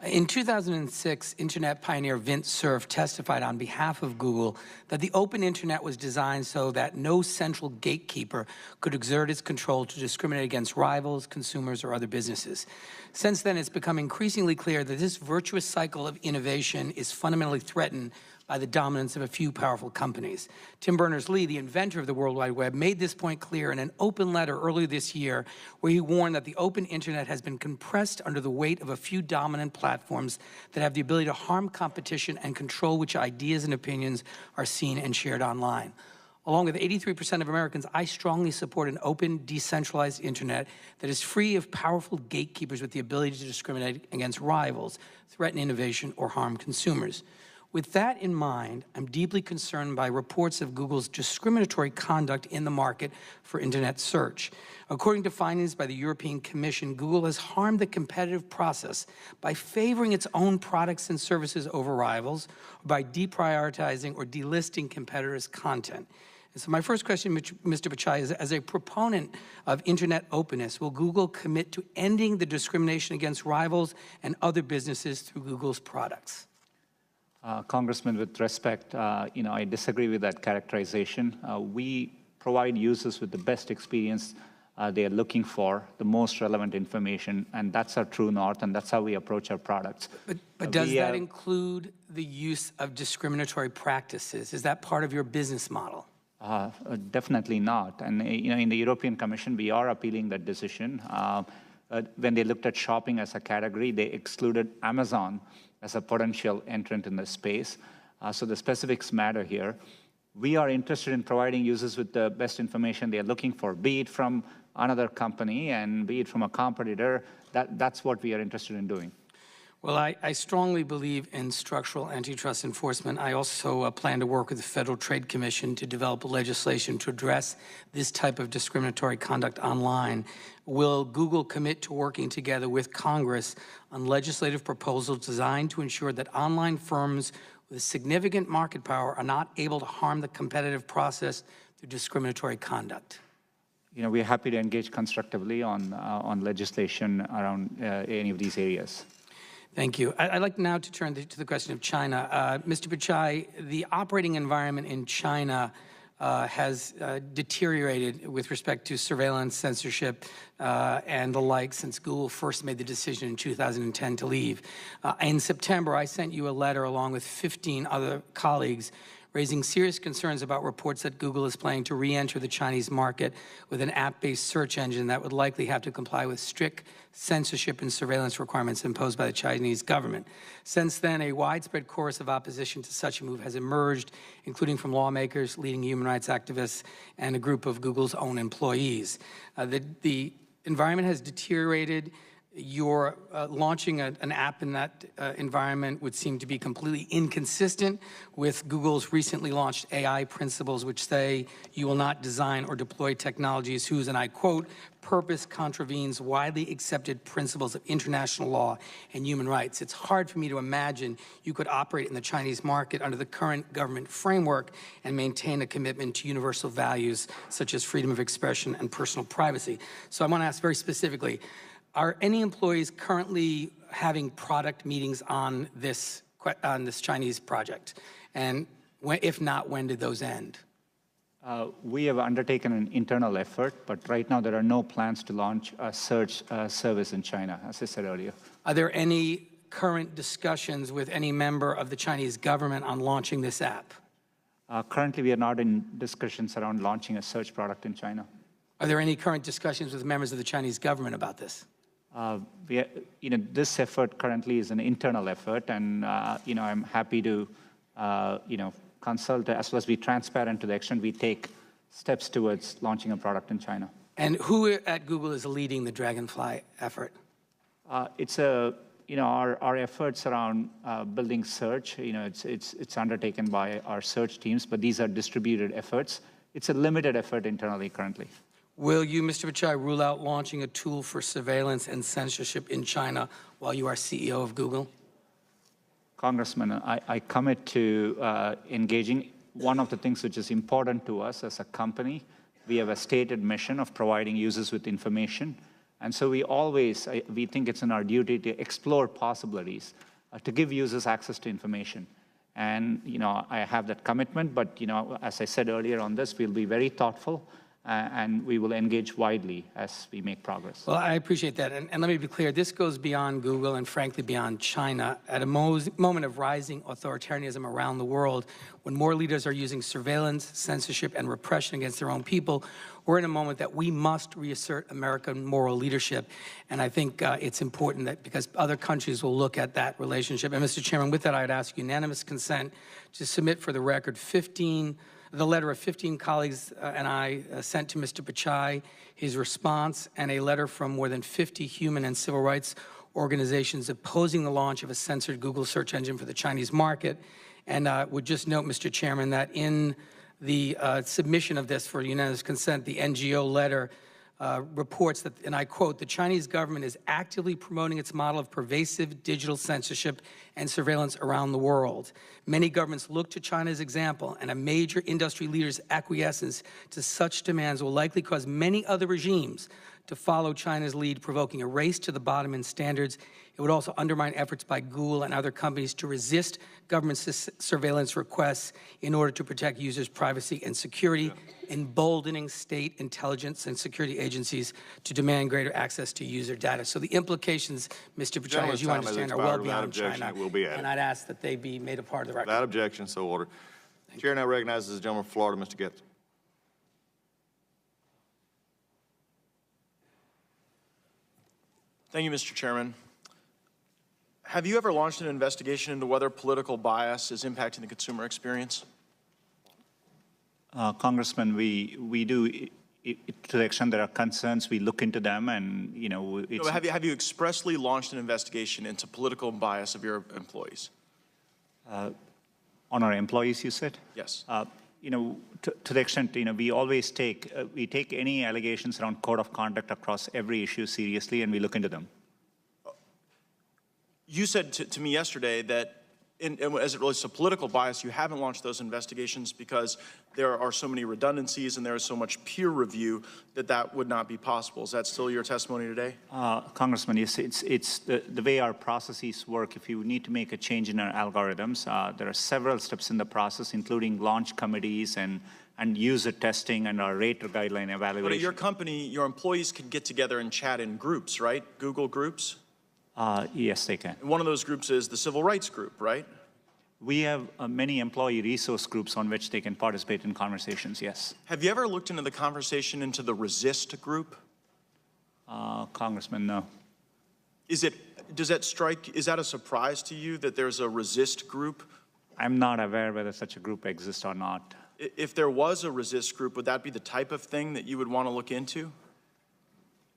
In 2006, Internet pioneer Vint Cerf testified on behalf of Google that the open Internet was designed so that no central gatekeeper could exert its control to discriminate against rivals, consumers, or other businesses. Since then, it's become increasingly clear that this virtuous cycle of innovation is fundamentally threatened by the dominance of a few powerful companies. Tim Berners-Lee, the inventor of the World Wide Web, made this point clear in an open letter earlier this year where he warned that the open Internet has been compressed under the weight of a few dominant platforms that have the ability to harm competition and control which ideas and opinions are seen and shared online. Along with 83% of Americans, I strongly support an open, decentralized Internet that is free of powerful gatekeepers with the ability to discriminate against rivals, threaten innovation, or harm consumers. With that in mind, I'm deeply concerned by reports of Google's discriminatory conduct in the market for Internet search. According to findings by the European Commission, Google has harmed the competitive process by favoring its own products and services over rivals, or by deprioritizing or delisting competitors' content. And so my first question, Mr. Pichai, is as a proponent of Internet openness, will Google commit to ending the discrimination against rivals and other businesses through Google's products? Congressman, with respect, I disagree with that characterization. We provide users with the best experience they are looking for, the most relevant information, and that's our true north, and that's how we approach our products. But does that include the use of discriminatory practices? Is that part of your business model? Definitely not. And in the European Commission, we are appealing that decision. When they looked at shopping as a category, they excluded Amazon as a potential entrant in the space. So the specifics matter here. We are interested in providing users with the best information they are looking for, be it from another company and be it from a competitor. That's what we are interested in doing. Well, I strongly believe in structural antitrust enforcement. I also plan to work with the Federal Trade Commission to develop legislation to address this type of discriminatory conduct online. Will Google commit to working together with Congress on legislative proposals designed to ensure that online firms with significant market power are not able to harm the competitive process through discriminatory conduct? We're happy to engage constructively on legislation around any of these areas. Thank you. I'd like now to turn to the question of China. Mr. Pichai, the operating environment in China has deteriorated with respect to surveillance, censorship, and the like since Google first made the decision in 2010 to leave. In September, I sent you a letter along with 15 other colleagues raising serious concerns about reports that Google is planning to re-enter the Chinese market with an app-based search engine that would likely have to comply with strict censorship and surveillance requirements imposed by the Chinese government. Since then, a widespread chorus of opposition to such a move has emerged, including from lawmakers, leading human rights activists, and a group of Google's own employees. The environment has deteriorated. your launching an app in that environment would seem to be completely inconsistent with Google's recently launched AI principles, which say you will not design or deploy technologies whose, and I quote, purpose contravenes widely accepted principles of international law and human rights. It's hard for me to imagine you could operate in the Chinese market under the current government framework and maintain a commitment to universal values such as freedom of expression and personal privacy. So I want to ask very specifically, are any employees currently having product meetings on this Chinese project? And if not, when did those end? We have undertaken an internal effort, but right now there are no plans to launch a search service in China, as I said earlier. Are there any current discussions with any member of the Chinese government on launching this app? Currently, we are not in discussions around launching a search product in China. Are there any current discussions with members of the Chinese government about this? This effort currently is an internal effort, and I'm happy to consult as well as be transparent to the extent we take steps towards launching a product in China. And who at Google is leading the Dragonfly effort? It's our efforts around building search. It's undertaken by our search teams, but these are distributed efforts. It's a limited effort internally currently. Will you, Mr. Pichai, rule out launching a tool for surveillance and censorship in China while you are CEO of Google? Congressman, I commit to engaging. One of the things which is important to us as a company, we have a stated mission of providing users with information. And so we think it's in our duty to explore possibilities to give users access to information. And, I have that commitment, but, as I said earlier on this, we'll be very thoughtful and we will engage widely as we make progress. Well, I appreciate that. And let me be clear, this goes beyond Google and frankly beyond China. At a moment of rising authoritarianism around the world, when more leaders are using surveillance, censorship, and repression against their own people, we're in a moment that we must reassert American moral leadership. And I think it's important that because other countries will look at that relationship. And Mr. Chairman, with that, I'd ask unanimous consent to submit for the record the letter of 15 colleagues and I sent to Mr. Pichai, his response, and a letter from more than 50 human and civil rights organizations opposing the launch of a censored Google search engine for the Chinese market. And would just note, Mr. Chairman, that in the submission of this for unanimous consent, the NGO letter reports that, and I quote, the Chinese government is actively promoting its model of pervasive digital censorship and surveillance around the world. Many governments look to China's example, and a major industry leader's acquiescence to such demands will likely cause many other regimes to follow China's lead, provoking a race to the bottom in standards. It would also undermine efforts by Google and other companies to resist government surveillance requests in order to protect users' privacy and security, emboldening state intelligence and security agencies to demand greater access to user data. So the implications, Mr. Pichai, as you understand, are well beyond China, and I'd ask that they be made a part of the record. Without objection, so ordered. Chair now recognizes the gentleman from Florida, Mr. Getz. Thank you, Mr. Chairman. Have you ever launched an investigation into whether political bias is impacting the consumer experience? Congressman, we do, to the extent there are concerns, we look into them, and it's... Have you expressly launched an investigation into political bias of your employees? On our employees, you said? Yes. To the extent, we always take any allegations around code of conduct across every issue seriously, and we look into them. You said to me yesterday that as it relates to political bias, you haven't launched those investigations because there are so many redundancies and there is so much peer review that would not be possible. Is that still your testimony today? Congressman, yes, it's the way our processes work. If you need to make a change in our algorithms, there are several steps in the process, including launch committees and user testing and our rater guideline evaluation. But at your company, your employees can get together and chat in groups, right? Google groups? Yes, they can. And one of those groups is the Civil Rights Group, right? We have many employee resource groups on which they can participate in conversations, yes. Have you ever looked into the conversation into the Resist group? Congressman, no. Is that a surprise to you that there's a Resist group? I'm not aware whether such a group exists or not. If there was a Resist group, would that be the type of thing that you would want to look into?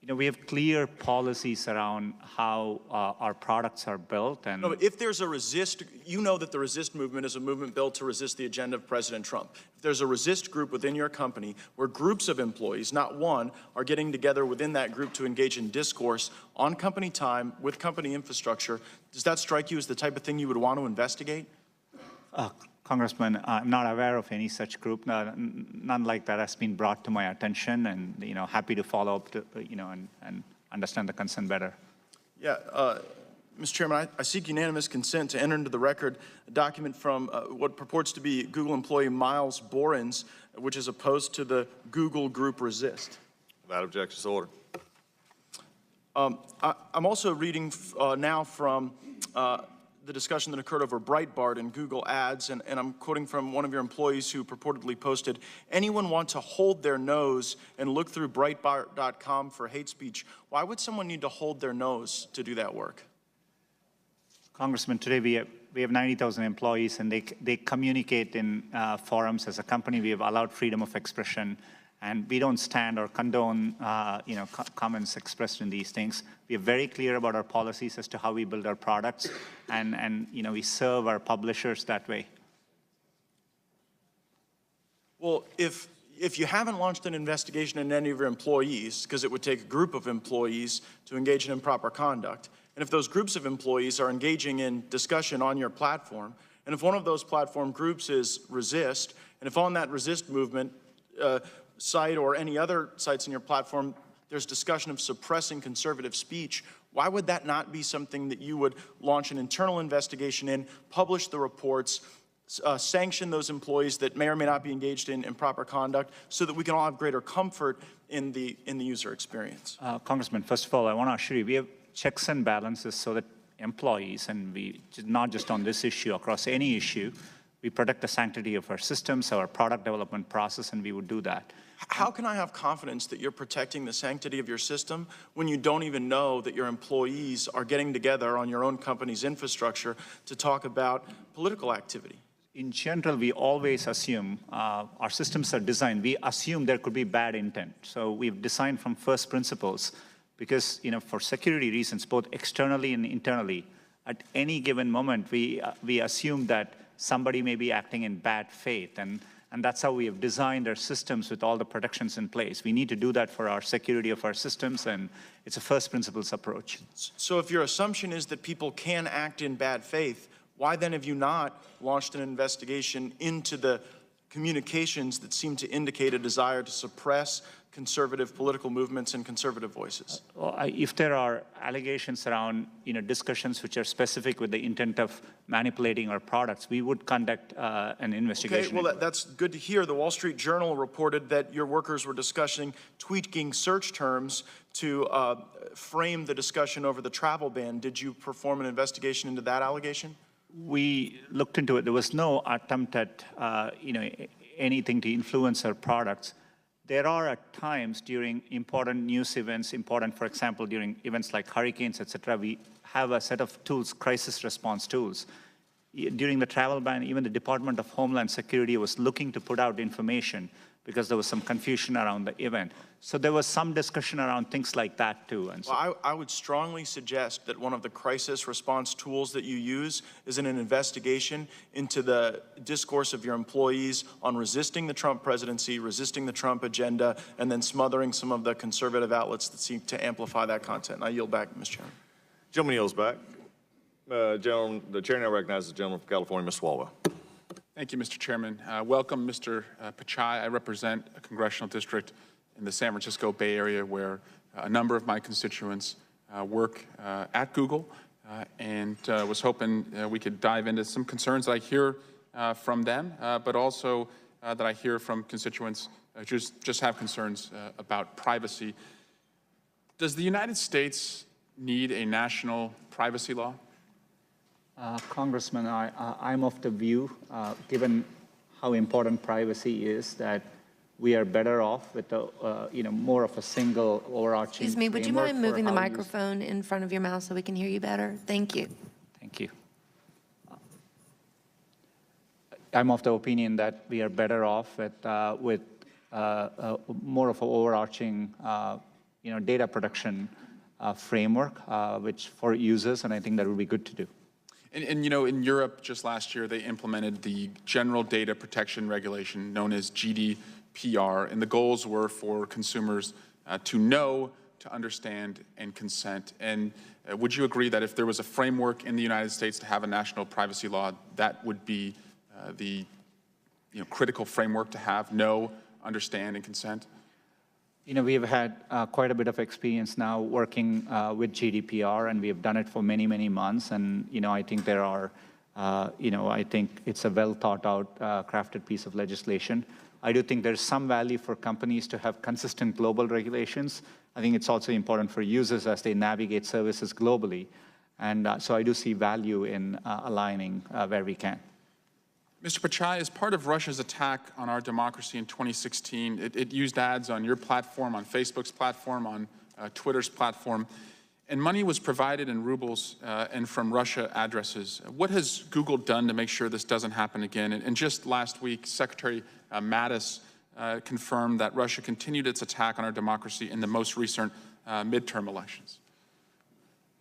We have clear policies around how our products are built. And no, but if there's a resist, you know that the resist movement is a movement built to resist the agenda of President Trump. If there's a resist group within your company where groups of employees, not one, are getting together within that group to engage in discourse on company time with company infrastructure, does that strike you as the type of thing you would want to investigate? Congressman, I'm not aware of any such group. None like that has been brought to my attention, and happy to follow up to, and understand the concern better. Yeah, Mr. Chairman, I seek unanimous consent to enter into the record a document from what purports to be Google employee Miles Borens, which is opposed to the Google group Resist. Without objection, so ordered. I'm also reading now from the discussion that occurred over Breitbart and Google Ads, and I'm quoting from one of your employees who purportedly posted, anyone want to hold their nose and look through Breitbart.com for hate speech? Why would someone need to hold their nose to do that work? Congressman, today we have 90,000 employees, and they communicate in forums. As a company, we have allowed freedom of expression, and we don't stand or condone comments expressed in these things. We are very clear about our policies as to how we build our products, and we serve our publishers that way. Well, if you haven't launched an investigation in any of your employees, because it would take a group of employees to engage in improper conduct, and if those groups of employees are engaging in discussion on your platform, and if one of those platform groups is Resist, and if on that Resist movement site or any other sites in your platform, there's discussion of suppressing conservative speech, why would that not be something that you would launch an internal investigation in, publish the reports, sanction those employees that may or may not be engaged in improper conduct, so that we can all have greater comfort in the user experience? Congressman, first of all, I want to assure you, we have checks and balances so that employees, and we not just on this issue, across any issue, we protect the sanctity of our systems, our product development process, and we would do that. How can I have confidence that you're protecting the sanctity of your system when you don't even know that your employees are getting together on your own company's infrastructure to talk about political activity? In general, we always assume our systems are designed. We assume there could be bad intent. So we've designed from first principles because, for security reasons, both externally and internally, at any given moment, we assume that somebody may be acting in bad faith. And that's how we have designed our systems with all the protections in place. We need to do that for our security of our systems, and it's a first principles approach. So if your assumption is that people can act in bad faith, why then have you not launched an investigation into the communications that seem to indicate a desire to suppress conservative political movements and conservative voices? Well, if there are allegations around discussions which are specific with the intent of manipulating our products, we would conduct an investigation. Okay, well, that's good to hear. The Wall Street Journal reported that your workers were discussing tweaking search terms to frame the discussion over the travel ban. Did you perform an investigation into that allegation? We looked into it. There was no attempt at anything to influence our products. There are at times during important news events, for example, during events like hurricanes, et cetera, we have a set of tools, crisis response tools. During the travel ban, even the Department of Homeland Security was looking to put out information because there was some confusion around the event. So there was some discussion around things like that too. And so, well, I would strongly suggest that one of the crisis response tools that you use is in an investigation into the discourse of your employees on resisting the Trump presidency, resisting the Trump agenda, and then smothering some of the conservative outlets that seek to amplify that content. And I yield back, Mr. Chairman. Gentleman yields back. The chair now recognizes the gentleman from California, Mr. Swalwell. Thank you, Mr. Chairman. Welcome, Mr. Pichai. I represent a congressional district in the San Francisco Bay Area where a number of my constituents work at Google, and was hoping we could dive into some concerns that I hear from them, but also that I hear from constituents who just have concerns about privacy. Does the United States need a national privacy law? Congressman, I'm of the view, given how important privacy is, that we are better off with more of a single overarching. Excuse me, would you mind moving the microphone in front of your mouth so we can hear you better? Thank you. Thank you. I'm of the opinion that we are better off with more of an overarching data protection framework, which for users, and I think that would be good to do. And in Europe, just last year, they implemented the General Data Protection Regulation, known as GDPR, and the goals were for consumers to know, to understand, and consent. And would you agree that if there was a framework in the United States to have a national privacy law, that would be the critical framework to have: know, understand, and consent? We have had quite a bit of experience now working with GDPR, and we have done it for many, many months. And, I think there are, I think it's a well thought out, crafted piece of legislation. I do think there's some value for companies to have consistent global regulations. I think it's also important for users as they navigate services globally. And so I do see value in aligning where we can. Mr. Pichai, as part of Russia's attack on our democracy in 2016, it used ads on your platform, on Facebook's platform, on Twitter's platform, and money was provided in rubles and from Russia addresses. What has Google done to make sure this doesn't happen again? And just last week, Secretary Mattis confirmed that Russia continued its attack on our democracy in the most recent midterm elections.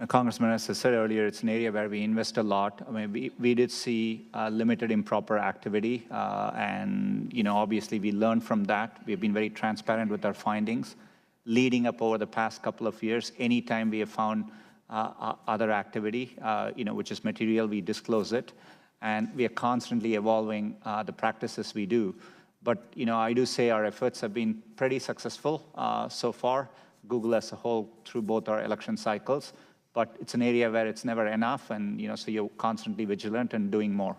Congressman, as I said earlier, it's an area where we invest a lot. I mean, we did see limited improper activity, and obviously we learned from that. We've been very transparent with our findings. Leading up over the past couple of years, anytime we have found other activity, which is material, we disclose it, and we are constantly evolving the practices we do. But I do say our efforts have been pretty successful so far. Google as a whole through both our election cycles. But it's an area where it's never enough, and so you're constantly vigilant and doing more.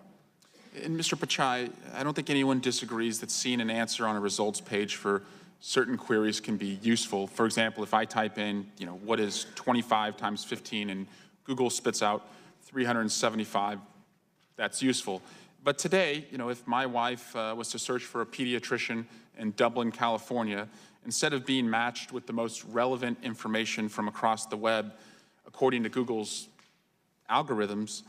And Mr. Pichai, I don't think anyone disagrees that seeing an answer on a results page for certain queries can be useful. For example, if I type in, what is 25 times 15, and Google spits out 375, that's useful. But today, if my wife was to search for a pediatrician in Dublin, California, instead of being matched with the most relevant information from across the web, according to Google's algorithms,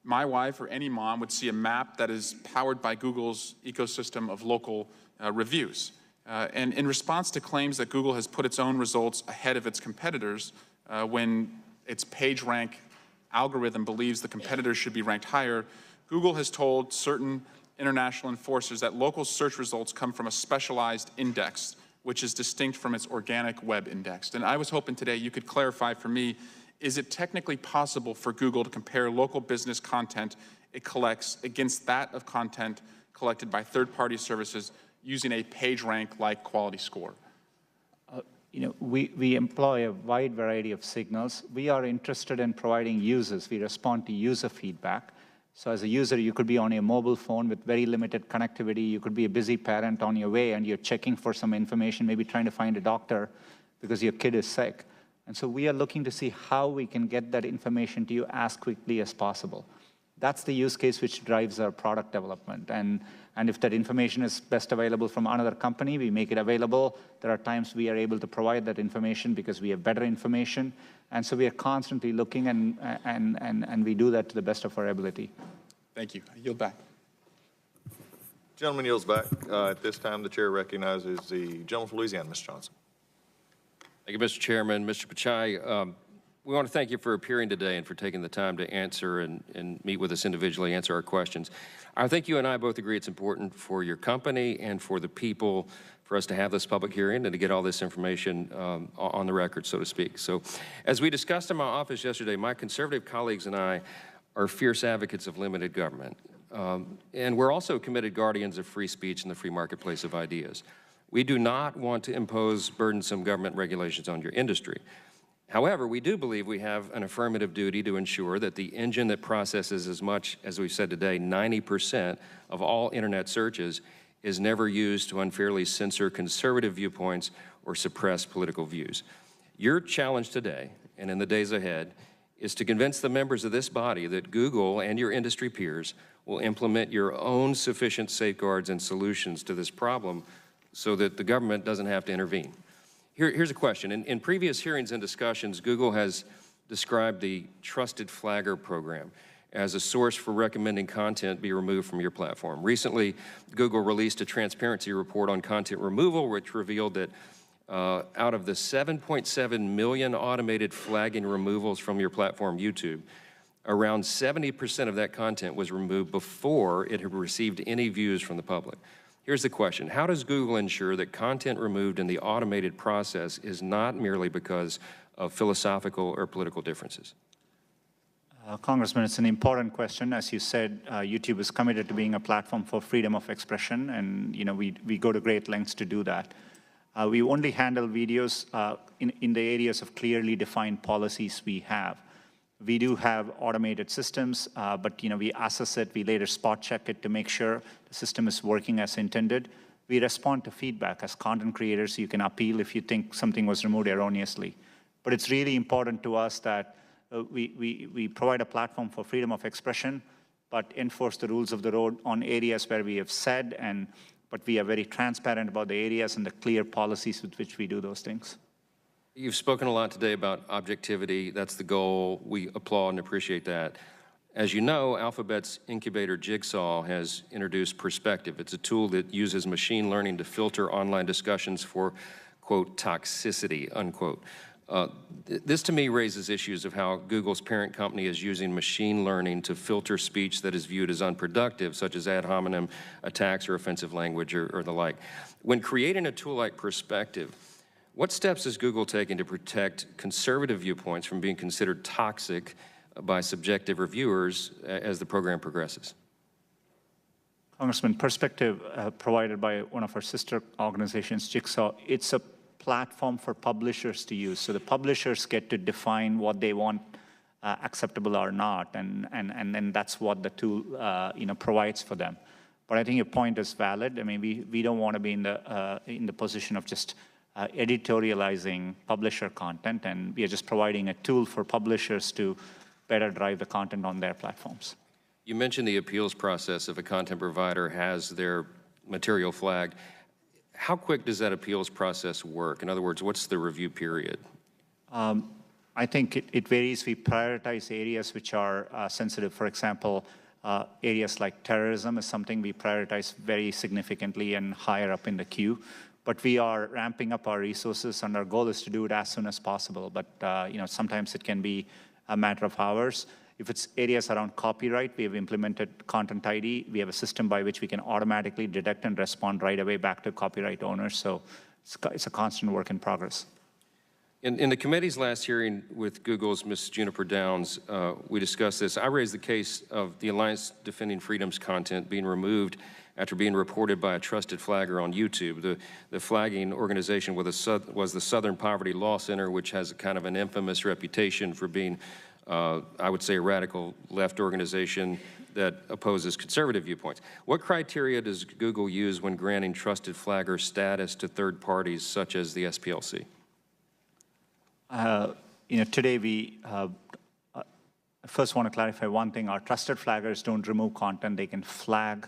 my wife or any mom would see a map that is powered by Google's ecosystem of local reviews. And in response to claims that Google has put its own results ahead of its competitors when its PageRank algorithm believes the competitors should be ranked higher, Google has told certain international enforcers that local search results come from a specialized index, which is distinct from its organic web index. And I was hoping today you could clarify for me, is it technically possible for Google to compare local business content it collects against that of content collected by third-party services using a PageRank-like quality score? We employ a wide variety of signals. We are interested in providing users. We respond to user feedback. So as a user, you could be on a mobile phone with very limited connectivity. You could be a busy parent on your way, and you're checking for some information, maybe trying to find a doctor because your kid is sick. And so we are looking to see how we can get that information to you as quickly as possible. That's the use case which drives our product development. And if that information is best available from another company, we make it available. There are times we are able to provide that information because we have better information. And so we are constantly looking, and we do that to the best of our ability. Thank you. I yield back. Gentleman yields back. At this time, the chair recognizes the gentleman from Louisiana, Mr. Johnson. Thank you, Mr. Chairman. Mr. Pichai, we want to thank you for appearing today and for taking the time to answer and meet with us individually, answer our questions. I think you and I both agree it's important for your company and for the people for us to have this public hearing and to get all this information on the record, so to speak. So as we discussed in my office yesterday, my conservative colleagues and I are fierce advocates of limited government. And we're also committed guardians of free speech and the free marketplace of ideas. We do not want to impose burdensome government regulations on your industry. However, we do believe we have an affirmative duty to ensure that the engine that processes as much, as we've said today, 90% of all internet searches is never used to unfairly censor conservative viewpoints or suppress political views. Your challenge today, and in the days ahead, is to convince the members of this body that Google and your industry peers will implement your own sufficient safeguards and solutions to this problem so that the government doesn't have to intervene. Here's a question. In previous hearings and discussions, Google has described the Trusted Flagger program as a source for recommending content be removed from your platform. Recently, Google released a transparency report on content removal, which revealed that out of the 7.7 million automated flagging removals from your platform, YouTube, around 70% of that content was removed before it had received any views from the public. Here's the question. How does Google ensure that content removed in the automated process is not merely because of philosophical or political differences? Congressman, it's an important question. As you said, YouTube is committed to being a platform for freedom of expression, and we go to great lengths to do that. We only handle videos in the areas of clearly defined policies we have. We do have automated systems, but we assess it, we later spot check it to make sure the system is working as intended. We respond to feedback. As content creators, you can appeal if you think something was removed erroneously. But it's really important to us that we provide a platform for freedom of expression, but enforce the rules of the road on areas where we have said, but we are very transparent about the areas and the clear policies with which we do those things. You've spoken a lot today about objectivity. That's the goal. We applaud and appreciate that. As you know, Alphabet's incubator Jigsaw has introduced Perspective. It's a tool that uses machine learning to filter online discussions for, quote, toxicity, unquote. This to me raises issues of how Google's parent company is using machine learning to filter speech that is viewed as unproductive, such as ad hominem attacks or offensive language or the like. When creating a tool like Perspective, what steps is Google taking to protect conservative viewpoints from being considered toxic by subjective reviewers as the program progresses? Congressman, Perspective, provided by one of our sister organizations, Jigsaw, it's a platform for publishers to use. So the publishers get to define what they want acceptable or not, and then that's what the tool provides for them. But I think your point is valid. I mean, we don't want to be in the position of just editorializing publisher content, and we are just providing a tool for publishers to better drive the content on their platforms. You mentioned the appeals process if a content provider has their material flagged. How quick does that appeals process work? In other words, what's the review period? I think it varies. We prioritize areas which are sensitive. For example, areas like terrorism is something we prioritize very significantly and higher up in the queue. But we are ramping up our resources, and our goal is to do it as soon as possible. But sometimes it can be a matter of hours. If it's areas around copyright, we have implemented Content ID. We have a system by which we can automatically detect and respond right away back to copyright owners. So it's a constant work in progress. In the committee's last hearing with Google's Ms. Juniper Downs, we discussed this. I raised the case of the Alliance Defending Freedom's content being removed after being reported by a trusted flagger on YouTube. The flagging organization was the Southern Poverty Law Center, which has a kind of an infamous reputation for being, I would say, a radical left organization that opposes conservative viewpoints. What criteria does Google use when granting trusted flagger status to third parties such as the SPLC? Today we first want to clarify one thing. Our trusted flaggers don't remove content. They can flag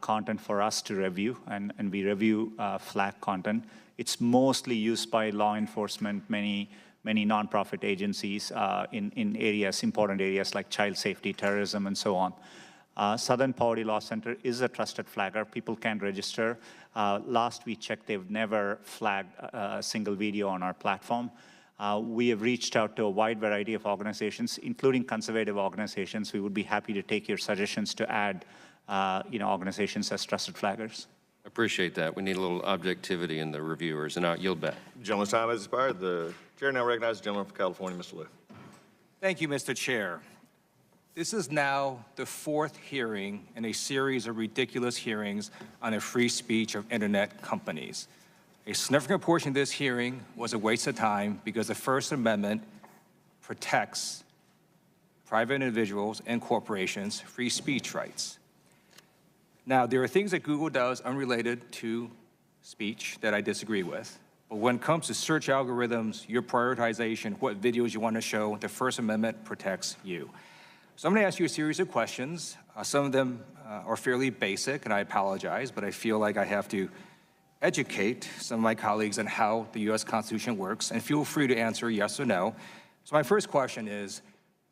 content for us to review, and we review flag content. It's mostly used by law enforcement, many nonprofit agencies in areas, important areas like child safety, terrorism, and so on. Southern Poverty Law Center is a trusted flagger. People can register. Last we checked, they've never flagged a single video on our platform. We have reached out to a wide variety of organizations, including conservative organizations. We would be happy to take your suggestions to add organizations as trusted flaggers. Appreciate that. We need a little objectivity in the reviewers, and I'll yield back. Gentleman's time has expired. The chair now recognizes the gentleman from California, Mr. Liu. Thank you, Mr. Chair. This is now the fourth hearing in a series of ridiculous hearings on the free speech of internet companies. A significant portion of this hearing was a waste of time because the First Amendment protects private individuals and corporations' free speech rights. Now, there are things that Google does unrelated to speech that I disagree with. But when it comes to search algorithms, your prioritization, what videos you want to show, the First Amendment protects you. So I'm going to ask you a series of questions. Some of them are fairly basic, and I apologize, but I feel like I have to educate some of my colleagues on how the U.S. Constitution works, and feel free to answer yes or no. So my first question is,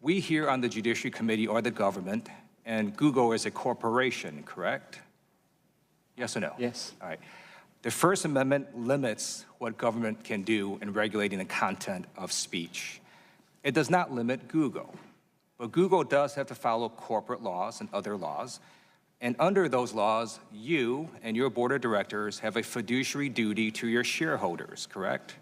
we here on the Judiciary Committee are the government, and Google is a corporation, correct? Yes or no? Yes. All right. The First Amendment limits what government can do in regulating the content of speech. It does not limit Google, but Google does have to follow corporate laws and other laws. And under those laws, you and your board of directors have a fiduciary duty to your shareholders, correct?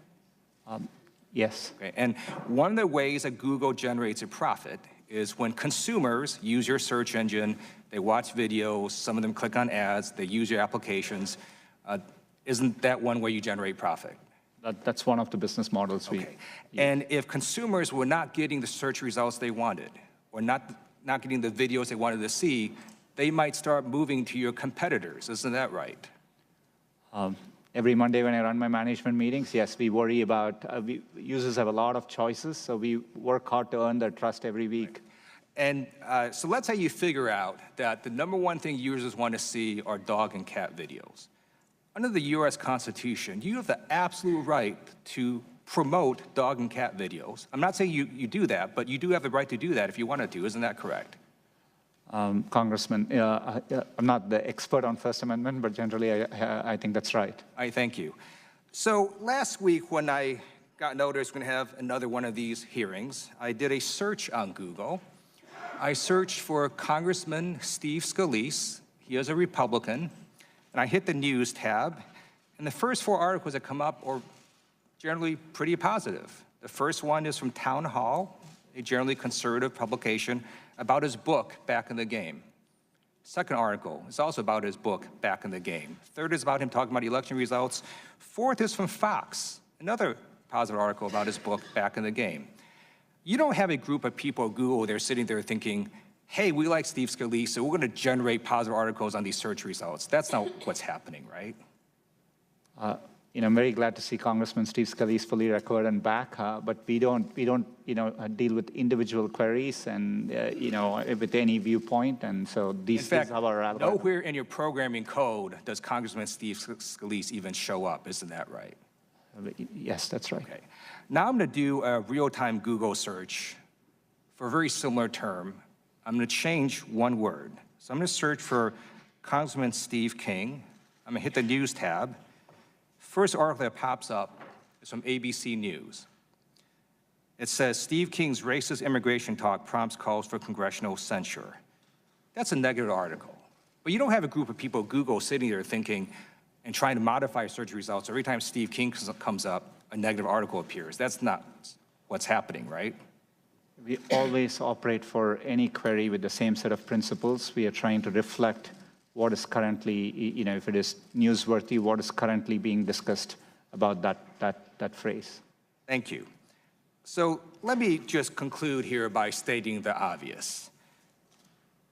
Yes. Okay. And one of the ways that Google generates a profit is when consumers use your search engine, they watch videos, some of them click on ads, they use your applications. Isn't that one way you generate profit? That's one of the business models we use. And if consumers were not getting the search results they wanted, or not getting the videos they wanted to see, they might start moving to your competitors. Isn't that right? Every Monday when I run my management meetings, yes, we worry about, users have a lot of choices, so we work hard to earn their trust every week. And so let's say you figure out that the #1 thing users want to see are dog and cat videos. Under the U.S. Constitution, you have the absolute right to promote dog and cat videos. I'm not saying you do that, but you do have the right to do that if you wanted to. Isn't that correct? Congressman, I'm not the expert on First Amendment, but generally I think that's right. I thank you. So last week when I got notice we're going to have another one of these hearings, I did a search on Google. I searched for Congressman Steve Scalise. He is a Republican. And I hit the news tab, and the first 4 articles that come up are generally pretty positive. The first one is from Town Hall, a generally conservative publication, about his book, Back in the Game. Second article is also about his book, Back in the Game. Third is about him talking about election results. Fourth is from Fox, another positive article about his book, Back in the Game. You don't have a group of people at Google, they're sitting there thinking, hey, we like Steve Scalise, so we're going to generate positive articles on these search results. That's not what's happening, right? I'm very glad to see Congressman Steve Scalise fully recovered and back, but we don't deal with individual queries and, with any viewpoint, and so these are our algorithm. Nowhere in your programming code does Congressman Steve Scalise even show up, isn't that right? Yes, that's right. Okay. Now I'm going to do a real-time Google search for a very similar term. I'm going to change one word. So I'm going to search for Congressman Steve King. I'm going to hit the news tab. First article that pops up is from ABC News. It says, Steve King's racist immigration talk prompts calls for congressional censure. That's a negative article. But you don't have a group of people at Google sitting there thinking and trying to modify search results. Every time Steve King comes up, a negative article appears. That's not what's happening, right? We always operate for any query with the same set of principles. We are trying to reflect what is currently, if it is newsworthy, what is currently being discussed about that phrase. Thank you. So let me just conclude here by stating the obvious.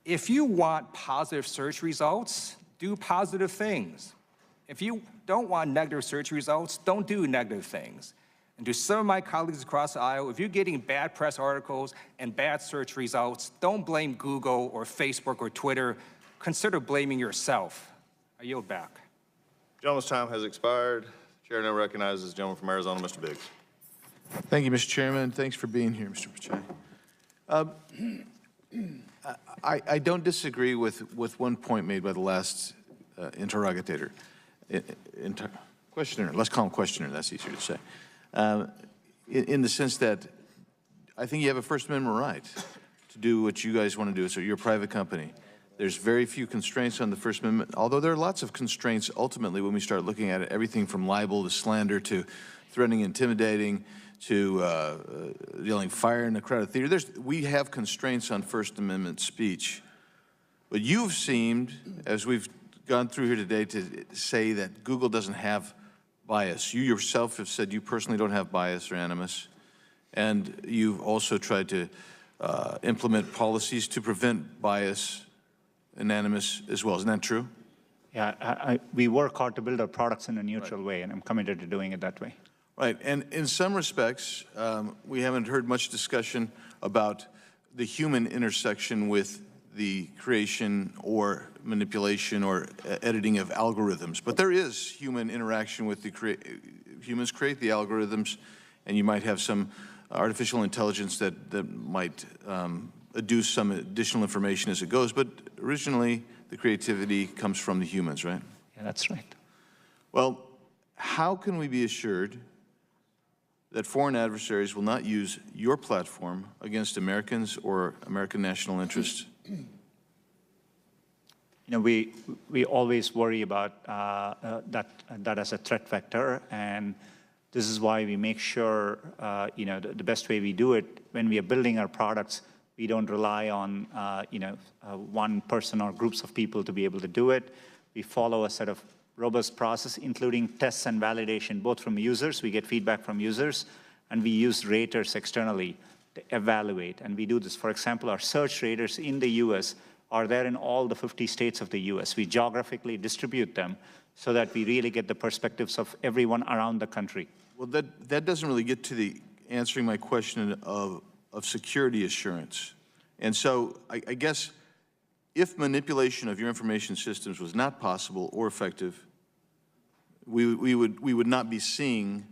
If you want positive search results, do positive things. If you don't want negative search results, don't do negative things. And to some of my colleagues across the aisle, if you're getting bad press articles and bad search results, don't blame Google or Facebook or Twitter. Consider blaming yourself. I yield back. Gentleman's time has expired. Chair now recognizes the gentleman from Arizona, Mr. Biggs. Thank you, Mr. Chairman. Thanks for being here, Mr. Pichai. I don't disagree with one point made by the last questioner. Let's call him questioner. That's easier to say. In the sense that I think you have a First Amendment right to do what you guys want to do. So you're a private company. There's very few constraints on the First Amendment, although there are lots of constraints ultimately when we start looking at it, everything from libel to slander to threatening, intimidating, to yelling fire in a crowded theater. We have constraints on First Amendment speech. But you've seemed, as we've gone through here today, to say that Google doesn't have bias. You yourself have said you personally don't have bias or animus, and you've also tried to implement policies to prevent bias and animus as well. Isn't that true? Yeah, we work hard to build our products in a neutral way, and I'm committed to doing it that way. Right, and in some respects, we haven't heard much discussion about the human intersection with the creation or manipulation or editing of algorithms. But there is human interaction with humans create the algorithms, and you might have some artificial intelligence that might adduce some additional information as it goes. But originally, the creativity comes from the humans, right? Yeah, that's right. Well, how can we be assured that foreign adversaries will not use your platform against Americans or American national interests? You know, we always worry about that as a threat vector, and this is why we make sure, you know, the best way we do it, when we are building our products, we don't rely on, you know, one person or groups of people to be able to do it. We follow a set of robust process, including tests and validation, both from users. We get feedback from users, and we use raters externally to evaluate. And we do this. For example, our search raters in the US are there in all the 50 states of the US. We geographically distribute them so that we really get the perspectives of everyone around the country. Well, that doesn't really get to the answering my question of security assurance. And so I guess if manipulation of your information systems was not possible or effective, we would not be seeing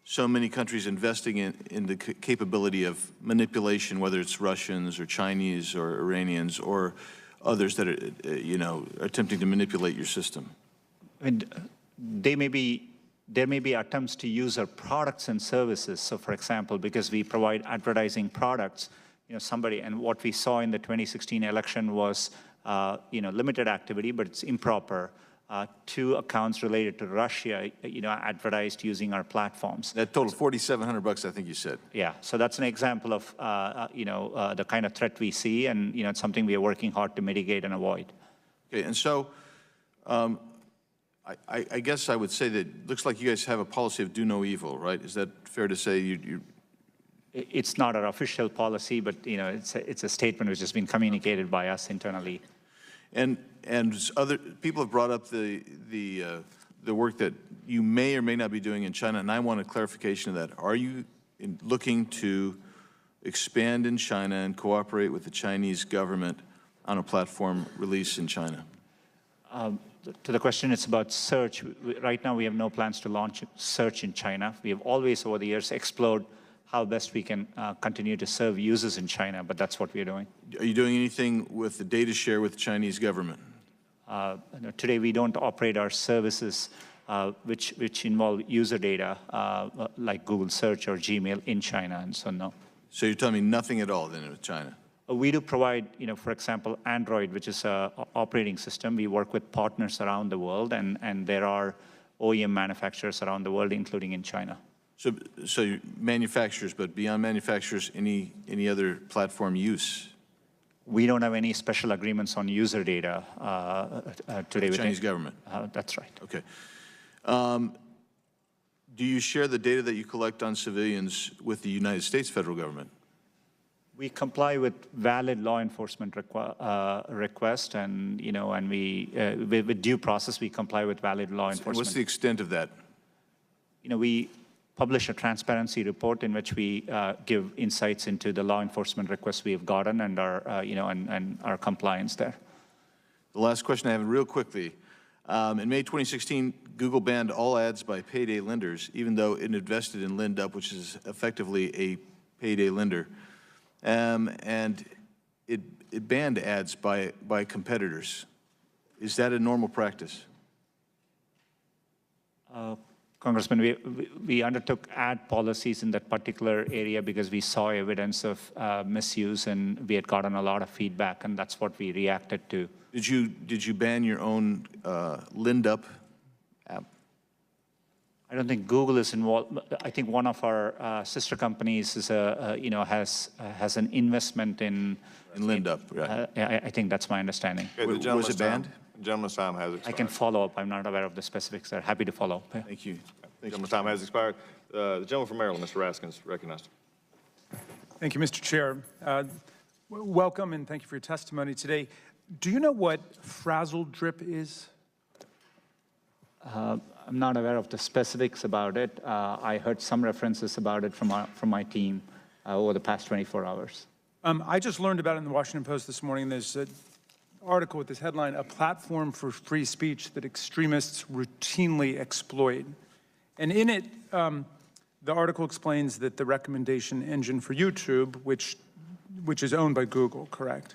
so many countries investing in the capability of manipulation, whether it's Russians or Chinese or Iranians or others that are, you know, attempting to manipulate your system. And there may be attempts to use our products and services. So, for example, because we provide advertising products, you know, somebody, and what we saw in the 2016 election was, you know, limited activity, but it's improper. 2 accounts related to Russia, you know, advertised using our platforms. That totaled $4,700, I think you said. Yeah, so that's an example of, you know, the kind of threat we see, and, you know, it's something we are working hard to mitigate and avoid. Okay, and so I guess I would say that it looks like you guys have a policy of do no evil, right? Is that fair to say? It's not our official policy, but, you know, it's a statement which has been communicated by us internally. And other people have brought up the work that you may or may not be doing in China, and I want a clarification of that. Are you looking to expand in China and cooperate with the Chinese government on a platform release in China? To the question, it's about search. Right now, we have no plans to launch search in China. We have always, over the years, explored how best we can continue to serve users in China, but that's what we're doing. Are you doing anything with the data share with the Chinese government? Today, we don't operate our services which involve user data, like Google Search or Gmail in China, and so no. So you're telling me nothing at all then with China? We do provide, you know, for example, Android, which is an operating system. We work with partners around the world, and there are OEM manufacturers around the world, including in China. So manufacturers, but beyond manufacturers, any other platform use? We don't have any special agreements on user data today with the Chinese government? That's right. Okay. Do you share the data that you collect on civilians with the United States federal government? We comply with valid law enforcement request, and, you know, and we with due process we comply with valid law enforcement. What's the extent of that? You know, we publish a transparency report in which we give insights into the law enforcement requests we have gotten and our, you know, and our compliance there. The last question I have, real quickly. In May 2016, Google banned all ads by payday lenders, even though it invested in LendUp, which is effectively a payday lender. And it banned ads by competitors. Is that a normal practice? Congressman, we undertook ad policies in that particular area because we saw evidence of misuse, and we had gotten a lot of feedback, and that's what we reacted to. Did you ban your own LendUp app? I don't think Google is involved. I think one of our sister companies is you know, has an investment in LendUp. Right. I think that's my understanding. Okay, was it banned? The gentleman's time has expired. I can follow up. I'm not aware of the specifics there. Happy to follow up. Thank you. The gentleman's time has expired. The gentleman from Maryland, Mr. Raskins, recognized. Thank you, Mr. Chair. Welcome, and thank you for your testimony today. Do you know what frazzle drip is? I'm not aware of the specifics about it. I heard some references about it from my team over the past 24 hours. I just learned about it in the Washington Post this morning. There's an article with this headline, "A Platform for Free Speech That Extremists Routinely Exploit." And in it, the article explains that the recommendation engine for YouTube, which is owned by Google, correct?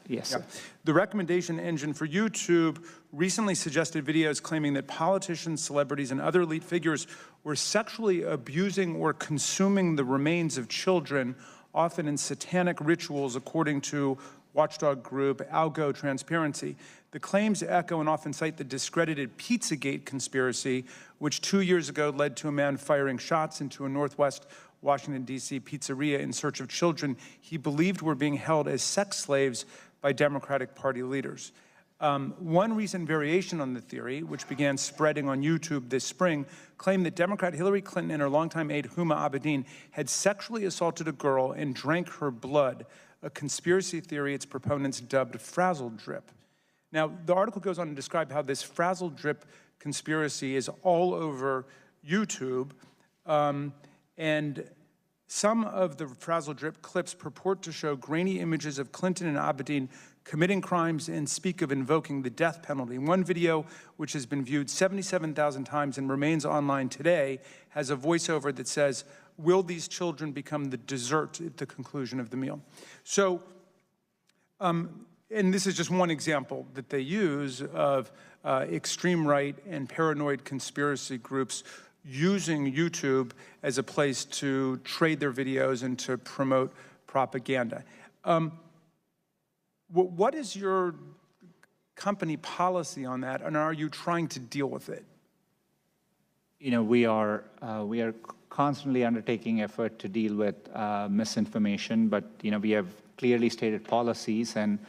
Yes, Yeah. sir. The recommendation engine for YouTube recently suggested videos claiming that politicians, celebrities, and other elite figures were sexually abusing or consuming the remains of children, often in satanic rituals, according to watchdog group Algo Transparency. The claims echo and often cite the discredited Pizzagate conspiracy, which 2 years ago led to a man firing shots into a Northwest Washington, D.C. pizzeria in search of children he believed were being held as sex slaves by Democratic Party leaders. One recent variation on the theory, which began spreading on YouTube this spring, claimed that Democrat Hillary Clinton and her longtime aide Huma Abedin had sexually assaulted a girl and drank her blood, a conspiracy theory its proponents dubbed frazzle drip. Now, the article goes on to describe how this frazzle drip conspiracy is all over YouTube, and some of the frazzle drip clips purport to show grainy images of Clinton and Abedin committing crimes and speak of invoking the death penalty. One video, which has been viewed 77,000 times and remains online today, has a voiceover that says, "Will these children become the dessert at the conclusion of the meal?" So, and this is just one example that they use of extreme right and paranoid conspiracy groups using YouTube as a place to trade their videos and to promote propaganda. What is your company policy on that, and are you trying to deal with it? You know, we are constantly undertaking effort to deal with misinformation, but you know, we have clearly stated policies, and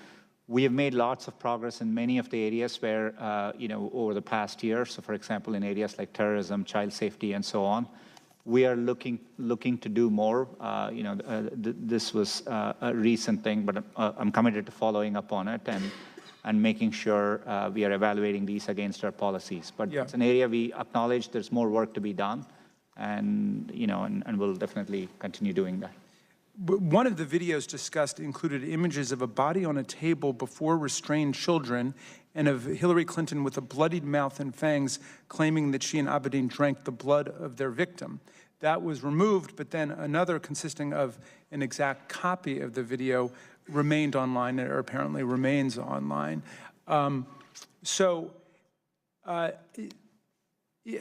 we have made lots of progress in many of the areas where, you know, over the past year. So, for example, in areas like terrorism, child safety, and so on, we are looking to do more. You know, this was a recent thing, but I'm committed to following up on it and making sure we are evaluating these against our policies. But it's an area we acknowledge there's more work to be done, and you know, and we'll definitely continue doing that. One of the videos discussed included images of a body on a table before restrained children and of Hillary Clinton with a bloodied mouth and fangs, claiming that she and Abedin drank the blood of their victim. That was removed, but then another consisting of an exact copy of the video remained online, or apparently remains online. I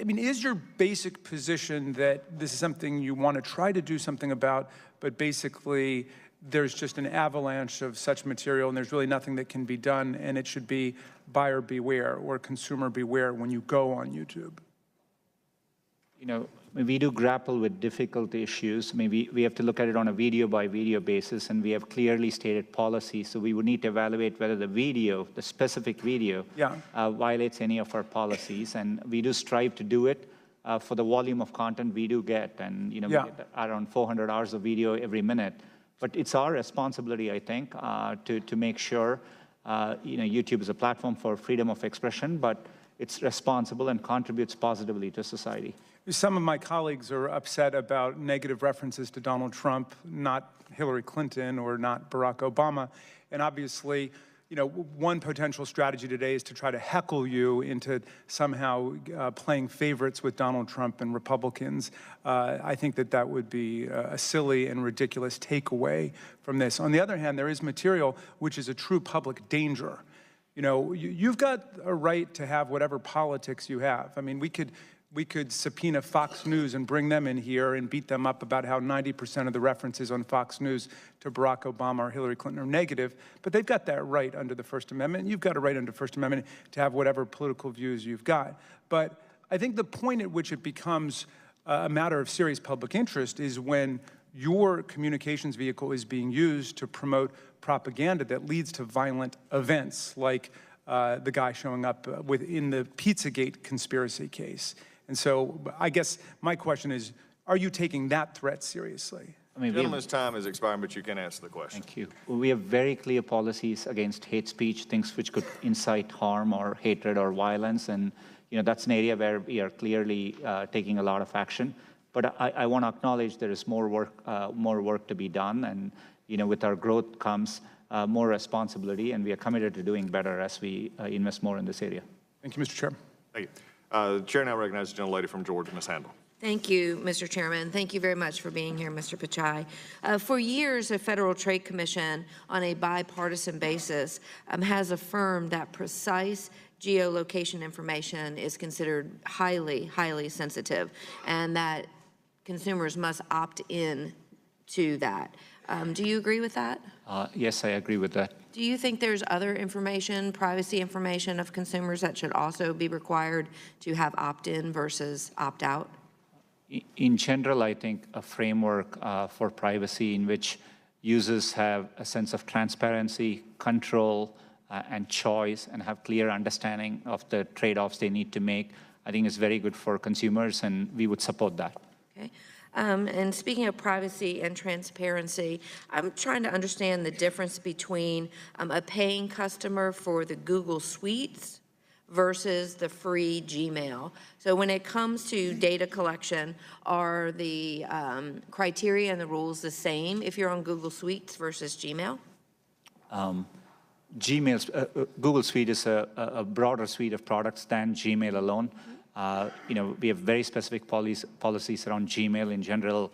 mean, is your basic position that this is something you want to try to do something about, but basically there's just an avalanche of such material and there's really nothing that can be done, and it should be buyer beware or consumer beware when you go on YouTube? You know, we do grapple with difficult issues. Maybe we have to look at it on a video-by-video basis, and we have clearly stated policies. So we would need to evaluate whether the video, the specific video, violates any of our policies. And we do strive to do it for the volume of content we do get. And, you know, we get around 400 hours of video every minute. But it's our responsibility, I think, to make sure, you know, YouTube is a platform for freedom of expression, but it's responsible and contributes positively to society. Some of my colleagues are upset about negative references to Donald Trump, not Hillary Clinton or not Barack Obama. And obviously, you know, one potential strategy today is to try to heckle you into somehow playing favorites with Donald Trump and Republicans. I think that that would be a silly and ridiculous takeaway from this. On the other hand, there is material which is a true public danger. You know, you've got a right to have whatever politics you have. I mean, we could subpoena Fox News and bring them in here and beat them up about how 90% of the references on Fox News to Barack Obama or Hillary Clinton are negative, but they've got that right under the First Amendment. You've got a right under the First Amendment to have whatever political views you've got. But I think the point at which it becomes a matter of serious public interest is when your communications vehicle is being used to promote propaganda that leads to violent events, like the guy showing up within the Pizzagate conspiracy case. And so I guess my question is, are you taking that threat seriously? I mean, gentleman's time is expiring, but you can answer the question. Thank you. We have very clear policies against hate speech, things which could incite harm or hatred or violence. And, you know, that's an area where we are clearly taking a lot of action. But I want to acknowledge there is more work to be done. And, you know, with our growth comes more responsibility, and we are committed to doing better as we invest more in this area. Thank you, Mr. Chair. Thank you. The chair now recognizes the gentlelady from Georgia, Ms. Handel. Thank you, Mr. Chairman. Thank you very much for being here, Mr. Pichai. For years, the Federal Trade Commission, on a bipartisan basis, has affirmed that precise geolocation information is considered highly, highly sensitive, and that consumers must opt in to that. Do you agree with that? Yes, I agree with that. Do you think there's other information, privacy information of consumers that should also be required to have opt-in versus opt-out? In general, I think a framework for privacy in which users have a sense of transparency, control, and choice, and have clear understanding of the trade-offs they need to make, I think is very good for consumers, and we would support that. Okay. And speaking of privacy and transparency, I'm trying to understand the difference between a paying customer for the Google Suites versus the free Gmail. So when it comes to data collection, are the criteria and the rules the same if you're on Google Suites versus Gmail? Google Suite is a broader suite of products than Gmail alone. We have very specific policies around Gmail. In general,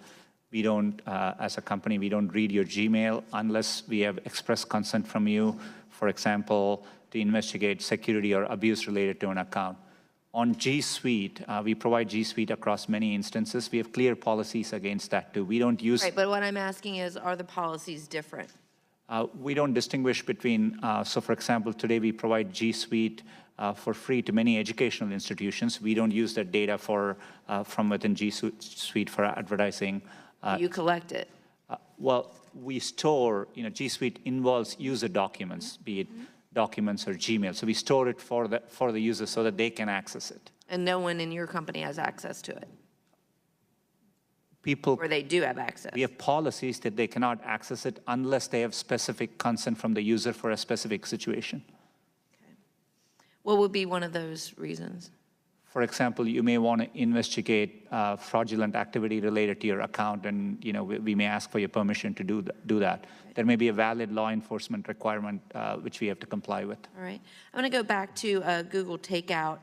we don't, as a company, we don't read your Gmail unless we have express consent from you, for example, to investigate security or abuse related to an account. On G Suite, we provide G Suite across many instances. We have clear policies against that too. We don't use— Right, but what I'm asking is, are the policies different? We don't distinguish between, so for example, today we provide G Suite for free to many educational institutions. We don't use that data from within G Suite for advertising. You collect it. Well, we store, G Suite involves user documents, be it documents or Gmail. So we store it for the user so that they can access it. And no one in your company has access to it? People— Or they do have access? We have policies that they cannot access it unless they have specific consent from the user for a specific situation. Okay. What would be one of those reasons? For example, you may want to investigate fraudulent activity related to your account, and we may ask for your permission to do that. Okay. There may be a valid law enforcement requirement which we have to comply with. All right. I'm going to go back to Google Takeout,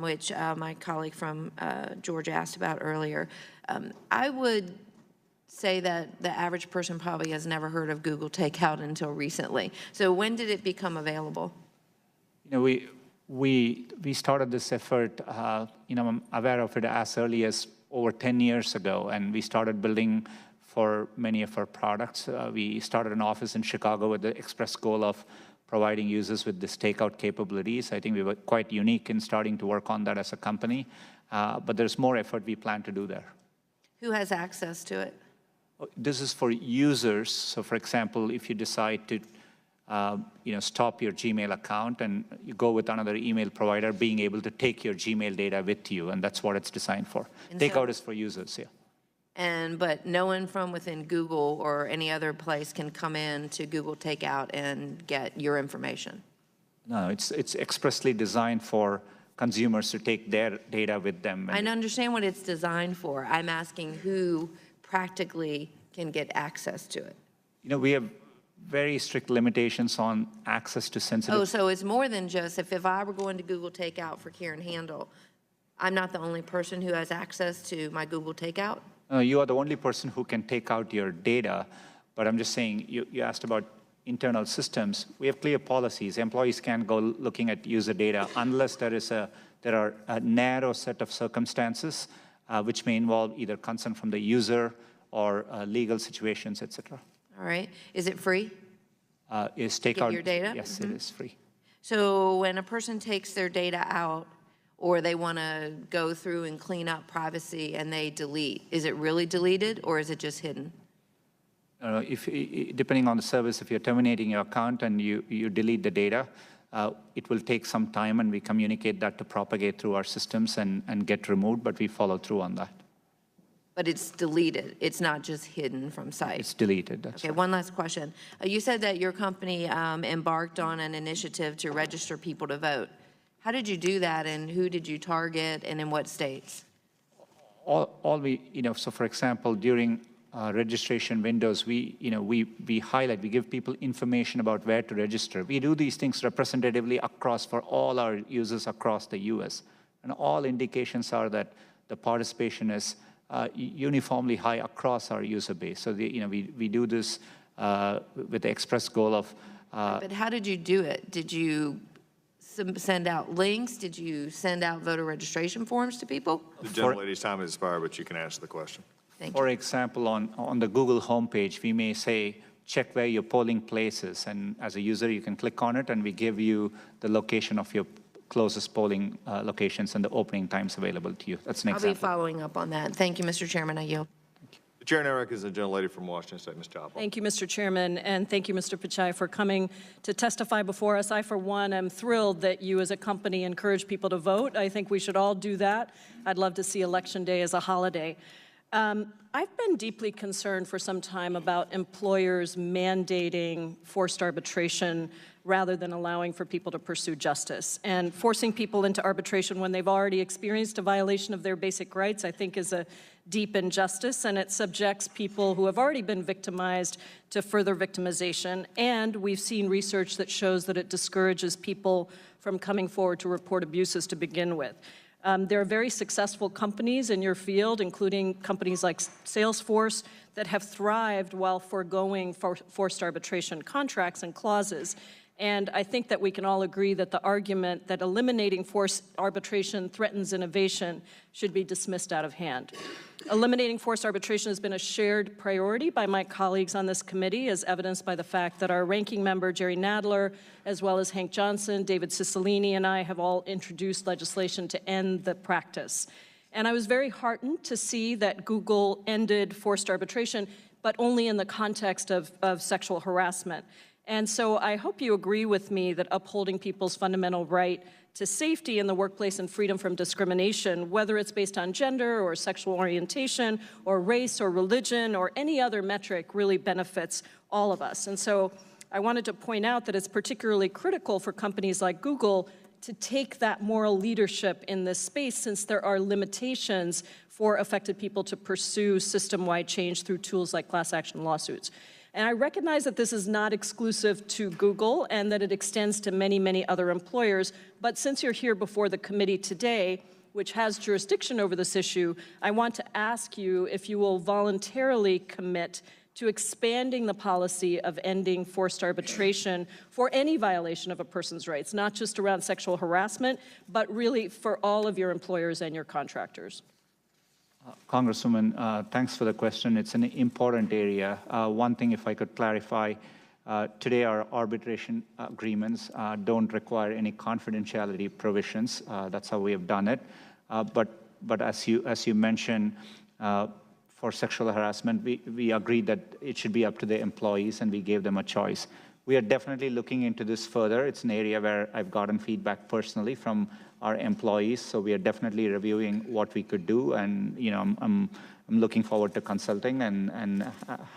which my colleague from Georgia asked about earlier. I would say that the average person probably has never heard of Google Takeout until recently. So when did it become available? We started this effort, I'm aware of it as early as over 10 years ago, and we started building for many of our products. We started an office in Chicago with the express goal of providing users with this takeout capabilities. I think we were quite unique in starting to work on that as a company, but there's more effort we plan to do there. Who has access to it? This is for users. So for example, if you decide to stop your Gmail account and you go with another email provider, being able to take your Gmail data with you, and that's what it's designed for. Takeout is for users, yeah. But no one from within Google or any other place can come in to Google Takeout and get your information? No, it's expressly designed for consumers to take their data with them. I understand what it's designed for. I'm asking who practically can get access to it. We have very strict limitations on access to sensitive— Oh, so it's more than just, if I were going to Google Takeout for Karen Handel, I'm not the only person who has access to my Google Takeout? You are the only person who can take out your data, but I'm just saying, you asked about internal systems. We have clear policies. Employees can't go looking at user data unless there are a narrow set of circumstances which may involve either consent from the user or legal situations, et cetera. All right. Is it free? Is takeout— Get your data? Yes, it is free. So when a person takes their data out, or they want to go through and clean up privacy and they delete, is it really deleted or is it just hidden? Depending on the service, if you're terminating your account and you delete the data, it will take some time, and we communicate that to propagate through our systems and get removed, but we follow through on that. But it's deleted. It's not just hidden from sight. It's deleted. That's okay, right. One last question. You said that your company embarked on an initiative to register people to vote. How did you do that, and who did you target, and in what states? So for example, during registration windows, we highlight, we give people information about where to register. We do these things representatively for all our users across the U.S. And all indications are that the participation is uniformly high across our user base. So we do this with the express goal of. But how did you do it? Did you send out links? Did you send out voter registration forms to people? The gentlelady's time has expired, but you can ask the question. Thank For you. example, on the Google homepage, we may say, check where your polling place is. And as a user, you can click on it, and we give you the location of your closest polling locations and the opening times available to you. That's an example. I'll be following up on that. Thank you, Mr. Chairman. I yield. The chair now recognizes the gentlelady from Washington State, Ms. Chapel. Thank you, Mr. Chairman, and thank you, Mr. Pichai, for coming to testify before us. I, for one, am thrilled that you as a company encourage people to vote. I think we should all do that. I'd love to see Election Day as a holiday. I've been deeply concerned for some time about employers mandating forced arbitration rather than allowing for people to pursue justice. And forcing people into arbitration when they've already experienced a violation of their basic rights, I think, is a deep injustice, and it subjects people who have already been victimized to further victimization. And we've seen research that shows that it discourages people from coming forward to report abuses to begin with. There are very successful companies in your field, including companies like Salesforce, that have thrived while foregoing forced arbitration contracts and clauses. And I think that we can all agree that the argument that eliminating forced arbitration threatens innovation should be dismissed out of hand. Eliminating forced arbitration has been a shared priority by my colleagues on this committee, as evidenced by the fact that our ranking member, Jerry Nadler, as well as Hank Johnson, David Cicilline, and I have all introduced legislation to end the practice. And I was very heartened to see that Google ended forced arbitration, but only in the context of sexual harassment. And so I hope you agree with me that upholding people's fundamental right to safety in the workplace and freedom from discrimination, whether it's based on gender or sexual orientation or race or religion or any other metric, really benefits all of us. And so I wanted to point out that it's particularly critical for companies like Google to take that moral leadership in this space, since there are limitations for affected people to pursue system-wide change through tools like class action lawsuits. And I recognize that this is not exclusive to Google and that it extends to many, many other employers. But since you're here before the committee today, which has jurisdiction over this issue, I want to ask you if you will voluntarily commit to expanding the policy of ending forced arbitration for any violation of a person's rights, not just around sexual harassment, but really for all of your employers and your contractors. Congresswoman, thanks for the question. It's an important area. One thing, if I could clarify, today our arbitration agreements don't require any confidentiality provisions. That's how we have done it. But as you mentioned, for sexual harassment, we agreed that it should be up to the employees, and we gave them a choice. We are definitely looking into this further. It's an area where I've gotten feedback personally from our employees, so we are definitely reviewing what we could do, and I'm looking forward to consulting and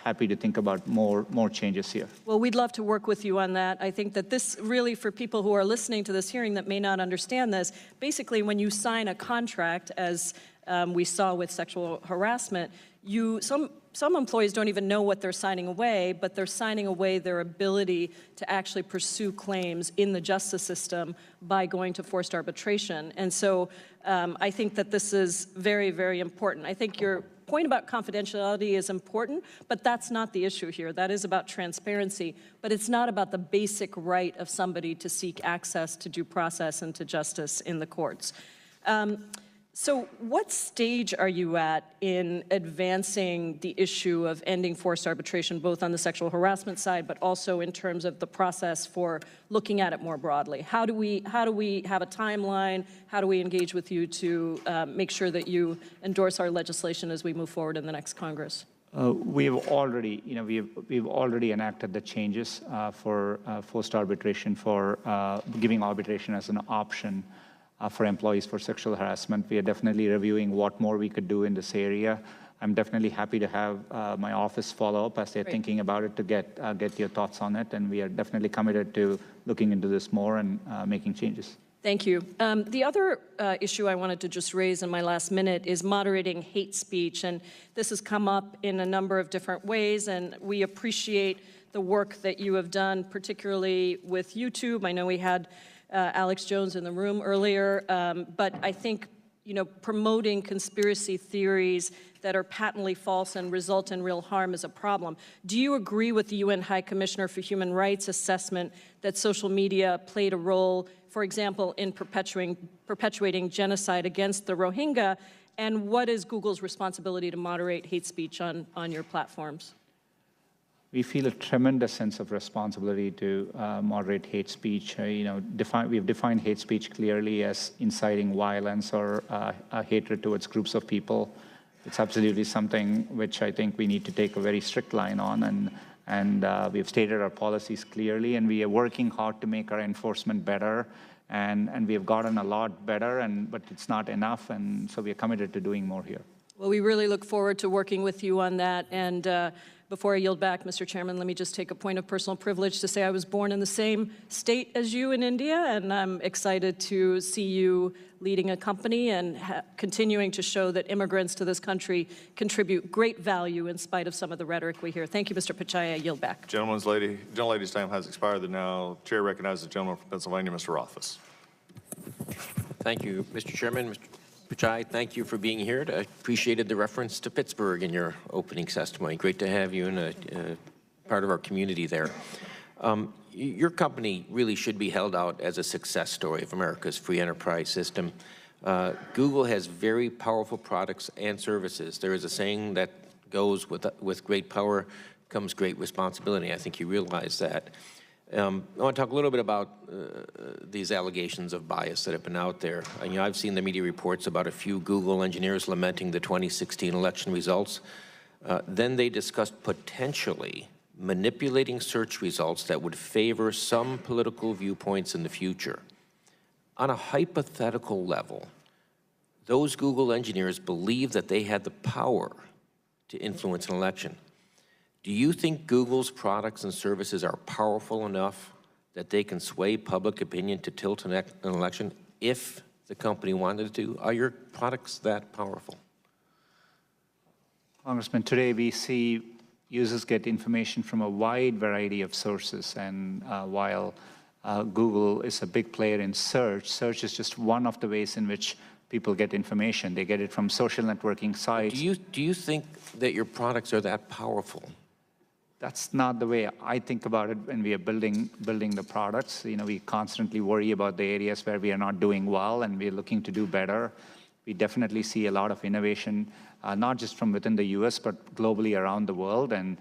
happy to think about more changes here. Well, we'd love to work with you on that. I think that this really, for people who are listening to this hearing that may not understand this, basically when you sign a contract, as we saw with sexual harassment, some employees don't even know what they're signing away, but they're signing away their ability to actually pursue claims in the justice system by going to forced arbitration. And so I think that this is very, very important. I think your point about confidentiality is important, but that's not the issue here. That is about transparency, but it's not about the basic right of somebody to seek access to due process and to justice in the courts. So what stage are you at in advancing the issue of ending forced arbitration, both on the sexual harassment side, but also in terms of the process for looking at it more broadly? How do we have a timeline? How do we engage with you to make sure that you endorse our legislation as we move forward in the next Congress? We've already enacted the changes for forced arbitration, for giving arbitration as an option for employees for sexual harassment. We are definitely reviewing what more we could do in this area. I'm definitely happy to have my office follow up as they're thinking about it to get your thoughts on it. And we are definitely committed to looking into this more and making changes. Thank you. The other issue I wanted to just raise in my last minute is moderating hate speech. And this has come up in a number of different ways, and we appreciate the work that you have done, particularly with YouTube. I know we had Alex Jones in the room earlier, but I think promoting conspiracy theories that are patently false and result in real harm is a problem. Do you agree with the UN High Commissioner for Human Rights assessment that social media played a role, for example, in perpetuating genocide against the Rohingya? And what is Google's responsibility to moderate hate speech on your platforms? We feel a tremendous sense of responsibility to moderate hate speech. We've defined hate speech clearly as inciting violence or hatred towards groups of people. It's absolutely something which I think we need to take a very strict line on, and we've stated our policies clearly, and we are working hard to make our enforcement better, and we have gotten a lot better, but it's not enough, and so we are committed to doing more here. Well, we really look forward to working with you on that. And before I yield back, Mr. Chairman, let me just take a point of personal privilege to say I was born in the same state as you in India, and I'm excited to see you leading a company and continuing to show that immigrants to this country contribute great value in spite of some of the rhetoric we hear. Thank you, Mr. Pichai. I yield back. Gentlelady's time has expired. Now, Chair recognizes the gentleman from Pennsylvania, Mr. Rothfuss. Thank you, Mr. Chairman. Mr. Pichai, thank you for being here. I appreciated the reference to Pittsburgh in your opening testimony. Great to have you in a part of our community there. Your company really should be held out as a success story of America's free enterprise system. Google has very powerful products and services. There is a saying that goes with great power comes great responsibility. I think you realize that. I want to talk a little bit about these allegations of bias that have been out there. I've seen the media reports about a few Google engineers lamenting the 2016 election results. Then they discussed potentially manipulating search results that would favor some political viewpoints in the future. On a hypothetical level, those Google engineers believe that they had the power to influence an election. Do you think Google's products and services are powerful enough that they can sway public opinion to tilt an election if the company wanted to? Are your products that powerful? Congressman, today we see users get information from a wide variety of sources, and while Google is a big player in search, search is just one of the ways in which people get information. They get it from social networking sites. Do you think that your products are that powerful? That's not the way I think about it when we are building the products. We constantly worry about the areas where we are not doing well, and we're looking to do better. We definitely see a lot of innovation, not just from within the U.S., but globally around the world. And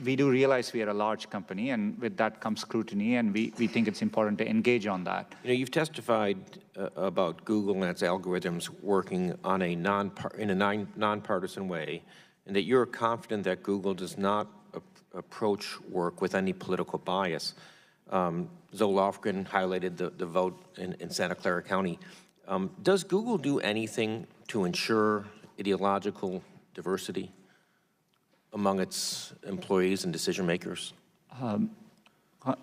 we do realize we are a large company, and with that comes scrutiny, and we think it's important to engage on that. You've testified about Google and its algorithms working on in a nonpartisan way, and that you're confident that Google does not approach work with any political bias. Zoe Lofgren highlighted the vote in Santa Clara County. Does Google do anything to ensure ideological diversity among its employees and decision makers?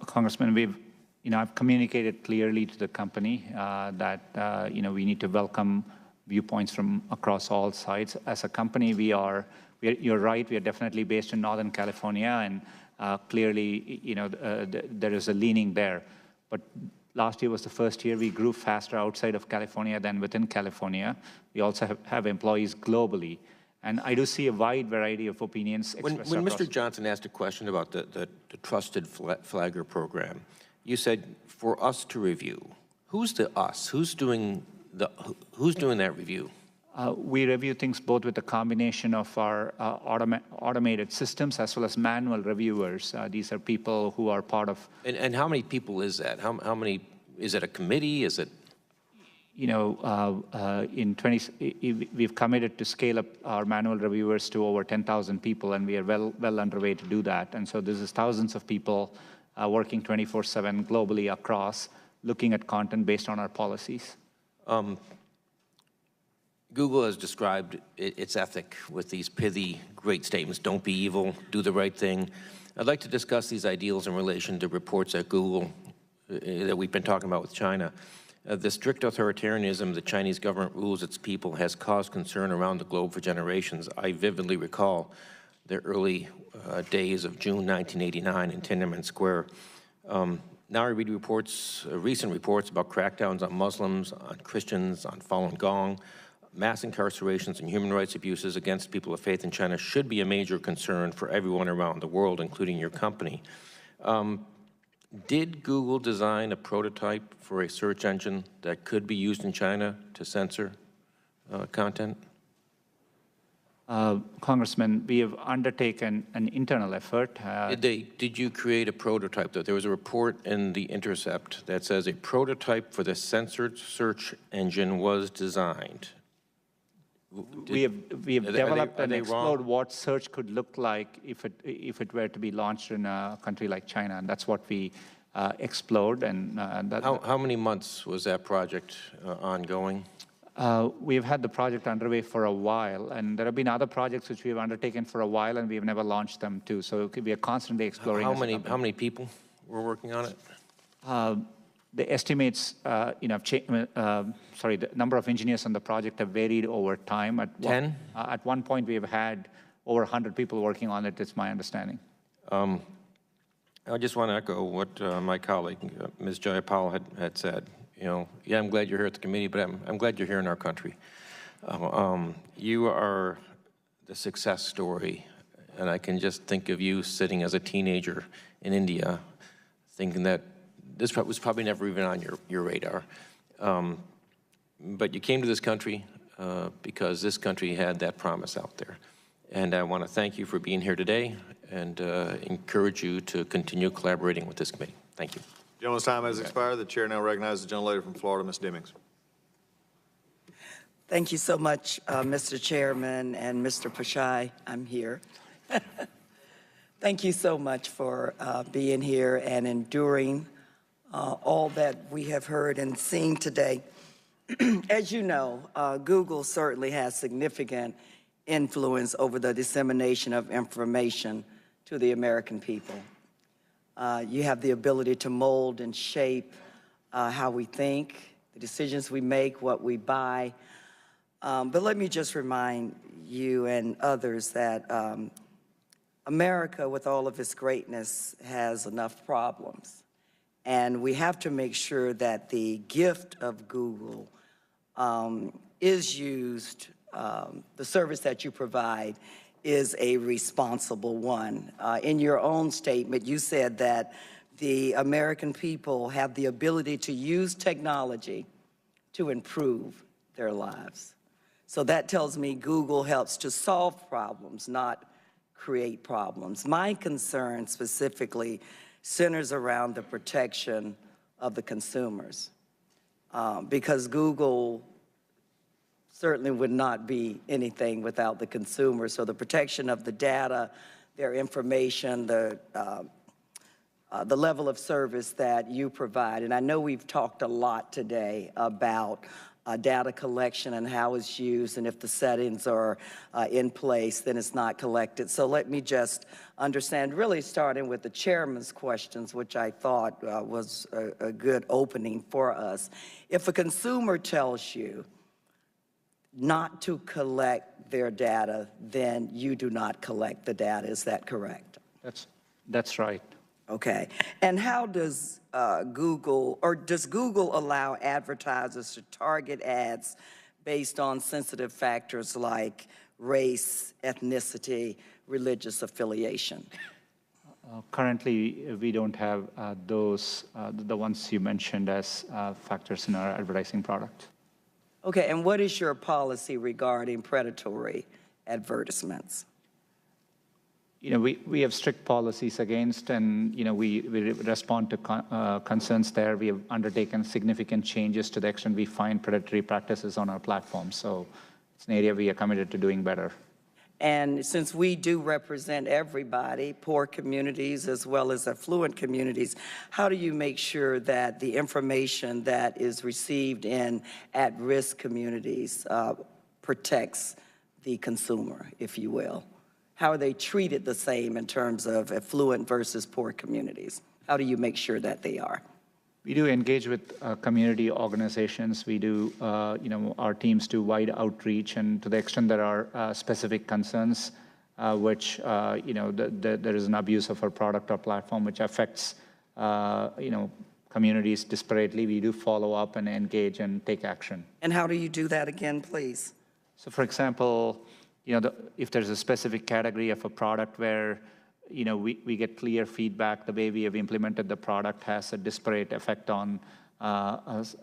Congressman, I've communicated clearly to the company that we need to welcome viewpoints from across all sides. As a company, you're right, we are definitely based in Northern California, and clearly, there is a leaning there. But last year was the first year we grew faster outside of California than within California. We also have employees globally. And I do see a wide variety of opinions expressed. When Mr. Johnson asked a question about the Trusted Flagger program, you said, for us to review. Who's the us? Who's doing that review? We review things both with a combination of our automated systems as well as manual reviewers. These are people who are part of... And how many people is that? How many, is it a committee? Is it... we've committed to scale up our manual reviewers to over 10,000 people, and we are well underway to do that. And so this is thousands of people working 24/7 globally across, looking at content based on our policies. Google has described its ethic with these pithy, great statements: don't be evil, do the right thing. I'd like to discuss these ideals in relation to reports at Google that we've been talking about with China. The strict authoritarianism the Chinese government rules its people has caused concern around the globe for generations. I vividly recall the early days of June 1989 in Tiananmen Square. Now I read recent reports about crackdowns on Muslims, on Christians, on Falun Gong, mass incarcerations and human rights abuses against people of faith in China should be a major concern for everyone around the world, including your company. Did Google design a prototype for a search engine that could be used in China to censor content? Congressman, we have undertaken an internal effort. Did you create a prototype, though? There was a report in The Intercept that says a prototype for the censored search engine was designed. We have developed and explored what search could look like if it were to be launched in a country like China, and that's what we explored. And how many months was that project ongoing? We've had the project underway for a while, and there have been other projects which we've undertaken for a while, and we've never launched them too. So we are constantly exploring. How many people were working on it? The estimates, the number of engineers on the project have varied over time. At one point, we have had over 100 people working on it, it's my understanding. I just want to echo what my colleague, Ms. Jayapal, had said. Yeah, I'm glad you're here at the committee, but I'm glad you're here in our country. You are the success story, and I can just think of you sitting as a teenager in India, thinking that this was probably never even on your radar. But you came to this country because this country had that promise out there. And I want to thank you for being here today and encourage you to continue collaborating with this committee. Thank you. Gentleman's time has expired. The chair now recognizes the gentlelady from Florida, Ms. Demings. Thank you so much, Mr. Chairman and Mr. Pichai. I'm here. Thank you so much for being here and enduring all that we have heard and seen today. As you know, Google certainly has significant influence over the dissemination of information to the American people. You have the ability to mold and shape how we think, the decisions we make, what we buy. But let me just remind you and others that America, with all of its greatness, has enough problems. And we have to make sure that the gift of Google is used, the service that you provide is a responsible one. In your own statement, you said that the American people have the ability to use technology to improve their lives. So that tells me Google helps to solve problems, not create problems. My concern specifically centers around the protection of the consumers, because Google certainly would not be anything without the consumer. So the protection of the data, their information, the level of service that you provide. And I know we've talked a lot today about data collection and how it's used, and if the settings are in place, then it's not collected. So let me just understand, really starting with the chairman's questions, which I thought was a good opening for us. If a consumer tells you not to collect their data, then you do not collect the data. Is that correct? That's right. Okay. And how does Google allow advertisers to target ads based on sensitive factors like race, ethnicity, religious affiliation? Currently, we don't have those, the ones you mentioned as factors in our advertising product. Okay, and what is your policy regarding predatory advertisements? We have strict policies against, and we respond to concerns there. We have undertaken significant changes to the extent we find predatory practices on our platform. So it's an area we are committed to doing better. And since we do represent everybody, poor communities as well as affluent communities, how do you make sure that the information that is received in at-risk communities protects the consumer, if you will? How are they treated the same in terms of affluent versus poor communities? How do you make sure that they are? We do engage with community organizations. We do, our teams do wide outreach, and to the extent there are specific concerns, which, there is an abuse of our product or platform which affects, communities disparately, we do follow up and engage and take action. And how do you do that again, please? So for example, if there's a specific category of a product where we get clear feedback, the way we have implemented the product has a disparate effect on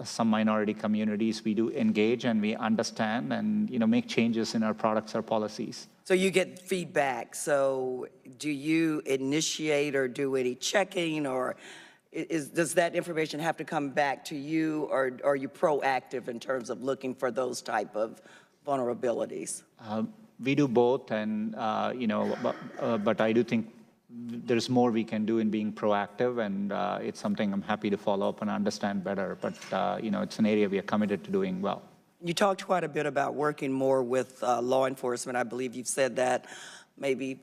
some minority communities, we do engage and we understand and make changes in our products or policies. So you get feedback. So do you initiate or do any checking, or does that information have to come back to you, or are you proactive in terms of looking for those type of vulnerabilities? We do both, and but I do think there's more we can do in being proactive, and it's something I'm happy to follow up and understand better. But it's an area we are committed to doing well. You talked quite a bit about working more with law enforcement. I believe you've said that maybe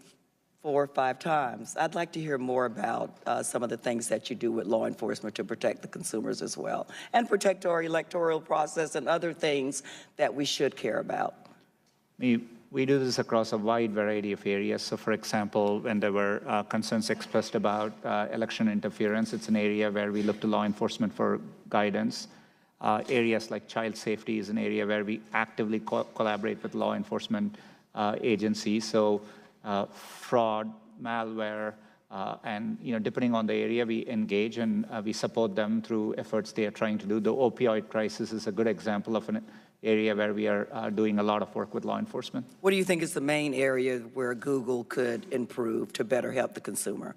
4 or 5 times. I'd like to hear more about some of the things that you do with law enforcement to protect the consumers as well, and protect our electoral process and other things that we should care about. We do this across a wide variety of areas. So for example, when there were concerns expressed about election interference, it's an area where we look to law enforcement for guidance. Areas like child safety is an area where we actively collaborate with law enforcement agencies. So fraud, malware, and depending on the area, we engage and we support them through efforts they are trying to do. The opioid crisis is a good example of an area where we are doing a lot of work with law enforcement. What do you think is the main area where Google could improve to better help the consumer?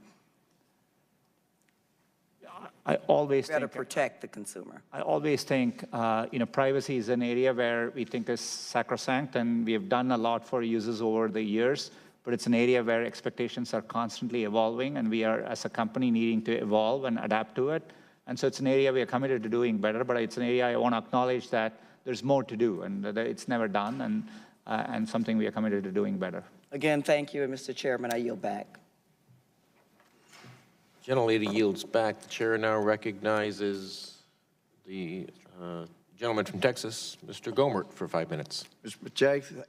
I always better protect the consumer. I always think, privacy is an area where we think is sacrosanct, and we have done a lot for users over the years, but it's an area where expectations are constantly evolving, and we are, as a company, needing to evolve and adapt to it. And so it's an area we are committed to doing better, but it's an area I want to acknowledge that there's more to do, and that it's never done, and something we are committed to doing better. Again, thank you, and Mr. Chairman, I yield back. Gentlelady yields back. The chair now recognizes the gentleman from Texas, Mr. Gomert, for 5 minutes. Mr. Pichai,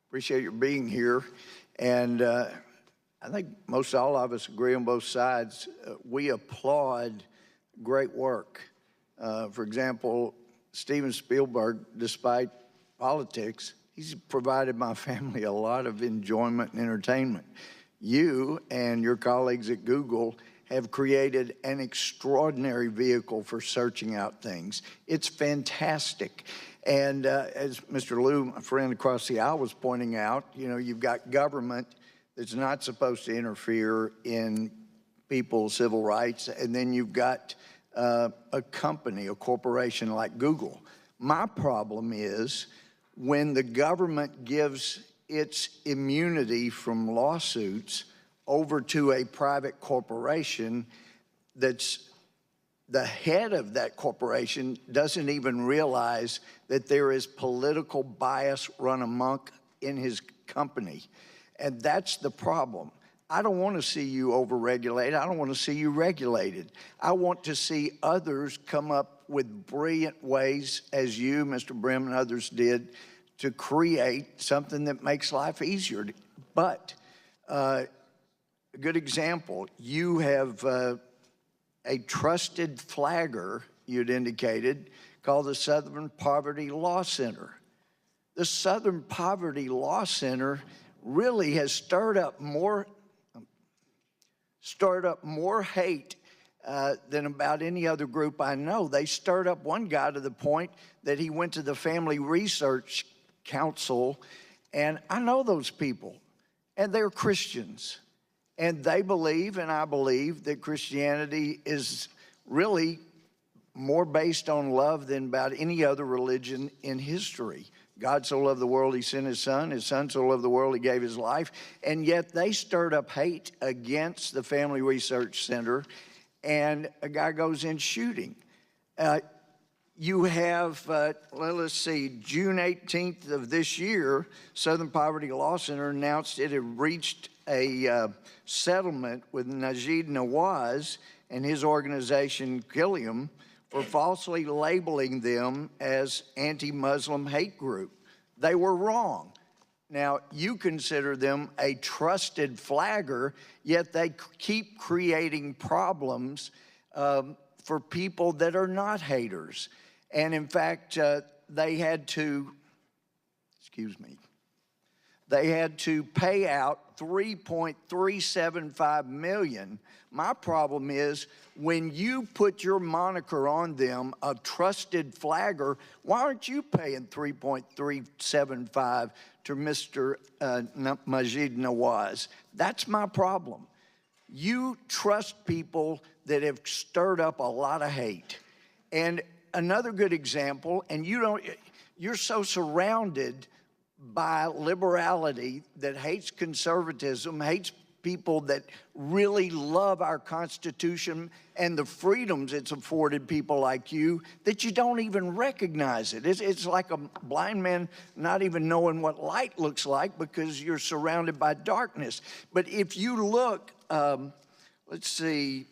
appreciate your being here. And I think most all of us agree on both sides. We applaud great work. For example, Steven Spielberg, despite politics, he's provided my family a lot of enjoyment and entertainment. You and your colleagues at Google have created an extraordinary vehicle for searching out things. It's fantastic. And as Mr. Liu, my friend across the aisle, was pointing out, you've got government that's not supposed to interfere in people's civil rights, and then you've got a company, a corporation like Google. My problem is when the government gives its immunity from lawsuits over to a private corporation that's the head of that corporation doesn't even realize that there is political bias run amok in his company. And that's the problem. I don't want to see you overregulated. I don't want to see you regulated. I want to see others come up with brilliant ways, as you, Mr. Brim, and others did, to create something that makes life easier. But a good example, you have a trusted flagger, you'd indicated, called the Southern Poverty Law Center. The Southern Poverty Law Center really has stirred up more hate than about any other group I know. They stirred up one guy to the point that he went to the Family Research Council, and I know those people, and they're Christians. And they believe, and I believe, that Christianity is really more based on love than about any other religion in history. God so loved the world, he sent his son so loved the world, he gave his life. And yet they stirred up hate against the Family Research Center, and a guy goes in shooting. You have, let's see, June 18th of this year, Southern Poverty Law Center announced it had reached a settlement with Najib Nawaz and his organization, Gilliam, for falsely labeling them as anti-Muslim hate group. They were wrong. Now, you consider them a trusted flagger, yet they keep creating problems for people that are not haters. And in fact, they had to excuse me, they had to pay out $3.375 million. My problem is when you put your moniker on them, a trusted flagger, why aren't you paying $3.375 to Mr. Majid Nawaz? That's my problem. You trust people that have stirred up a lot of hate. And another good example, and you're so surrounded by liberality that hates conservatism, hates people that really love our Constitution and the freedoms it's afforded people like you, that you don't even recognize it. It's like a blind man not even knowing what light looks like because you're surrounded by darkness. But if you look, let's see,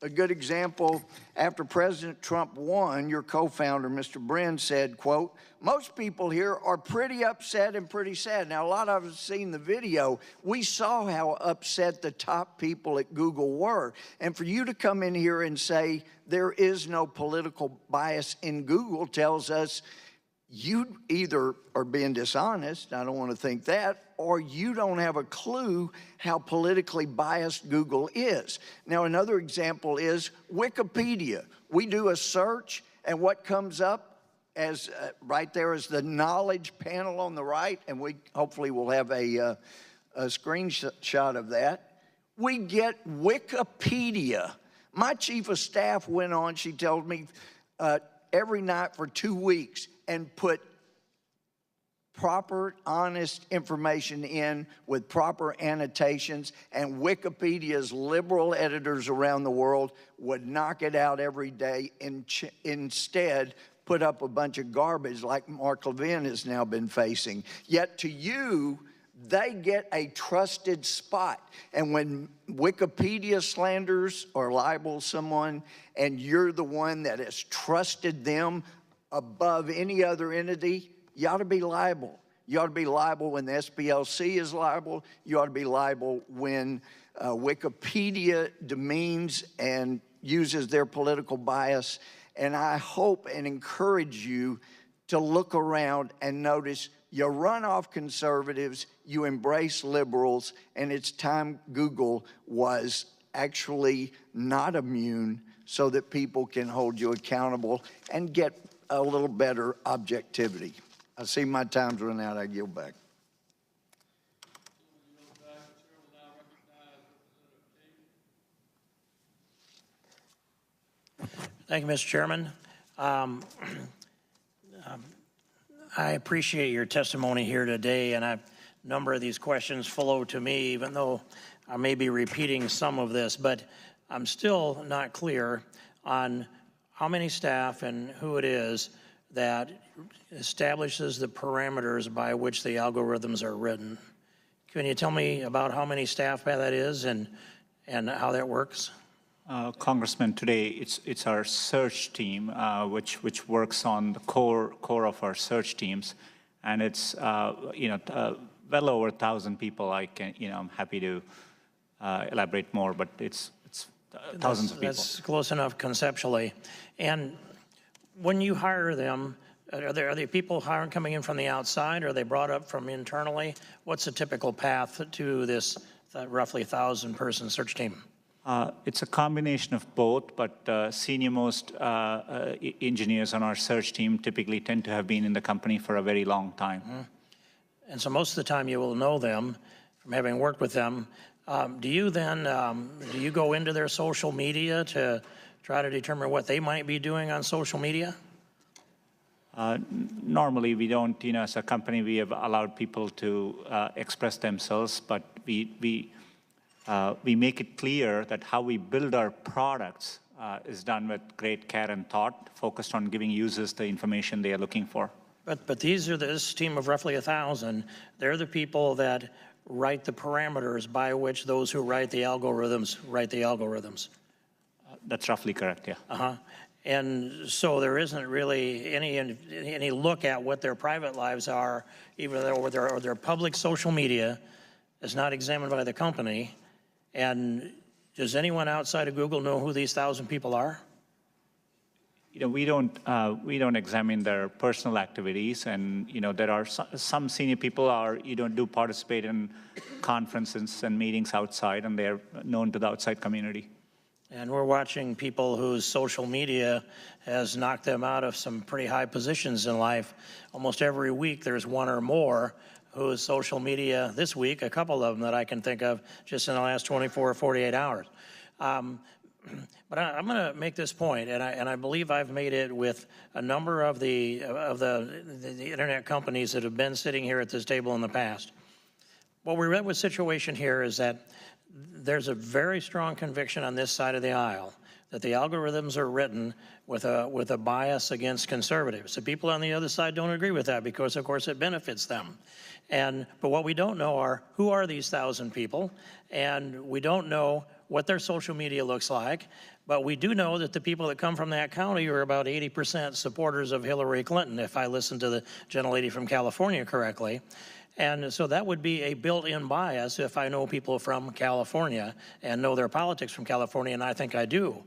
a good example, after President Trump won, your co-founder, Mr. Brin, said, quote, "Most people here are pretty upset and pretty sad." Now, a lot of us have seen the video. We saw how upset the top people at Google were. And for you to come in here and say there is no political bias in Google tells us you either are being dishonest, I don't want to think that, or you don't have a clue how politically biased Google is. Now, another example is Wikipedia. We do a search, and what comes up as right there is the knowledge panel on the right, and we hopefully will have a screenshot of that. We get Wikipedia. My chief of staff went on, she told me, every night for 2 weeks and put proper, honest information in with proper annotations, and Wikipedia's liberal editors around the world would knock it out every day and instead put up a bunch of garbage like Mark Levin has now been facing. Yet to you, they get a trusted spot. And when Wikipedia slanders or libels someone and you're the one that has trusted them above any other entity, you ought to be liable. You ought to be liable when the SPLC is liable. You ought to be liable when Wikipedia demeans and uses their political bias. And I hope and encourage you to look around and notice you run off conservatives, you embrace liberals, and it's time Google was actually not immune so that people can hold you accountable and get a little better objectivity. I see my time's run out. I yield back. Thank you, Mr. Chairman. I appreciate your testimony here today, and a number of these questions flow to me, even though I may be repeating some of this, but I'm still not clear on how many staff and who it is that establishes the parameters by which the algorithms are written. Can you tell me about how many staff that is and how that works? Congressman, today it's our search team, which works on the core of our search teams, and it's well over 1,000 people. I'm happy to elaborate more, but it's thousands of people. That's close enough conceptually. And when you hire them, are they people coming in from the outside, or are they brought up from internally? What's the typical path to this roughly 1,000-person search team? It's a combination of both, but senior-most engineers on our search team typically tend to have been in the company for a very long time. Mm-hmm. And so most of the time you will know them from having worked with them. Do you then, do you go into their social media to try to determine what they might be doing on social media? Normally we don't, as a company we have allowed people to express themselves, but we make it clear that how we build our products is done with great care and thought, focused on giving users the information they are looking for. But these are this team of roughly 1,000. They're the people that write the parameters by which those who write the algorithms write the algorithms. That's roughly correct, yeah. Uh-huh. And so there isn't really any look at what their private lives are, even though their public social media is not examined by the company. And does anyone outside of Google know who these 1,000 people are? we don't examine their personal activities, and there are some senior people do participate in conferences and meetings outside, and they're known to the outside community. And we're watching people whose social media has knocked them out of some pretty high positions in life. Almost every week there's one or more whose social media, this week, a couple of them that I can think of just in the last 24 or 48 hours. But I'm going to make this point, and I believe I've made it with a number of the internet companies that have been sitting here at this table in the past. What we're at with situation here is that there's a very strong conviction on this side of the aisle that the algorithms are written with a bias against conservatives. The people on the other side don't agree with that because, of course, it benefits them. But what we don't know are who are these 1,000 people, and we don't know what their social media looks like, but we do know that the people that come from that county are about 80% supporters of Hillary Clinton, if I listened to the gentlelady from California correctly. And so that would be a built-in bias if I know people from California and know their politics from California, and I think I do.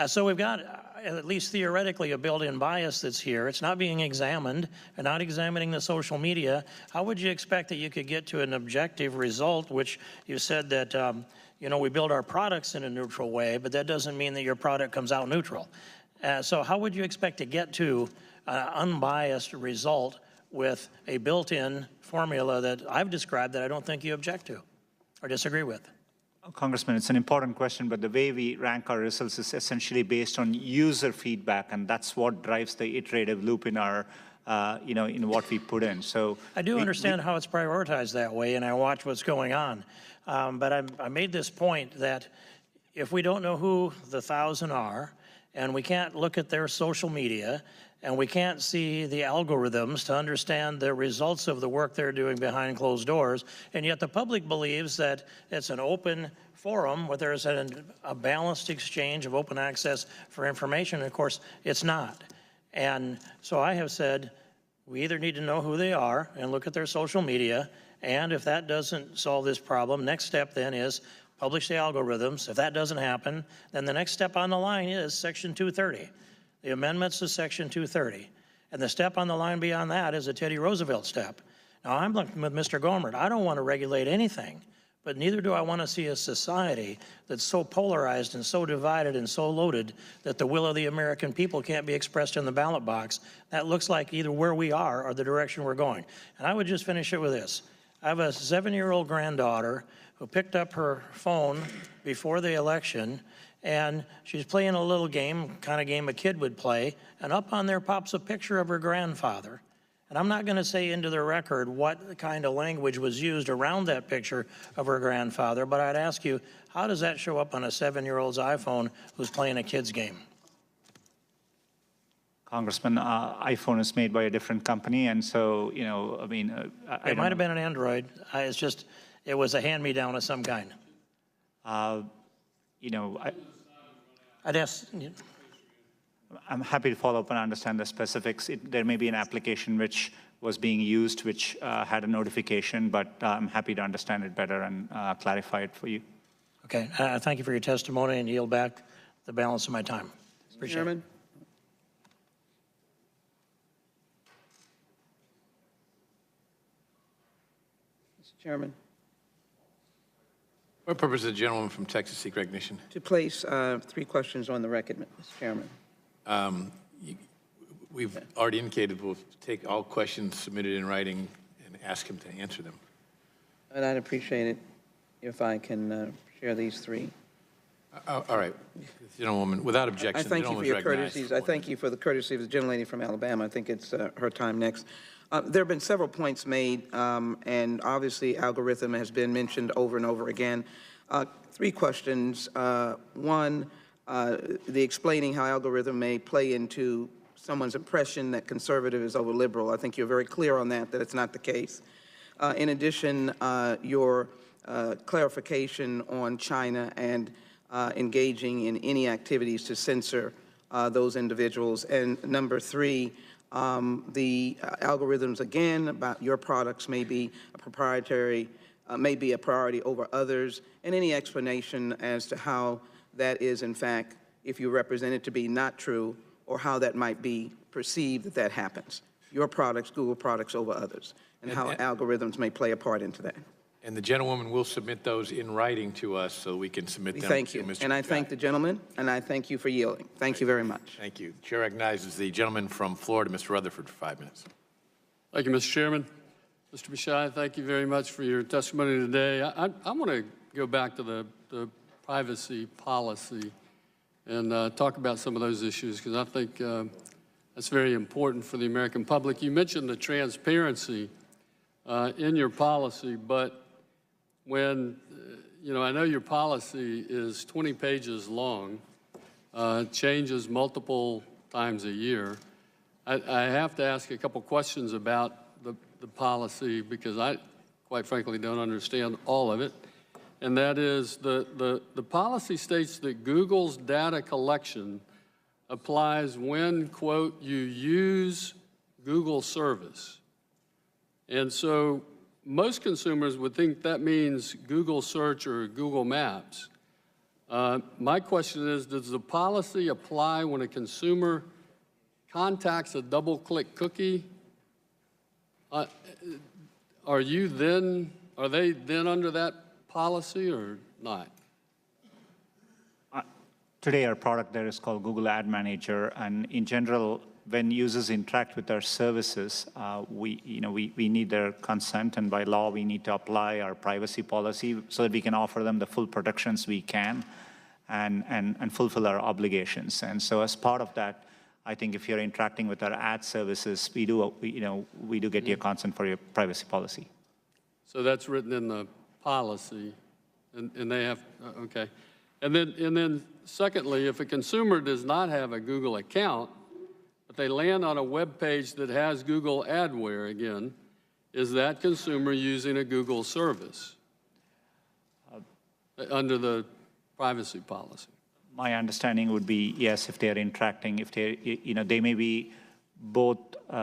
So we've got, at least theoretically, a built-in bias that's here. It's not being examined and not examining the social media. How would you expect that you could get to an objective result, which you said that, we build our products in a neutral way, but that doesn't mean that your product comes out neutral. So how would you expect to get to an unbiased result with a built-in formula that I've described that I don't think you object to or disagree with? Congressman, it's an important question, but the way we rank our results is essentially based on user feedback, and that's what drives the iterative loop in our, in what we put in. So I do understand how it's prioritized that way, and I watch what's going on. But I made this point that if we don't know who the 1,000 are, and we can't look at their social media, and we can't see the algorithms to understand the results of the work they're doing behind closed doors, and yet the public believes that it's an open forum where there's a balanced exchange of open access for information. Of course, it's not. And so I have said we either need to know who they are and look at their social media, and if that doesn't solve this problem, next step then is publish the algorithms. If that doesn't happen, then the next step on the line is Section 230. The amendments to Section 230. And the step on the line beyond that is a Teddy Roosevelt step. Now, I'm looking with Mr. Gohmert. I don't want to regulate anything, but neither do I want to see a society that's so polarized and so divided and so loaded that the will of the American people can't be expressed in the ballot box. That looks like either where we are or the direction we're going. And I would just finish it with this. I have a 7-year-old granddaughter who picked up her phone before the election, and she's playing a little game, kind of game a kid would play, and up on there pops a picture of her grandfather. And I'm not going to say into the record what kind of language was used around that picture of her grandfather, but I'd ask you, how does that show up on a 7-year-old's iPhone who's playing a kid's game? Congressman, iPhone is made by a different company, and so, It might have been an Android. It was a hand-me-down of some kind. I'd ask. I'm happy to follow up and understand the specifics. There may be an application which was being used, which had a notification, but I'm happy to understand it better and clarify it for you. Okay. Thank you for your testimony, and yield back the balance of my time. Appreciate it. Mr. Chairman. What purpose does the gentleman from Texas seek recognition? To place 3 questions on the record, Mr. Chairman. We've already indicated we'll take all questions submitted in writing and ask him to answer them. And I'd appreciate it if I can share these 3. All right. Gentlewoman, without objection, I thank you for your courtesies. I thank you for the courtesy of the gentlelady from Alabama. I think it's her time next. There have been several points made, and obviously algorithm has been mentioned over and over again. 3 questions. One, the explaining how algorithm may play into someone's impression that conservative is over liberal. I think you're very clear on that it's not the case. In addition, your clarification on China and engaging in any activities to censor those individuals. And number 3, the algorithms, again, about your products may be a proprietary, may be a priority over others, and any explanation as to how that is, in fact, if you represent it to be not true, or how that might be perceived that happens. Your products, Google products over others, and how algorithms may play a part into that. And the gentlewoman will submit those in writing to us so we can submit them to Mr. Thank you. And I thank the gentleman, and I thank you for yielding. Thank you very much. Thank you. Chair recognizes the gentleman from Florida, Mr. Rutherford, for 5 minutes. Thank you, Mr. Chairman. Mr. Pichai, thank you very much for your testimony today. I want to go back to the privacy policy and talk about some of those issues, because I think that's very important for the American public. You mentioned the transparency in your policy, but when, I know your policy is 20 pages long, changes multiple times a year. I have to ask a couple questions about the policy, because I, quite frankly, don't understand all of it. And that is, the policy states that Google's data collection applies when, quote, you use Google service. And so most consumers would think that means Google search or Google Maps. My question is, does the policy apply when a consumer contacts a double-click cookie? Are they then under that policy or not? Today, our product there is called Google Ad Manager, and in general, when users interact with our services, we need their consent, and by law, we need to apply our privacy policy so that we can offer them the full protections we can and fulfill our obligations. And so as part of that, I think if you're interacting with our ad services, we do get your consent for your privacy policy. So that's written in the policy, and they have, okay. And then secondly, if a consumer does not have a Google account, but they land on a web page that has Google adware again, is that consumer using a Google service under the privacy policy? My understanding would be yes, if they're interacting, if they may be both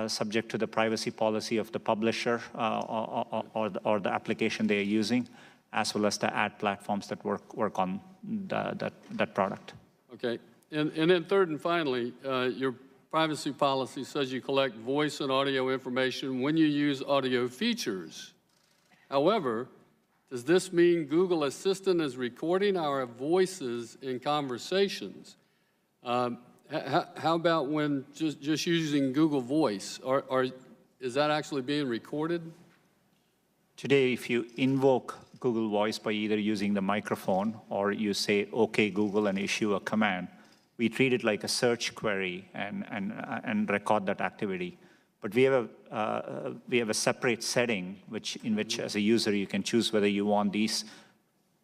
subject to the privacy policy of the publisher or the application they are using, as well as the ad platforms that work on that product. Okay, and then third and finally, your privacy policy says you collect voice and audio information when you use audio features. However, does this mean Google Assistant is recording our voices in conversations? How about when just using Google Voice? Is that actually being recorded? Today, if you invoke Google Voice by either using the microphone or you say, OK, Google, and issue a command, we treat it like a search query and record that activity. But we have a separate setting in which, as a user, you can choose whether you want these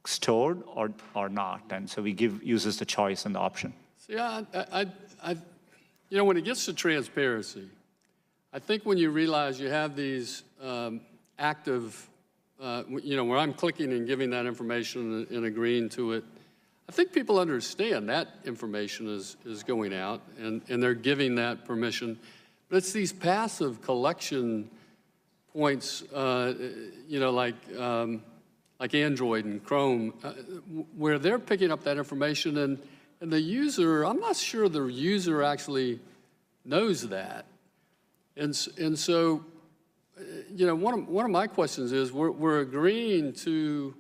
stored or not. And so we give users the choice and the option. See, when it gets to transparency, I think when you realize you have these active, where I'm clicking and giving that information and agreeing to it, I think people understand that information is going out and they're giving that permission. But it's these passive collection points, like Android and Chrome, where they're picking up that information and the user, I'm not sure the user actually knows that. And so, one of my questions is we're agreeing to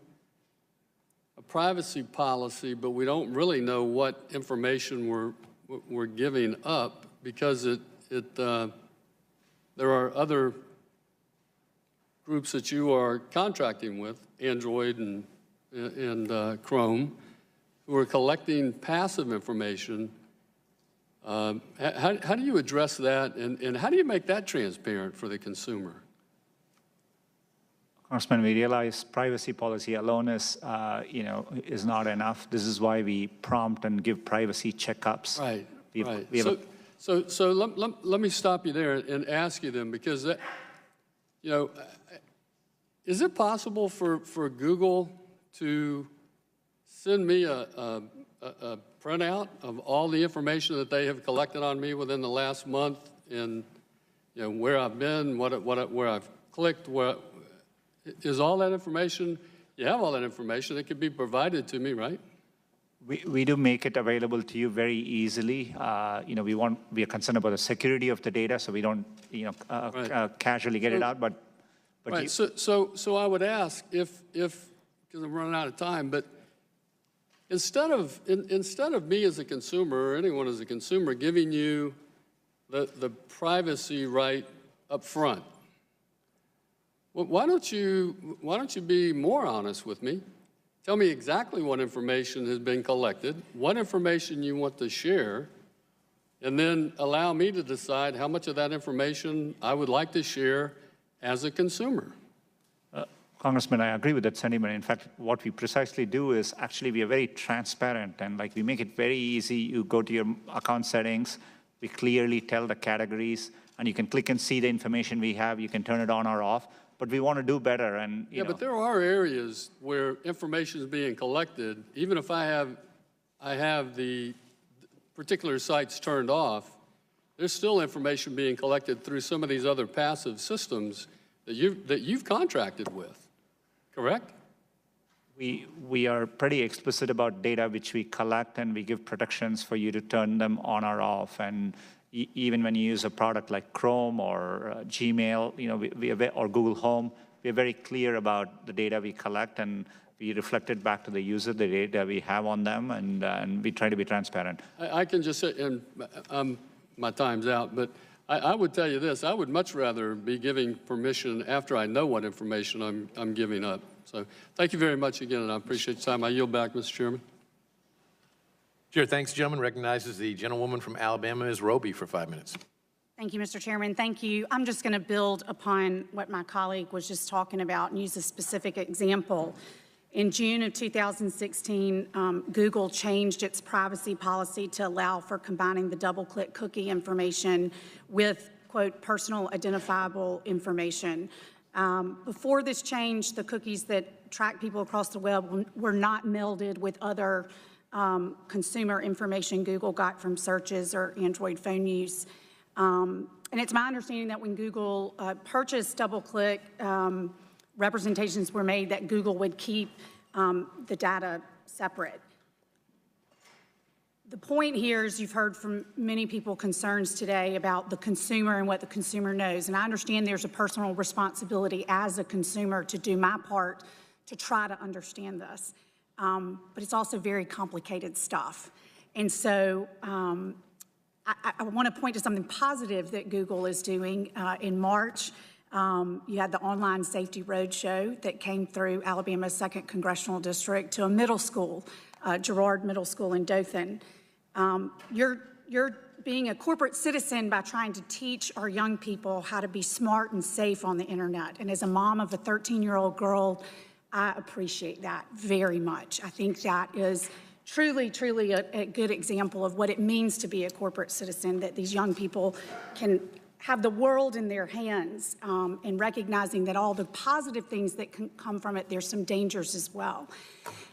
a privacy policy, but we don't really know what information we're giving up, because there are other groups that you are contracting with, Android and Chrome, who are collecting passive information. How do you address that, and how do you make that transparent for the consumer? Congressman, we realize privacy policy alone is not enough. This is why we prompt and give privacy checkups. Right. So let me stop you there and ask you then, because is it possible for Google to send me a printout of all the information that they have collected on me within the last month, and where I've been, where I've clicked, is all that information? You have all that information that could be provided to me, right? We do make it available to you very easily. We are concerned about the security of the data, so we don't, casually get it out. But right. So I would ask if because I'm running out of time, but instead of me as a consumer or anyone as a consumer giving you the privacy right up front, why don't you be more honest with me? Tell me exactly what information has been collected, what information you want to share, and then allow me to decide how much of that information I would like to share as a consumer. Congressman, I agree with that sentiment. In fact, what we precisely do is actually we are very transparent, and we make it very easy. You go to your account settings, we clearly tell the categories, and you can click and see the information we have. You can turn it on or off. But we want to do better, and but there are areas where information is being collected. Even if I have the particular sites turned off, there's still information being collected through some of these other passive systems that you've contracted with. Correct? We are pretty explicit about data which we collect, and we give protections for you to turn them on or off. And even when you use a product like Chrome or Gmail, or Google Home, we're very clear about the data we collect, and we reflect it back to the user, the data we have on them, and we try to be transparent. I can just say, and my time's out, but I would tell you this: I would much rather be giving permission after I know what information I'm giving up. So thank you very much again, and I appreciate your time. I yield back, Mr. Chairman. Chair, thanks, gentleman. Recognizes the gentlewoman from Alabama, Ms. Roby, for 5 minutes. Thank you, Mr. Chairman. Thank you. I'm just going to build upon what my colleague was just talking about and use a specific example. In June of 2016, Google changed its privacy policy to allow for combining the double-click cookie information with, quote, personal identifiable information. Before this change, the cookies that track people across the web were not melded with other consumer information Google got from searches or Android phone use. And it's my understanding that when Google purchased DoubleClick, representations were made that Google would keep the data separate. The point here is you've heard from many people concerns today about the consumer and what the consumer knows. And I understand there's a personal responsibility as a consumer to do my part to try to understand this. But it's also very complicated stuff. And so I want to point to something positive that Google is doing. In March, you had the Online Safety Roadshow that came through Alabama's 2nd Congressional District to a middle school, Girard Middle School in Dothan. You're being a corporate citizen by trying to teach our young people how to be smart and safe on the internet. And as a mom of a 13-year-old girl, I appreciate that very much. I think that is truly, truly a good example of what it means to be a corporate citizen, that these young people can have the world in their hands, and recognizing that all the positive things that can come from it, there's some dangers as well.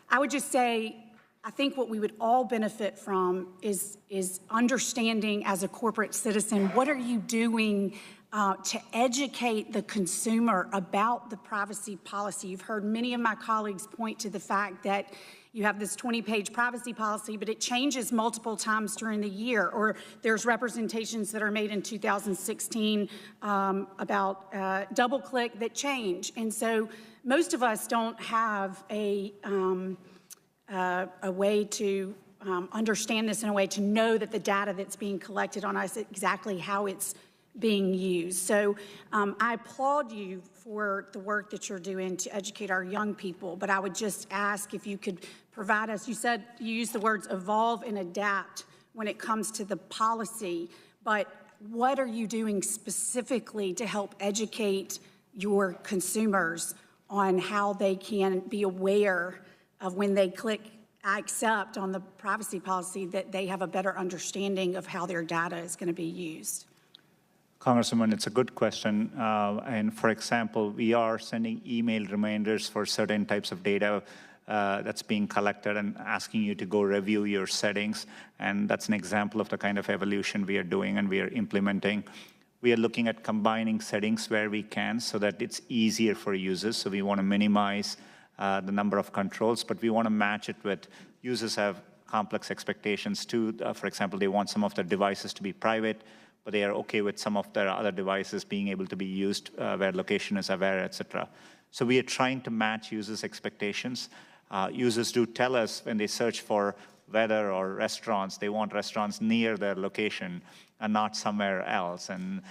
I would just say, I think what we would all benefit from is understanding as a corporate citizen, what are you doing to educate the consumer about the privacy policy? You've heard many of my colleagues point to the fact that you have this 20-page privacy policy, but it changes multiple times during the year, or there's representations that are made in 2016 about DoubleClick that change. And so most of us don't have a way to understand this in a way to know that the data that's being collected on us, exactly how it's being used. So I applaud you for the work that you're doing to educate our young people, but I would just ask if you could provide us, you said you used the words evolve and adapt when it comes to the policy, but what are you doing specifically to help educate your consumers on how they can be aware of when they click I accept on the privacy policy that they have a better understanding of how their data is going to be used? Congresswoman, it's a good question. And for example, we are sending email reminders for certain types of data that's being collected and asking you to go review your settings. And that's an example of the kind of evolution we are doing and we are implementing. We are looking at combining settings where we can so that it's easier for users. So we want to minimize the number of controls, but we want to match it with users have complex expectations too. For example, they want some of their devices to be private, but they are okay with some of their other devices being able to be used where location is aware, et cetera. So we are trying to match users' expectations. Users do tell us when they search for weather or restaurants, they want restaurants near their location and not somewhere else. And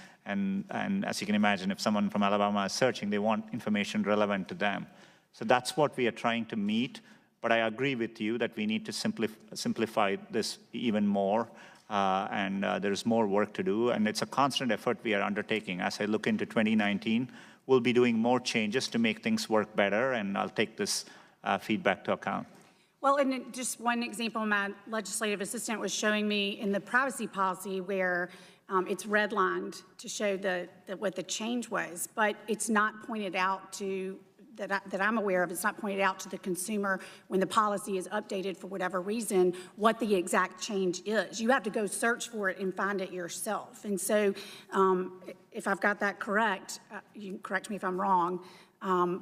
as you can imagine, if someone from Alabama is searching, they want information relevant to them. So that's what we are trying to meet. But I agree with you that we need to simplify this even more. And there's more work to do. And it's a constant effort we are undertaking. As I look into 2019, we'll be doing more changes to make things work better. And I'll take this feedback to account. Well, and just one example, my legislative assistant was showing me in the privacy policy where it's redlined to show what the change was, but it's not pointed out to, that I'm aware of, it's not pointed out to the consumer when the policy is updated for whatever reason, what the exact change is. You have to go search for it and find it yourself. And so if I've got that correct, you can correct me if I'm wrong,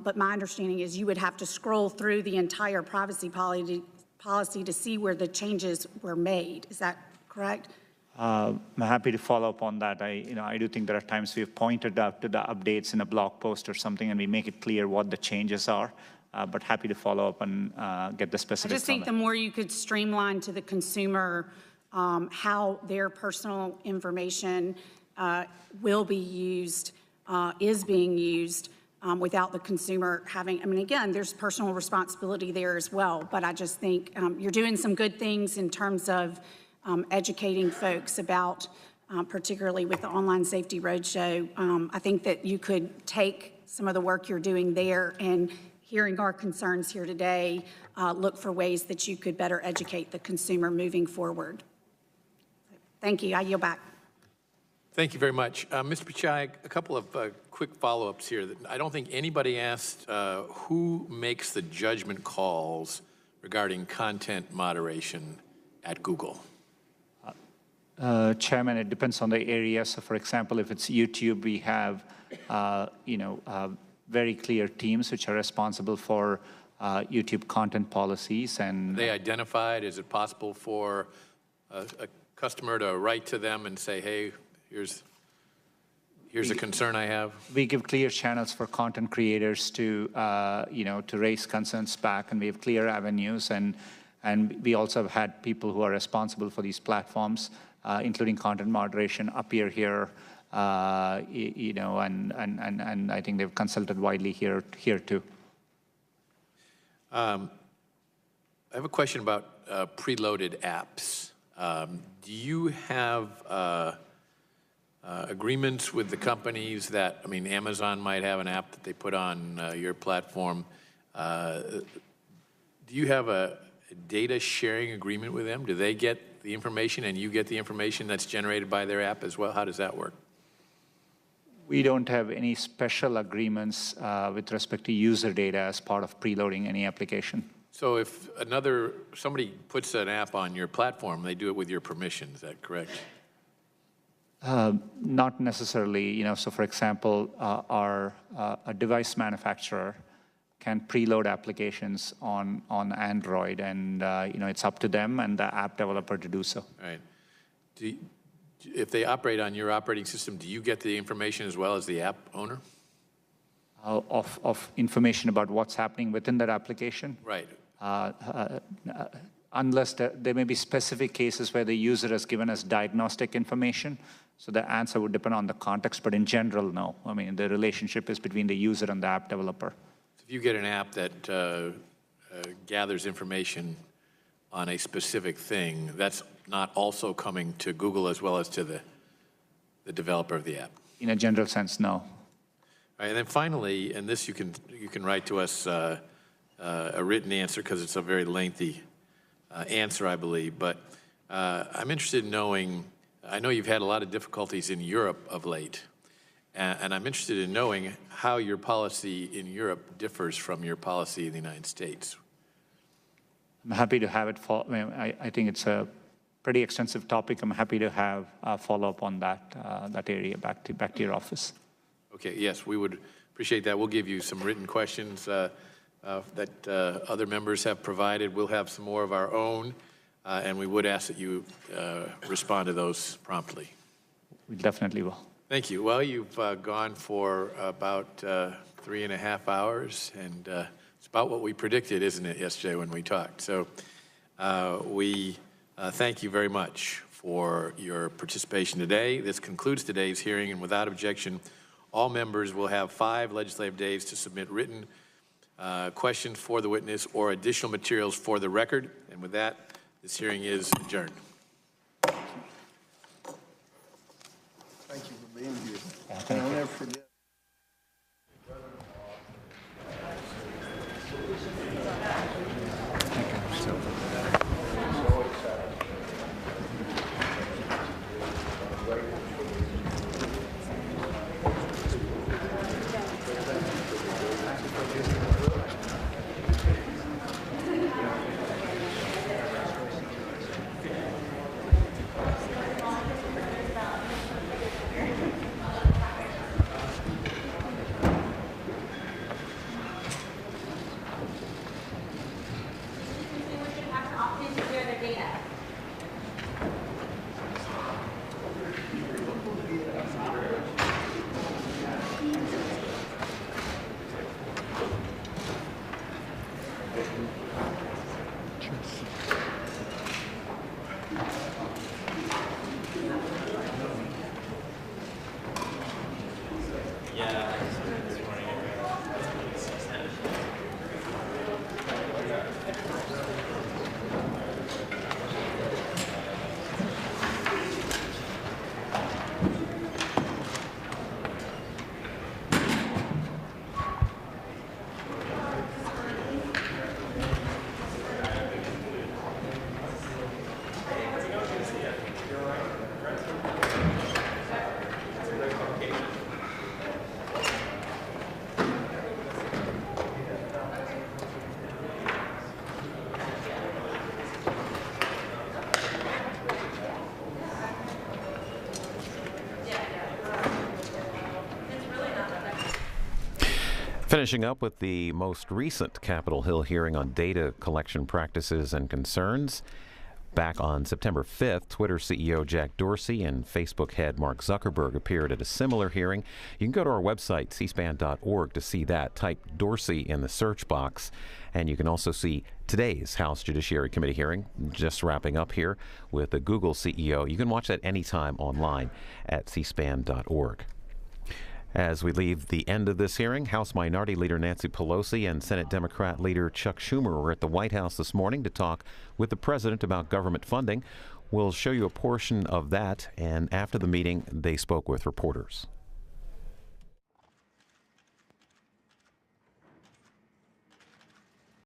but my understanding is you would have to scroll through the entire privacy policy to see where the changes were made. Is that correct? I'm happy to follow up on that. I do think there are times we've pointed out to the updates in a blog post or something, and we make it clear what the changes are. But happy to follow up and get the specifics. I just think the more you could streamline to the consumer how their personal information will be used, is being used, without the consumer having, I mean, again, there's personal responsibility there as well, but I just think you're doing some good things in terms of educating folks about, particularly with the Online Safety Roadshow. I think that you could take some of the work you're doing there and hearing our concerns here today, look for ways that you could better educate the consumer moving forward. Thank you. I yield back. Thank you very much. Mr. Pichai, a couple of quick follow-ups here. I don't think anybody asked who makes the judgment calls regarding content moderation at Google. Chairman, it depends on the area. So, for example, if it's YouTube, we have, very clear teams which are responsible for YouTube content policies. And are they identified? Is it possible for a customer to write to them and say, hey, here's a concern I have? We give clear channels for content creators to, to raise concerns back, and we have clear avenues. And we also have had people who are responsible for these platforms, including content moderation, appear here, and I think they've consulted widely here too. I have a question about preloaded apps. Do you have agreements with the companies that, I mean, Amazon might have an app that they put on your platform. Do you have a data sharing agreement with them? Do they get the information and you get the information that's generated by their app as well? How does that work? We don't have any special agreements with respect to user data as part of preloading any application. So if somebody puts an app on your platform, they do it with your permission, is that correct? Not necessarily. So for example, a device manufacturer can preload applications on Android, and it's up to them and the app developer to do so. Right. If they operate on your operating system, do you get the information as well as the app owner? Of information about what's happening within that application? Right. Unless there may be specific cases where the user has given us diagnostic information. So the answer would depend on the context, but in general, no. I mean, the relationship is between the user and the app developer. If you get an app that gathers information on a specific thing, that's not also coming to Google as well as to the developer of the app? In a general sense, no. All right, and then finally, and this you can write to us a written answer because it's a very lengthy answer, I believe, but I'm interested in knowing, I know you've had a lot of difficulties in Europe of late, and I'm interested in knowing how your policy in Europe differs from your policy in the United States. I'm happy to have it. I think it's a pretty extensive topic. I'm happy to have a follow-up on that area back to your office. Okay, yes, we would appreciate that. We'll give you some written questions that other members have provided. We'll have some more of our own. and we would ask that you respond to those promptly. We definitely will. Thank you. Well, you've gone for about 3.5 hours, and it's about what we predicted, isn't it, yesterday when we talked? So we thank you very much for your participation today. This concludes today's hearing, and without objection, all members will have 5 legislative days to submit written questions for the witness or additional materials for the record. And with that, this hearing is adjourned. Thank you for being here. I'll never forget. Finishing up with the most recent Capitol Hill hearing on data collection practices and concerns. Back on September 5th, Twitter CEO Jack Dorsey and Facebook head Mark Zuckerberg appeared at a similar hearing. You can go to our website, cspan.org, to see that. Type Dorsey in the search box. And you can also see today's House Judiciary Committee hearing, just wrapping up here with the Google CEO. You can watch that anytime online at cspan.org. As we leave the end of this hearing, House Minority Leader Nancy Pelosi and Senate Democrat Leader Chuck Schumer were at the White House this morning to talk with the president about government funding. We'll show you a portion of that, and after the meeting, they spoke with reporters.